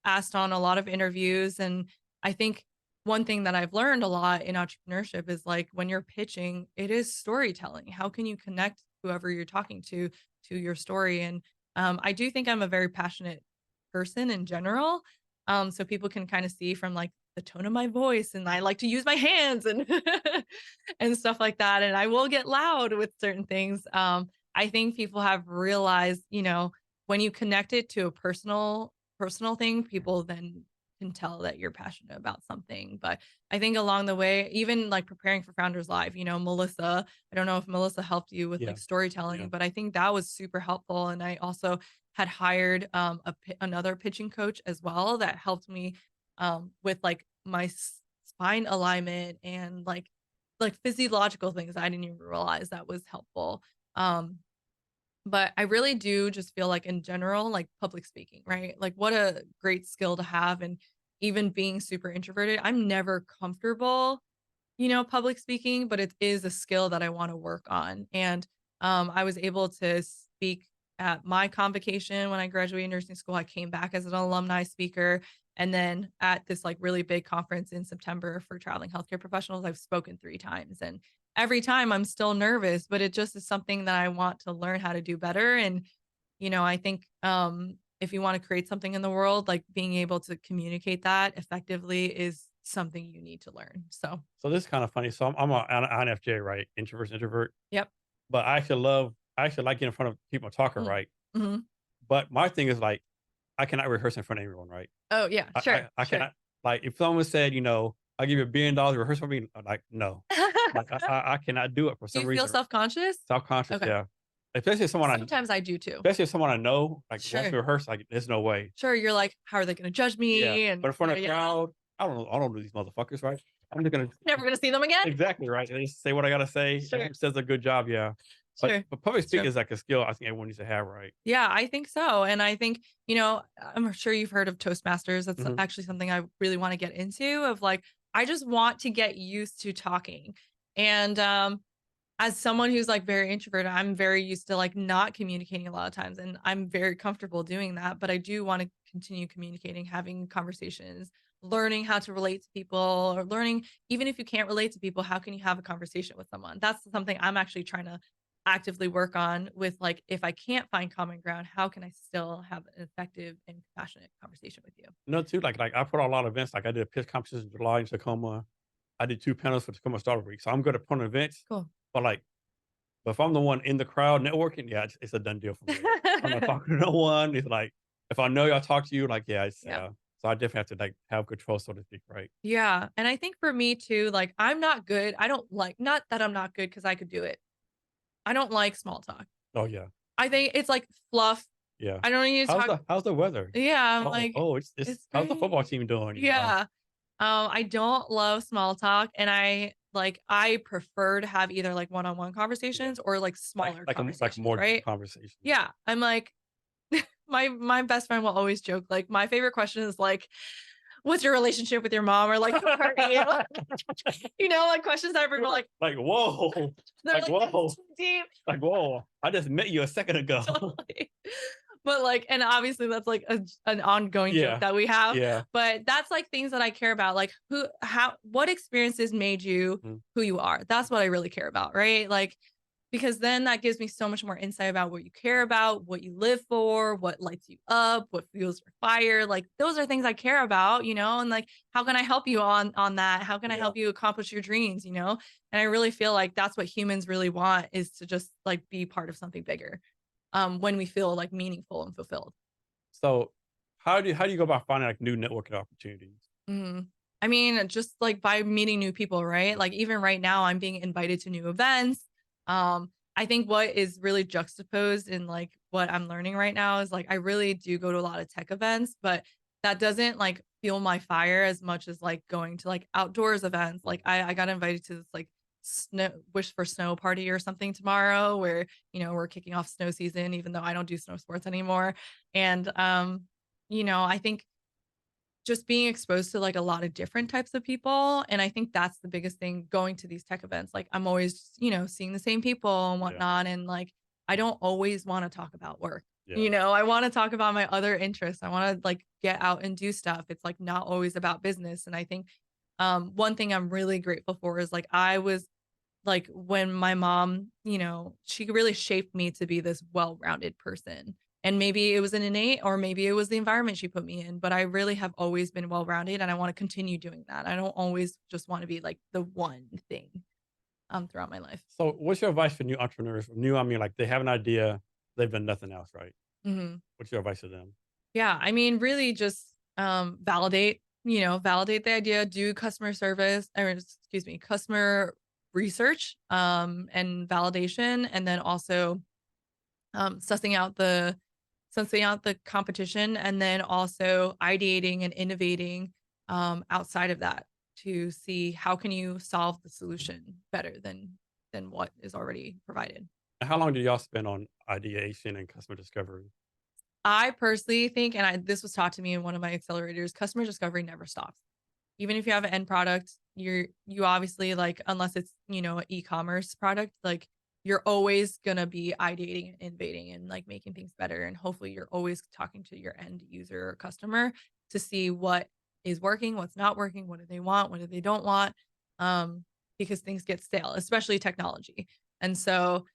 asked on a lot of interviews, and I think one thing that I've learned a lot in entrepreneurship is like when you're pitching, it is storytelling. How can you connect whoever you're talking to your story? And I do think I'm a very passionate person in general. So people can kind of see from like the tone of my voice, and I like to use my hands and and stuff like that. And I will get loud with certain things. I think people have realized, you know, when you connect it to a personal thing, people then can tell that you're passionate about something. But I think along the way, even like preparing for Founders Live, you know, Melissa, I don't know if Melissa helped you with Yeah. like storytelling, Yeah. but I think that was super helpful. And I also had hired another pitching coach as well that helped me with like my spine alignment and like physiological things I didn't even realize that was helpful. Um, but I really do just feel like in general, like public speaking, right? Like what a great skill to have. And even being super introverted, I'm never comfortable, you know, public speaking, but it is a skill that I want to work on. And I was able to speak at my convocation when I graduated nursing school. I came back as an alumni speaker. And then at this like really big conference in September for traveling healthcare professionals, I've spoken 3 times. And every time I'm still nervous, but it just is something that I want to learn how to do better. And, you know, I think if you want to create something in the world, like being able to communicate that effectively is something you need to learn. So, So this is kind of funny. So I'm an INFJ, right? Introvert. yep. But I actually like getting in front of people talking, Mm. right? Mhm. But my thing is like, I cannot rehearse in front of everyone, right? Oh, yeah. Sure. I Sure. cannot, like, if someone said, you know, "I'll give you $1 billion to rehearse for me," I'm like, no, like, I cannot do it for Do some you feel reason. self-conscious? Self-conscious, Okay. yeah. Especially if someone Sometimes I do too. especially if someone I know, like, wants Sure. to rehearse, like, there's no way. Sure. You're like, how are they going to judge Yeah. me? But And in front yeah, of a yeah. crowd, I don't know these motherfuckers, right? I'm just gonna Never going to see them again. exactly, right? And just say what I gotta say. Sure. Everyone says a good job, yeah. Sure. But public It's true. speaking is like a skill I think everyone needs to have, right? Yeah, I think so. And I think, you know, I'm sure you've heard of Toastmasters. That's Mhm. actually something I really want to get into of like, I just want to get used to talking. And as someone who's like very introverted, I'm very used to like not communicating a lot of times. And I'm very comfortable doing that. But I do want to continue communicating, having conversations, learning how to relate to people, or learning, even if you can't relate to people, how can you have a conversation with someone? That's something I'm actually trying to actively work on with like, if I can't find common ground, how can I still have an effective and compassionate conversation with you? No, too, like I put on a lot of events. Like I did a pitch competition in July in Tacoma. I did 2 panels for Tacoma Startup Week. So I'm good at putting events, Cool. but like, but if I'm the one in the crowd networking, yeah, it's a done deal for me. I'm not talking to no one. It's like, if I know y'all talk to you, like, yeah, it's, Yeah. so I definitely have to like have control, so to speak, right? Yeah. And I think for me too, like I'm not good. I don't like, not that I'm not good because I could do it. I don't like small talk. Oh yeah, I think it's like fluff. yeah. I don't need to talk. How's the weather? Yeah. I'm like, It's it's how's the football great. team doing? You know, Yeah. I don't love small talk. And I prefer to have either like one-on-one yeah, conversations or like smaller like conversations, more deep right? conversation. Yeah. I'm like, my best friend will always joke, like, my favorite question is like, what's your relationship with your mom? Or like, who are you? You know, like questions that everyone like, Like whoa, they're like like, that's whoa, too deep. like whoa. I just met you a second ago. Totally. But like, and obviously that's like an ongoing joke Yeah, that we have. yeah. But that's like things that I care about. Like what experiences made you Mhm. who you are? That's what I really care about, right? Like, because then that gives me so much more insight about what you care about, what you live for, what lights you up, what fuels your fire. Like those are things I care about, you know, and like, how can I help you on that? How can I Yeah. help you accomplish your dreams, you know? And I really feel like that's what humans really want, is to just like be part of something bigger when we feel like meaningful and fulfilled. So how do you go about finding like new networking opportunities? Mhm. I mean, just like by meeting new people, right? Like even right now, I'm being invited to new events. I think what is really juxtaposed in like what I'm learning right now is like I really do go to a lot of tech events, but that doesn't like fuel my fire as much as like going to like outdoors events. Like I got invited to this like snow wish for snow party or something tomorrow where, we're kicking off snow season, even though I don't do snow sports anymore. And I think just being exposed to like a lot of different types of people. And I think that's the biggest thing going to these tech events. Like I'm always, seeing the same people and Yeah. whatnot. And like I don't always want to talk about work. Yeah. I want to talk about my other interests. I want to like get out and do stuff. It's like not always about business. And I think one thing I'm really grateful for is like I was like when my mom, she really shaped me to be this well-rounded person. And maybe it was an innate or maybe it was the environment she put me in, but I really have always been well-rounded and I want to continue doing that. I don't always just want to be like the one thing throughout my life. So what's your advice for new entrepreneurs? New, I mean, like they have an idea, they've done nothing else, right? Mhm. What's your advice to them? Yeah, I mean, really just validate the idea, do customer service, or excuse me, customer research and validation, and then also sussing out the competition, and then also ideating and innovating outside of that to see how can you solve the solution better than what is already provided. And how long do y'all spend on ideation and customer discovery? I personally think, and this was taught to me in one of my accelerators, customer discovery never stops. Even if you have an end product, you obviously like, unless it's, an e-commerce product, like you're always gonna be ideating and innovating and like making things better. And hopefully you're always talking to your end user or customer to see what is working, what's not working, what do they want, what do they don't want. Because things get stale, especially technology. And so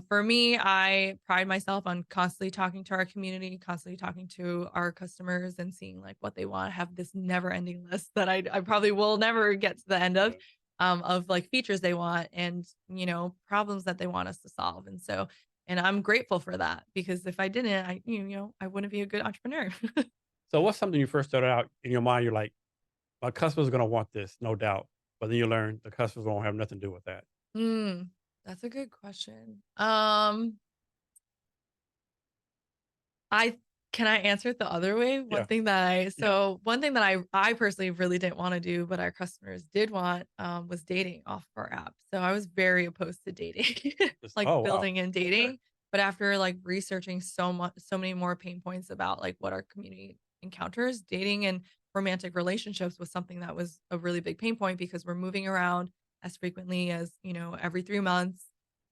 for me, I pride myself on constantly talking to our community, constantly talking to our customers and seeing like what they want. Have this never ending list that I probably will never get to the end of like features they want and, problems that they want us to solve. And so, and I'm grateful for that because if I didn't, I wouldn't be a good entrepreneur. So what's something you first started out in your mind? You're like, my customer's going to want this, no doubt. But then you learn the customers won't have nothing to do with that. Hmm. That's a good question. I can I answer it the other way? Yeah. Yeah. One thing that I personally really didn't want to do, but our customers did want was dating off of our app. So I was very opposed to dating, like Oh, wow. building and Okay. dating. But after like researching so many more pain points about like what our community encounters, dating and romantic relationships was something that was a really big pain point because we're moving around as frequently as, every 3 months.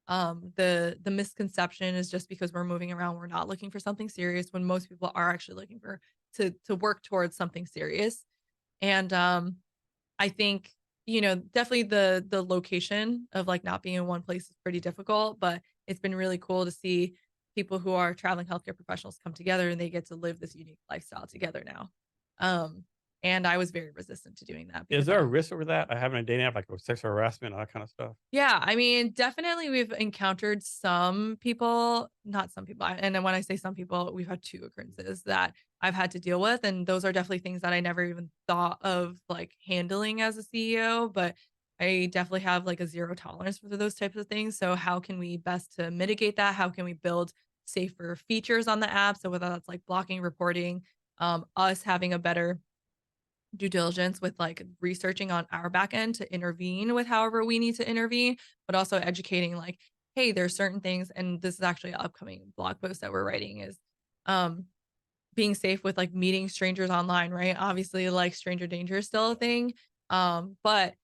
The misconception is just because we're moving around, we're not looking for something serious when most people are actually looking for to work towards something serious. And I think, definitely the location of like not being in one place is pretty difficult, but it's been really cool to see people who are traveling healthcare professionals come together and they get to live this unique lifestyle together now. Um, and I was very resistant to doing that Is because there a risk with that? I having a dating app, like with sexual harassment, all that kind of stuff? yeah, I mean, definitely we've encountered some people, not some people. And then when I say some people, we've had two occurrences that I've had to deal with. And those are definitely things that I never even thought of like handling as a CEO, but I definitely have like a zero tolerance for those types of things. So how can we best to mitigate that? How can we build safer features on the app? So whether that's like blocking, reporting, us having a better due diligence with like researching on our back end to intervene with however we need to intervene, but also educating like, hey, there's certain things, and this is actually an upcoming blog post that we're writing is um being safe with like meeting strangers online, right? Obviously, like stranger danger is still a thing. But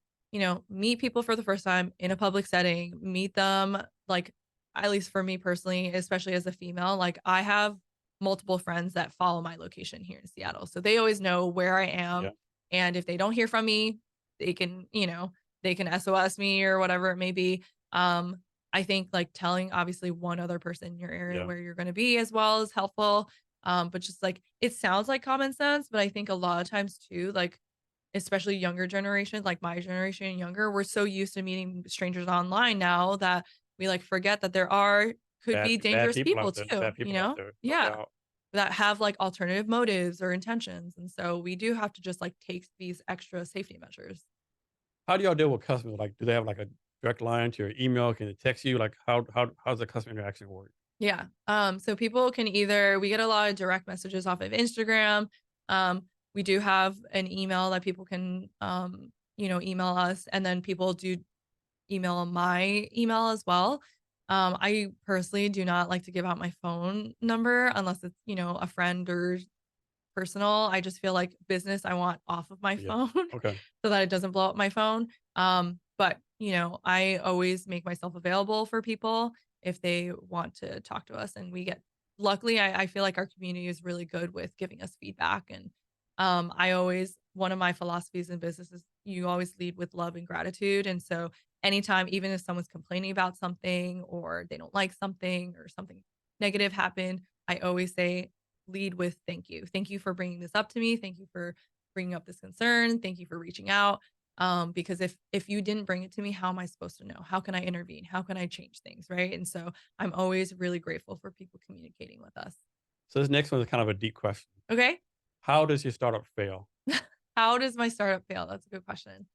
meet people for the first time in a public setting, meet them like at least for me personally, especially as a female, like I have multiple friends that follow my location here in Seattle. So they always know where I Yeah. am. And if they don't hear from me, they can, they can SOS me or whatever it may be. Um, I think like telling obviously one other person in your area Yeah. where you're going to be as well is helpful. But just like it sounds like common sense, but I think a lot of times too, like especially younger generations, like my generation and younger, we're so used to meeting strangers online now that we like forget that there could be Bad dangerous people people out there. too, Bad people out there. No Yeah. doubt. that have like alternative motives or intentions. And so we do have to just like take these extra safety measures. How do y'all deal with customers? Like, do they have like a direct line to your email? Can it text you? Like, how's the customer interaction work? Yeah. So people can either, we get a lot of direct messages off of Instagram. We do have an email that people can, email us, and then people do email my email as well. I personally do not like to give out my phone number unless it's, a friend or personal. I just feel like business I want off of my Yeah. phone Okay. so that it doesn't blow up my phone. But I always make myself available for people if they want to talk to us, and we get luckily I feel like our community is really good with giving us feedback. And I always, one of my philosophies in business is you always lead with love and gratitude. And so anytime, even if someone's complaining about something or they don't like something or something negative happened, I always say lead with thank you. Thank you for bringing this up to me. Thank you for bringing up this concern. Thank you for reaching out. Because if you didn't bring it to me, how am I supposed to know? How can I intervene? How can I change things? Right. And so I'm always really grateful for people communicating with us. So this next one is kind of a deep question. Okay. How does your startup fail? How does my startup fail? That's a good question.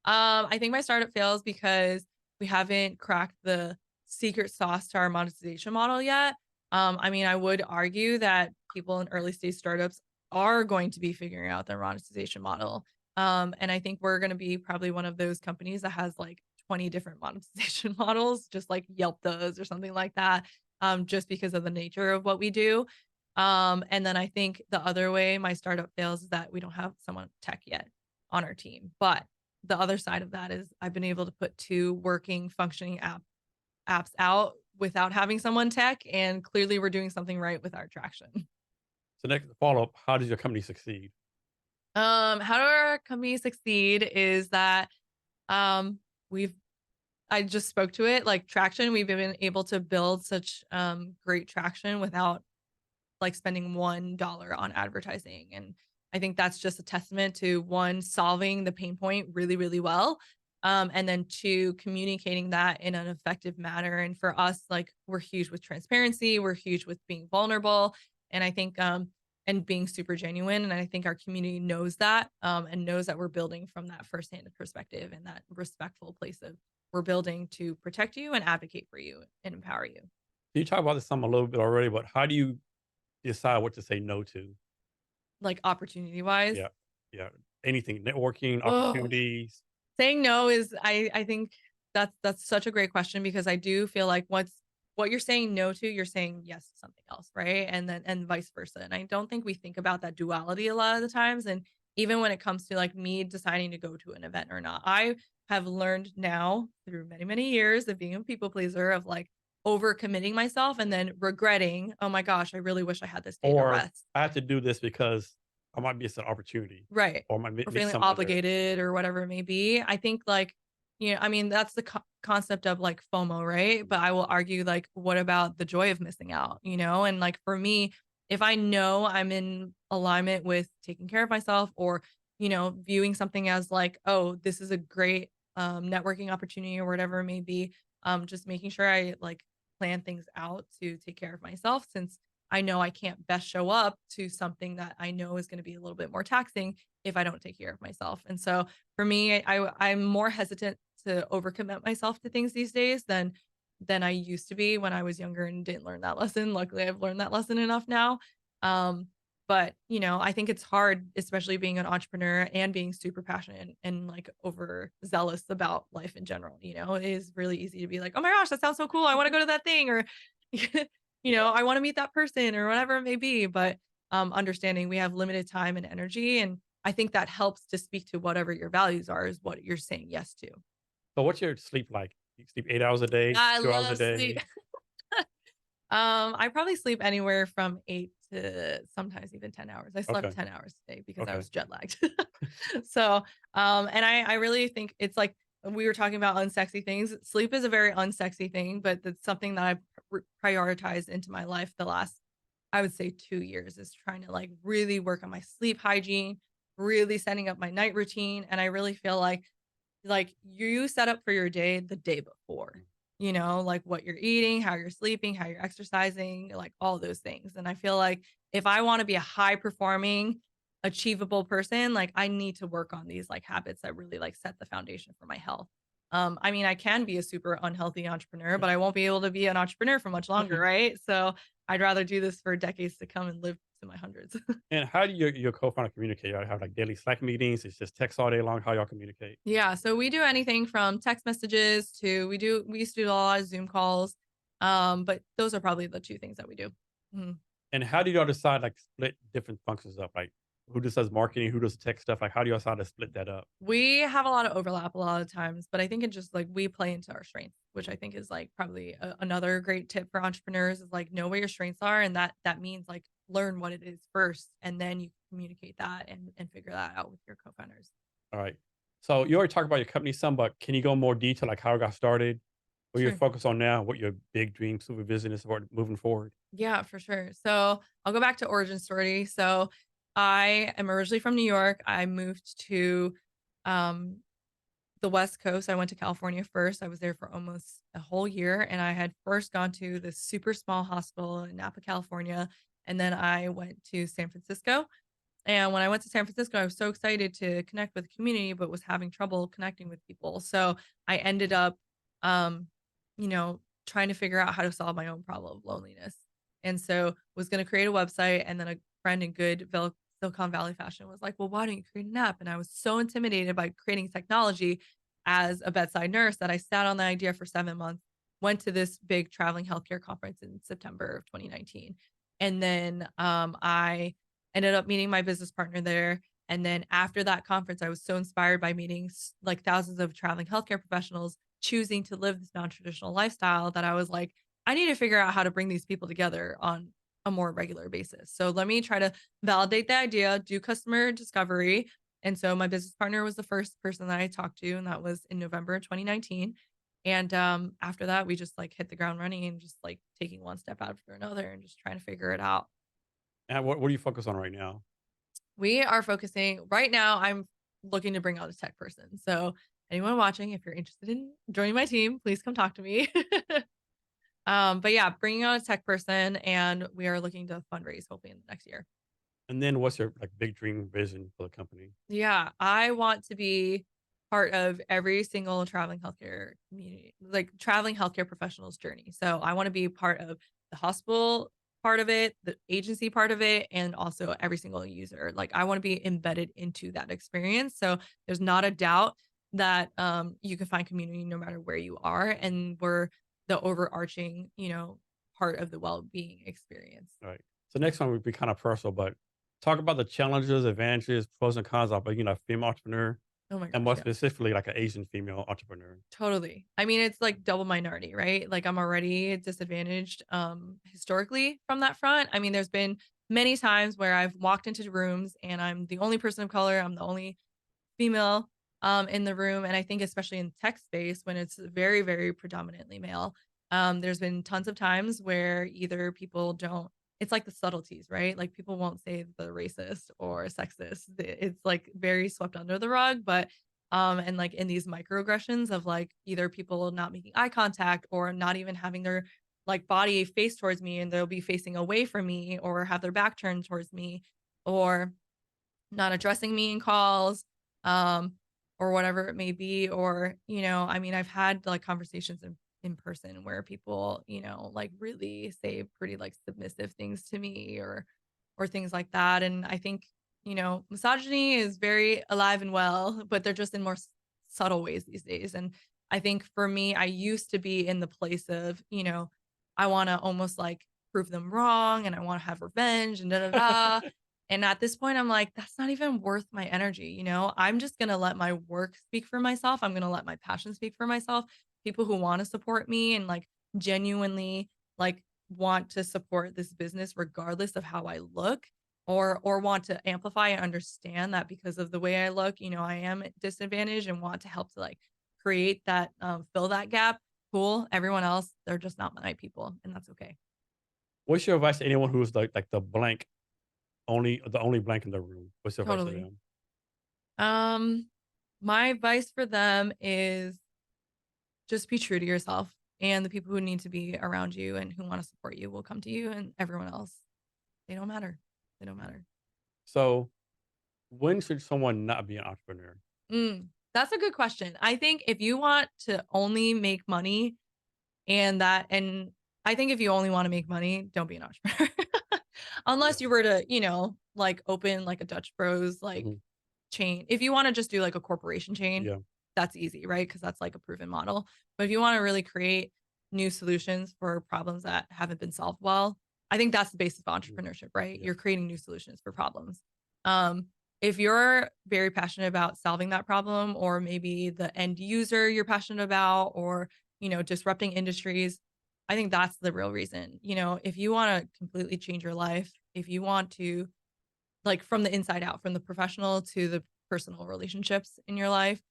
I think my startup fails because we haven't cracked the secret sauce to our monetization model yet. I mean, I would argue that people in early stage startups are going to be figuring out their monetization model. And I think we're going to be probably one of those companies that has like 20 different monetization models, just like Yelp does or something like that, just because of the nature of what we do. And then I think the other way my startup fails is that we don't have someone tech yet on our team. But the other side of that is I've been able to put two working, functioning apps out without having someone tech, and clearly we're doing something right with our traction. So next follow up, how does your company succeed? How do our company succeed is that um, we've I just spoke to it like traction. We've been able to build such great traction without like spending $1 on advertising. And I think that's just a testament to one, solving the pain point really, really well. And then two, communicating that in an effective manner. And for us, like we're huge with transparency, we're huge with being vulnerable. And I think and being super genuine. And I think our community knows that, and knows that we're building from that firsthand perspective and that respectful place of we're building to protect you and advocate for you and empower you. You talked about this some a little bit already, but how do you decide what to say no to? Like opportunity wise. Yeah. Yeah. Anything, networking, Oh, opportunities. saying no is I think that's such a great question, because I do feel like what you're saying no to, you're saying yes to something else, right? And then and vice versa. And I don't think we think about that duality a lot of the times. And even when it comes to like me deciding to go to an event or not, I have learned now through many, many years of being a people pleaser of like overcommitting myself and then regretting, oh my gosh, I really wish I had this day to Or rest. I have to do this because I might miss an opportunity Right. or I might Or meet feeling someone there. obligated or whatever it may be. I think like, I mean, that's the concept of like FOMO, right? But I will argue like, what about the joy of missing out, And like for me, if I know I'm in alignment with taking care of myself, or, viewing something as like, oh, this is a great networking opportunity or whatever it may be, just making sure I like plan things out to take care of myself, since I know I can't best show up to something that I know is going to be a little bit more taxing if I don't take care of myself. And so for me, I'm more hesitant to overcommit myself to things these days than I used to be when I was younger and didn't learn that lesson. Luckily, I've learned that lesson enough now. Um, but I think it's hard, especially being an entrepreneur and being super passionate and like overzealous about life in general. It is really easy to be like, oh my gosh, that sounds so cool. I want to go to that thing, or Yeah. I want to meet that person or whatever it may be. But understanding we have limited time and energy. And I think that helps to speak to whatever your values are, is what you're saying yes to. So what's your sleep like? You sleep 8 hours a day, I 2 hours a love sleep. day? I probably sleep anywhere from 8 to sometimes even 10 hours. I slept Okay. 10 hours today because I Okay. was jet lagged. So, and I really think it's like we were talking about unsexy things. Sleep is a very unsexy thing, but it's something that I've prioritized into my life the last, I would say, 2 years, is trying to like really work on my sleep hygiene, really setting up my night routine. And I really feel like you set up for your day the day before, like what you're eating, how you're sleeping, how you're exercising, like all those things. And I feel like if I want to be a high performing, achievable person, like I need to work on these like habits that really like set the foundation for my health. I mean, I can be a super unhealthy entrepreneur, but I won't be able to be an entrepreneur for much longer, right? So I'd rather do this for decades to come and live to my hundreds. And how do your co-founder communicate? Y'all have like daily Slack meetings? It's just text all day long. How y'all communicate? Yeah, so we do anything from text messages to we used to do a lot of Zoom calls. But those are probably the two things that we do. Mhm. And how do y'all decide like split different functions up? Like who just does marketing, who does tech stuff? Like how do y'all decide to split that up? We have a lot of overlap a lot of times, but I think it just like we play into our strengths, which I think is like probably another great tip for entrepreneurs is like know where your strengths are, and that means like learn what it is first, and then you communicate that and figure that out with your co-founders. All right. So you already talked about your company some, but can you go more detail, like how it got started, what you're Sure. focused on now, what your big dream super business is moving forward? Yeah, for sure. So I'll go back to origin story. So I am originally from New York. I moved to um, the West Coast. I went to California first. I was there for almost a whole year, and I had first gone to this super small hospital in Napa, California, and then I went to San Francisco. And when I went to San Francisco, I was so excited to connect with the community, but was having trouble connecting with people. So I ended up, um, you know, trying to figure out how to solve my own problem of loneliness. And so was going to create a website. And then a friend in good Silicon Valley fashion was like, well, why don't you create an app? And I was so intimidated by creating technology as a bedside nurse that I sat on the idea for 7 months, went to this big traveling healthcare conference in September of 2019. And then I ended up meeting my business partner there. And then after that conference, I was so inspired by meeting like thousands of traveling healthcare professionals choosing to live this non-traditional lifestyle that I was like, I need to figure out how to bring these people together on a more regular basis. So let me try to validate the idea, do customer discovery. And so my business partner was the first person that I talked to, and that was in November 2019. And after that, we just like hit the ground running and just like taking one step after another and just trying to figure it out. And what do you focus on right now? We are focusing right now. I'm looking to bring out a tech person. So anyone watching, if you're interested in joining my team, please come talk to me. But yeah, bringing on a tech person, and we are looking to fundraise hopefully in the next year. And then what's your like big dream vision for the company? Yeah, I want to be part of every single traveling healthcare community, like traveling healthcare professionals journey. So I want to be part of the hospital part of it, the agency part of it, and also every single user. Like I want to be embedded into that experience. So there's not a doubt that you can find community no matter where you are, and we're the overarching, part of the well-being experience. All right. So next one would be kind of personal, but talk about the challenges, advantages, pros and cons of being a female entrepreneur, Oh my and gosh, more yeah. specifically, like an Asian female entrepreneur. Totally. I mean, it's like double minority, right? Like I'm already disadvantaged historically from that front. I mean, there's been many times where I've walked into rooms and I'm the only person of color, I'm the only female in the room, and I think especially in tech space when it's very very predominantly male, there's been tons of times where either people don't, it's like the subtleties, right? Like people won't say the racist or sexist. It's like very swept under the rug, but and like in these microaggressions of like either people not making eye contact or not even having their like body face towards me, and they'll be facing away from me or have their back turned towards me, or not addressing me in calls, um, or whatever it may be. Or, I mean, I've had like conversations in person where people, like really say pretty like submissive things to me or things like that. And I think, misogyny is very alive and well, but they're just in more subtle ways these days. And I think for me, I used to be in the place of, I want to almost like prove them wrong and I want to have revenge and da da da. And at this point, I'm like, that's not even worth my energy. I'm just going to let my work speak for myself. I'm going to let my passion speak for myself. People who want to support me and like genuinely like want to support this business regardless of how I look, or want to amplify and understand that because of the way I look, I am disadvantaged and want to help to like create that, fill that gap. Cool. Everyone else, they're just not my people, and that's okay. What's your advice to anyone who's like the only blank in the room? What's your advice to Totally. them? Um, my advice for them is just be true to yourself, and the people who need to be around you and who want to support you will come to you, and everyone else They don't matter. They don't matter. So when should someone not be an entrepreneur? That's a good question. I think if you want to only make money and I think if you only want to make money, don't be an entrepreneur. Yeah. Unless you were to, like open like a Dutch Bros like Mhm. chain. If you want to just do like a corporation chain, Yeah. that's easy, right? Because that's like a proven model. But if you want to really create new solutions for problems that haven't been solved well, I think that's the basis of Mhm. entrepreneurship, right? Yeah. You're creating new solutions for problems. Um, if you're very passionate about solving that problem, or maybe the end user you're passionate about, or disrupting industries, I think that's the real reason. If you want to completely change your life, if you want to, like, from the inside out, from the professional to the personal relationships in your life,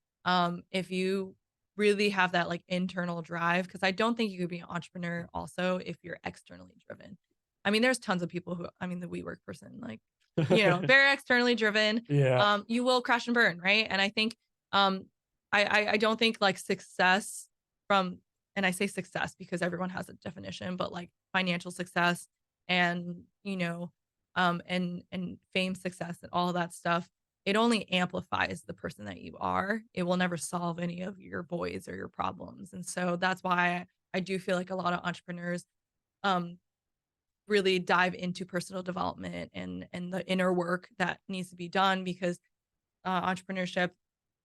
if you really have that like internal drive, because I don't think you could be an entrepreneur also if you're externally driven. I mean, there's tons of people who, I mean, the WeWork person, like, very externally driven. Yeah. You will crash and burn, right? And I think, um, I don't think like success from, and I say success because everyone has a definition, but like financial success and and fame, success, and all that stuff, it only amplifies the person that you are. It will never solve any of your voids or your problems. And so that's why I do feel like a lot of entrepreneurs um really dive into personal development and the inner work that needs to be done, because entrepreneurship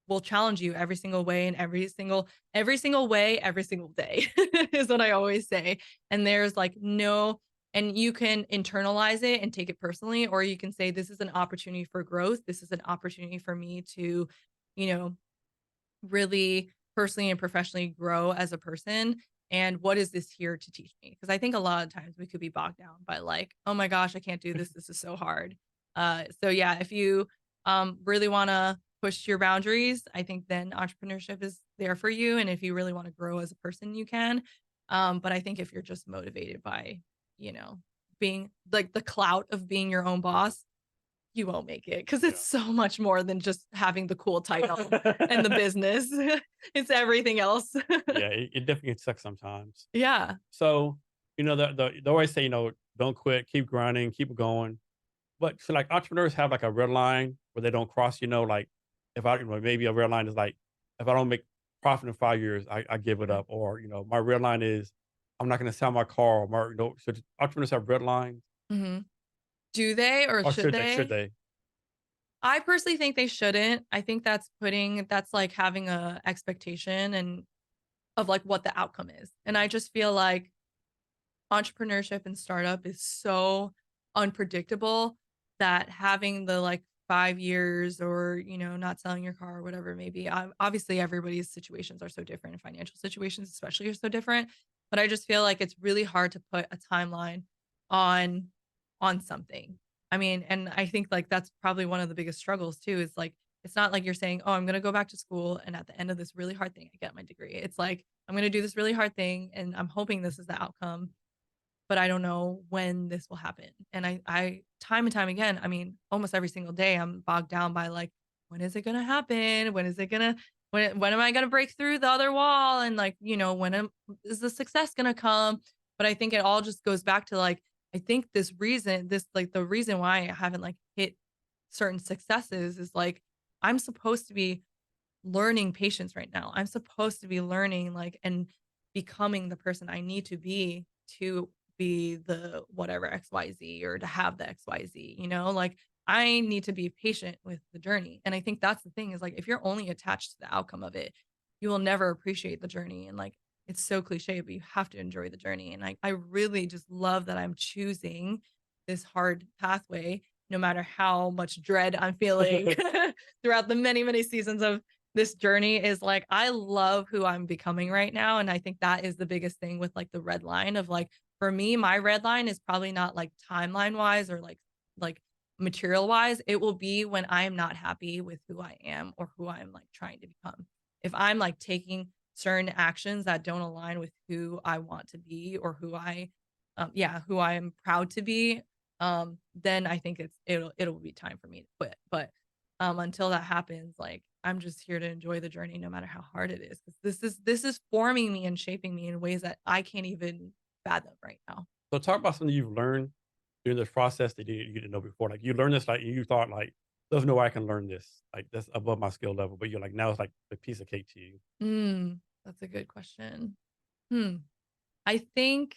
will challenge you every single way, and every single way every single day is what I always say. And there's like no, and you can internalize it and take it personally, or you can say this is an opportunity for growth, this is an opportunity for me to you know really personally and professionally grow as a person. And what is this here to teach me? Because I think a lot of times we could be bogged down by like, oh my gosh, I can't do this, this is so hard. So yeah, if you really want to push your boundaries, I think then entrepreneurship is there for you. And if you really want to grow as a person, you can. But I think if you're just motivated by you know being like the clout of being your own boss, you won't make it, because it's Yeah. so much more than just having the cool title and the business. It's everything else. Yeah, it definitely sucks sometimes. Yeah. So, they always say, don't quit, keep grinding, keep going. But so like entrepreneurs have like a red line where they don't cross, like if maybe a red line is like, if I don't make profit in 5 years, I give it up. Or, my red line is I'm not going to sell my car. Or should entrepreneurs have red lines, Hmm. Do they, or or should should they? Should they? they? I personally think they shouldn't. I think that's like having a expectation and of like what the outcome is. And I just feel like entrepreneurship and startup is so unpredictable that having the like 5 years, or not selling your car or whatever it may be. Obviously everybody's situations are so different, and financial situations especially are so different, but I just feel like it's really hard to put a timeline on something. I mean, and I think like that's probably one of the biggest struggles too, is like it's not like you're saying, oh, I'm going to go back to school and at the end of this really hard thing I get my degree. It's like I'm going to do this really hard thing and I'm hoping this is the outcome, but I don't know when this will happen. And I time and time again, I mean, almost every single day, I'm bogged down by like, when is it going to happen? When is it going to, when am I going to break through the other wall? And like, is the success going to come? But I think it all just goes back to like, I think the reason why I haven't like hit certain successes is like, I'm supposed to be learning patience right now. I'm supposed to be learning like and becoming the person I need to be the whatever XYZ, or to have the XYZ, like I need to be patient with the journey. And I think that's the thing, is like if you're only attached to the outcome of it, you will never appreciate the journey. And like it's so cliche, but you have to enjoy the journey. And I really just love that I'm choosing this hard pathway, no matter how much dread I'm feeling throughout the many, many seasons of this journey. Is like I love who I'm becoming right now. And I think that is the biggest thing with like the red line of like, for me, my red line is probably not like timeline wise or like material wise. It will be when I'm not happy with who I am or who I'm like trying to become. If I'm like taking certain actions that don't align with who I want to be, or who I am proud to be, then I think it'll be time for me to quit. But until that happens, like I'm just here to enjoy the journey no matter how hard it is, because this is forming me and shaping me in ways that I can't even fathom right now. So talk about something you've learned during this process that you didn't know before? Like you learned this, like you thought like, there's no way I can learn this. Like that's above my skill level. But you're like, now it's like a piece of cake to you. That's a good question. Hmm. I think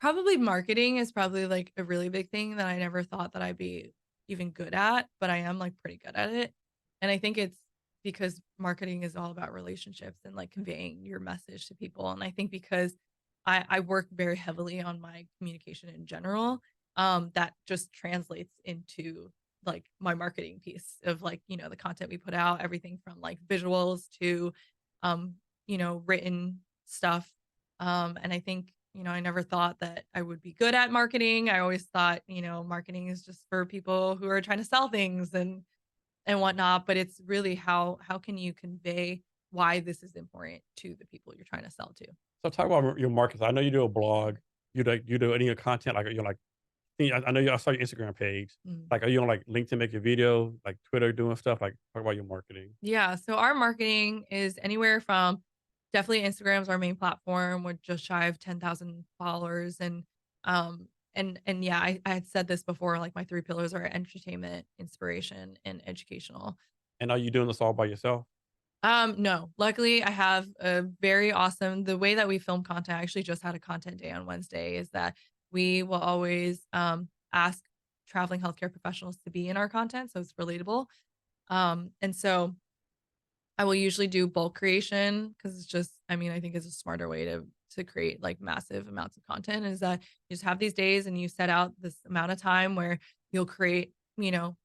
probably marketing is probably like a really big thing that I never thought that I'd be even good at, but I am like pretty good at it. And I think it's because marketing is all about relationships and like conveying your message to people. And I think because I work very heavily on my communication in general, that just translates into like my marketing piece of like, the content we put out, everything from like visuals to, um, written stuff. And I think, I never thought that I would be good at marketing. I always thought, marketing is just for people who are trying to sell things and whatnot. But it's really how can you convey why this is important to the people you're trying to sell to. So talk about your markets. I know you do a blog. You do any content like you're like. I know I saw your Instagram page. Mm. Like, are you on like LinkedIn making video, like Twitter doing stuff? Like, talk about your marketing. Yeah. So our marketing is anywhere from definitely Instagram's our main platform. We're just shy of 10,000 followers. And yeah, I had said this before, like my three pillars are entertainment, inspiration, and educational. And are you doing this all by yourself? No, luckily I have a very awesome, the way that we film content. I actually just had a content day on Wednesday is that we will always, ask traveling healthcare professionals to be in our content. So it's relatable. And so I will usually do bulk creation because it's just, I mean, I think it's a smarter way to create like massive amounts of content is that you just have these days and you set out this amount of time where you'll create,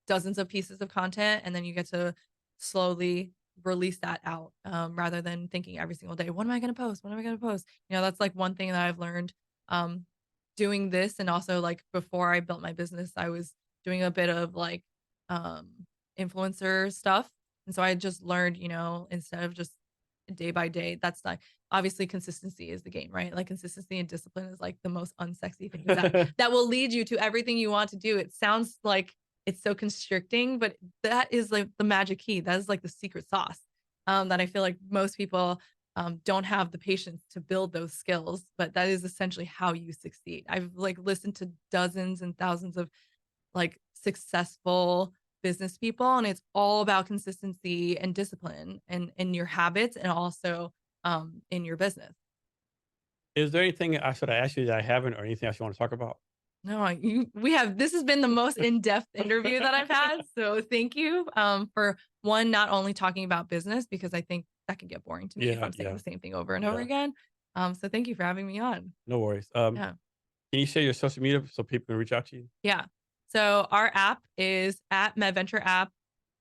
dozens of pieces of content and then you get to slowly release that out rather than thinking every single day, what am I going to post? What am I going to post? That's like one thing that I've learned um, doing this. And also like before I built my business, I was doing a bit of like um, influencer stuff and so I just learned, instead of just day by day, that's not obviously consistency is the game, right? Like consistency and discipline is like the most unsexy thing that will lead you to everything you want to do. It sounds like it's so constricting, but that is like the magic key. That is like the secret sauce that I feel like most people don't have the patience to build those skills, but that is essentially how you succeed. I've like listened to dozens and thousands of like successful business people and it's all about consistency and discipline and in your habits and also in your business. Is there anything I should ask you that I haven't, or anything else you want to talk about? No, we have this has been the most in-depth interview that I've had. So thank you for one, not only talking about business because I think that can get boring to me if Yeah, I'm saying yeah, the same thing over and over yeah. again. So thank you for having me on. No worries. Yeah. Can you share your social media so people can reach out to you? Yeah. So our app is at MedVenture app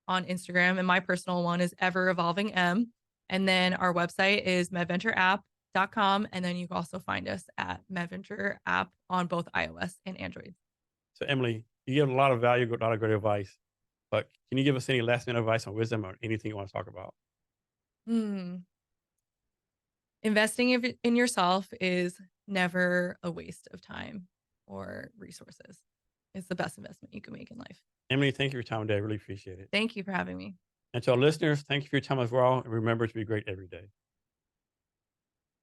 on Instagram, and my personal one is Ever Evolving M. And then our website is medventureapp.com. And then you can also find us at MedVenture app on both iOS and Android. So, Emily, you give a lot of value, a lot of great advice. But can you give us any last minute advice on wisdom or anything you want to talk about? Hmm. Investing in yourself is never a waste of time or resources. It's the best investment you can make in life. Emily, thank you for your time today. I really appreciate it. Thank you for having me. And to our listeners, thank you for your time as well. And remember to be great every day.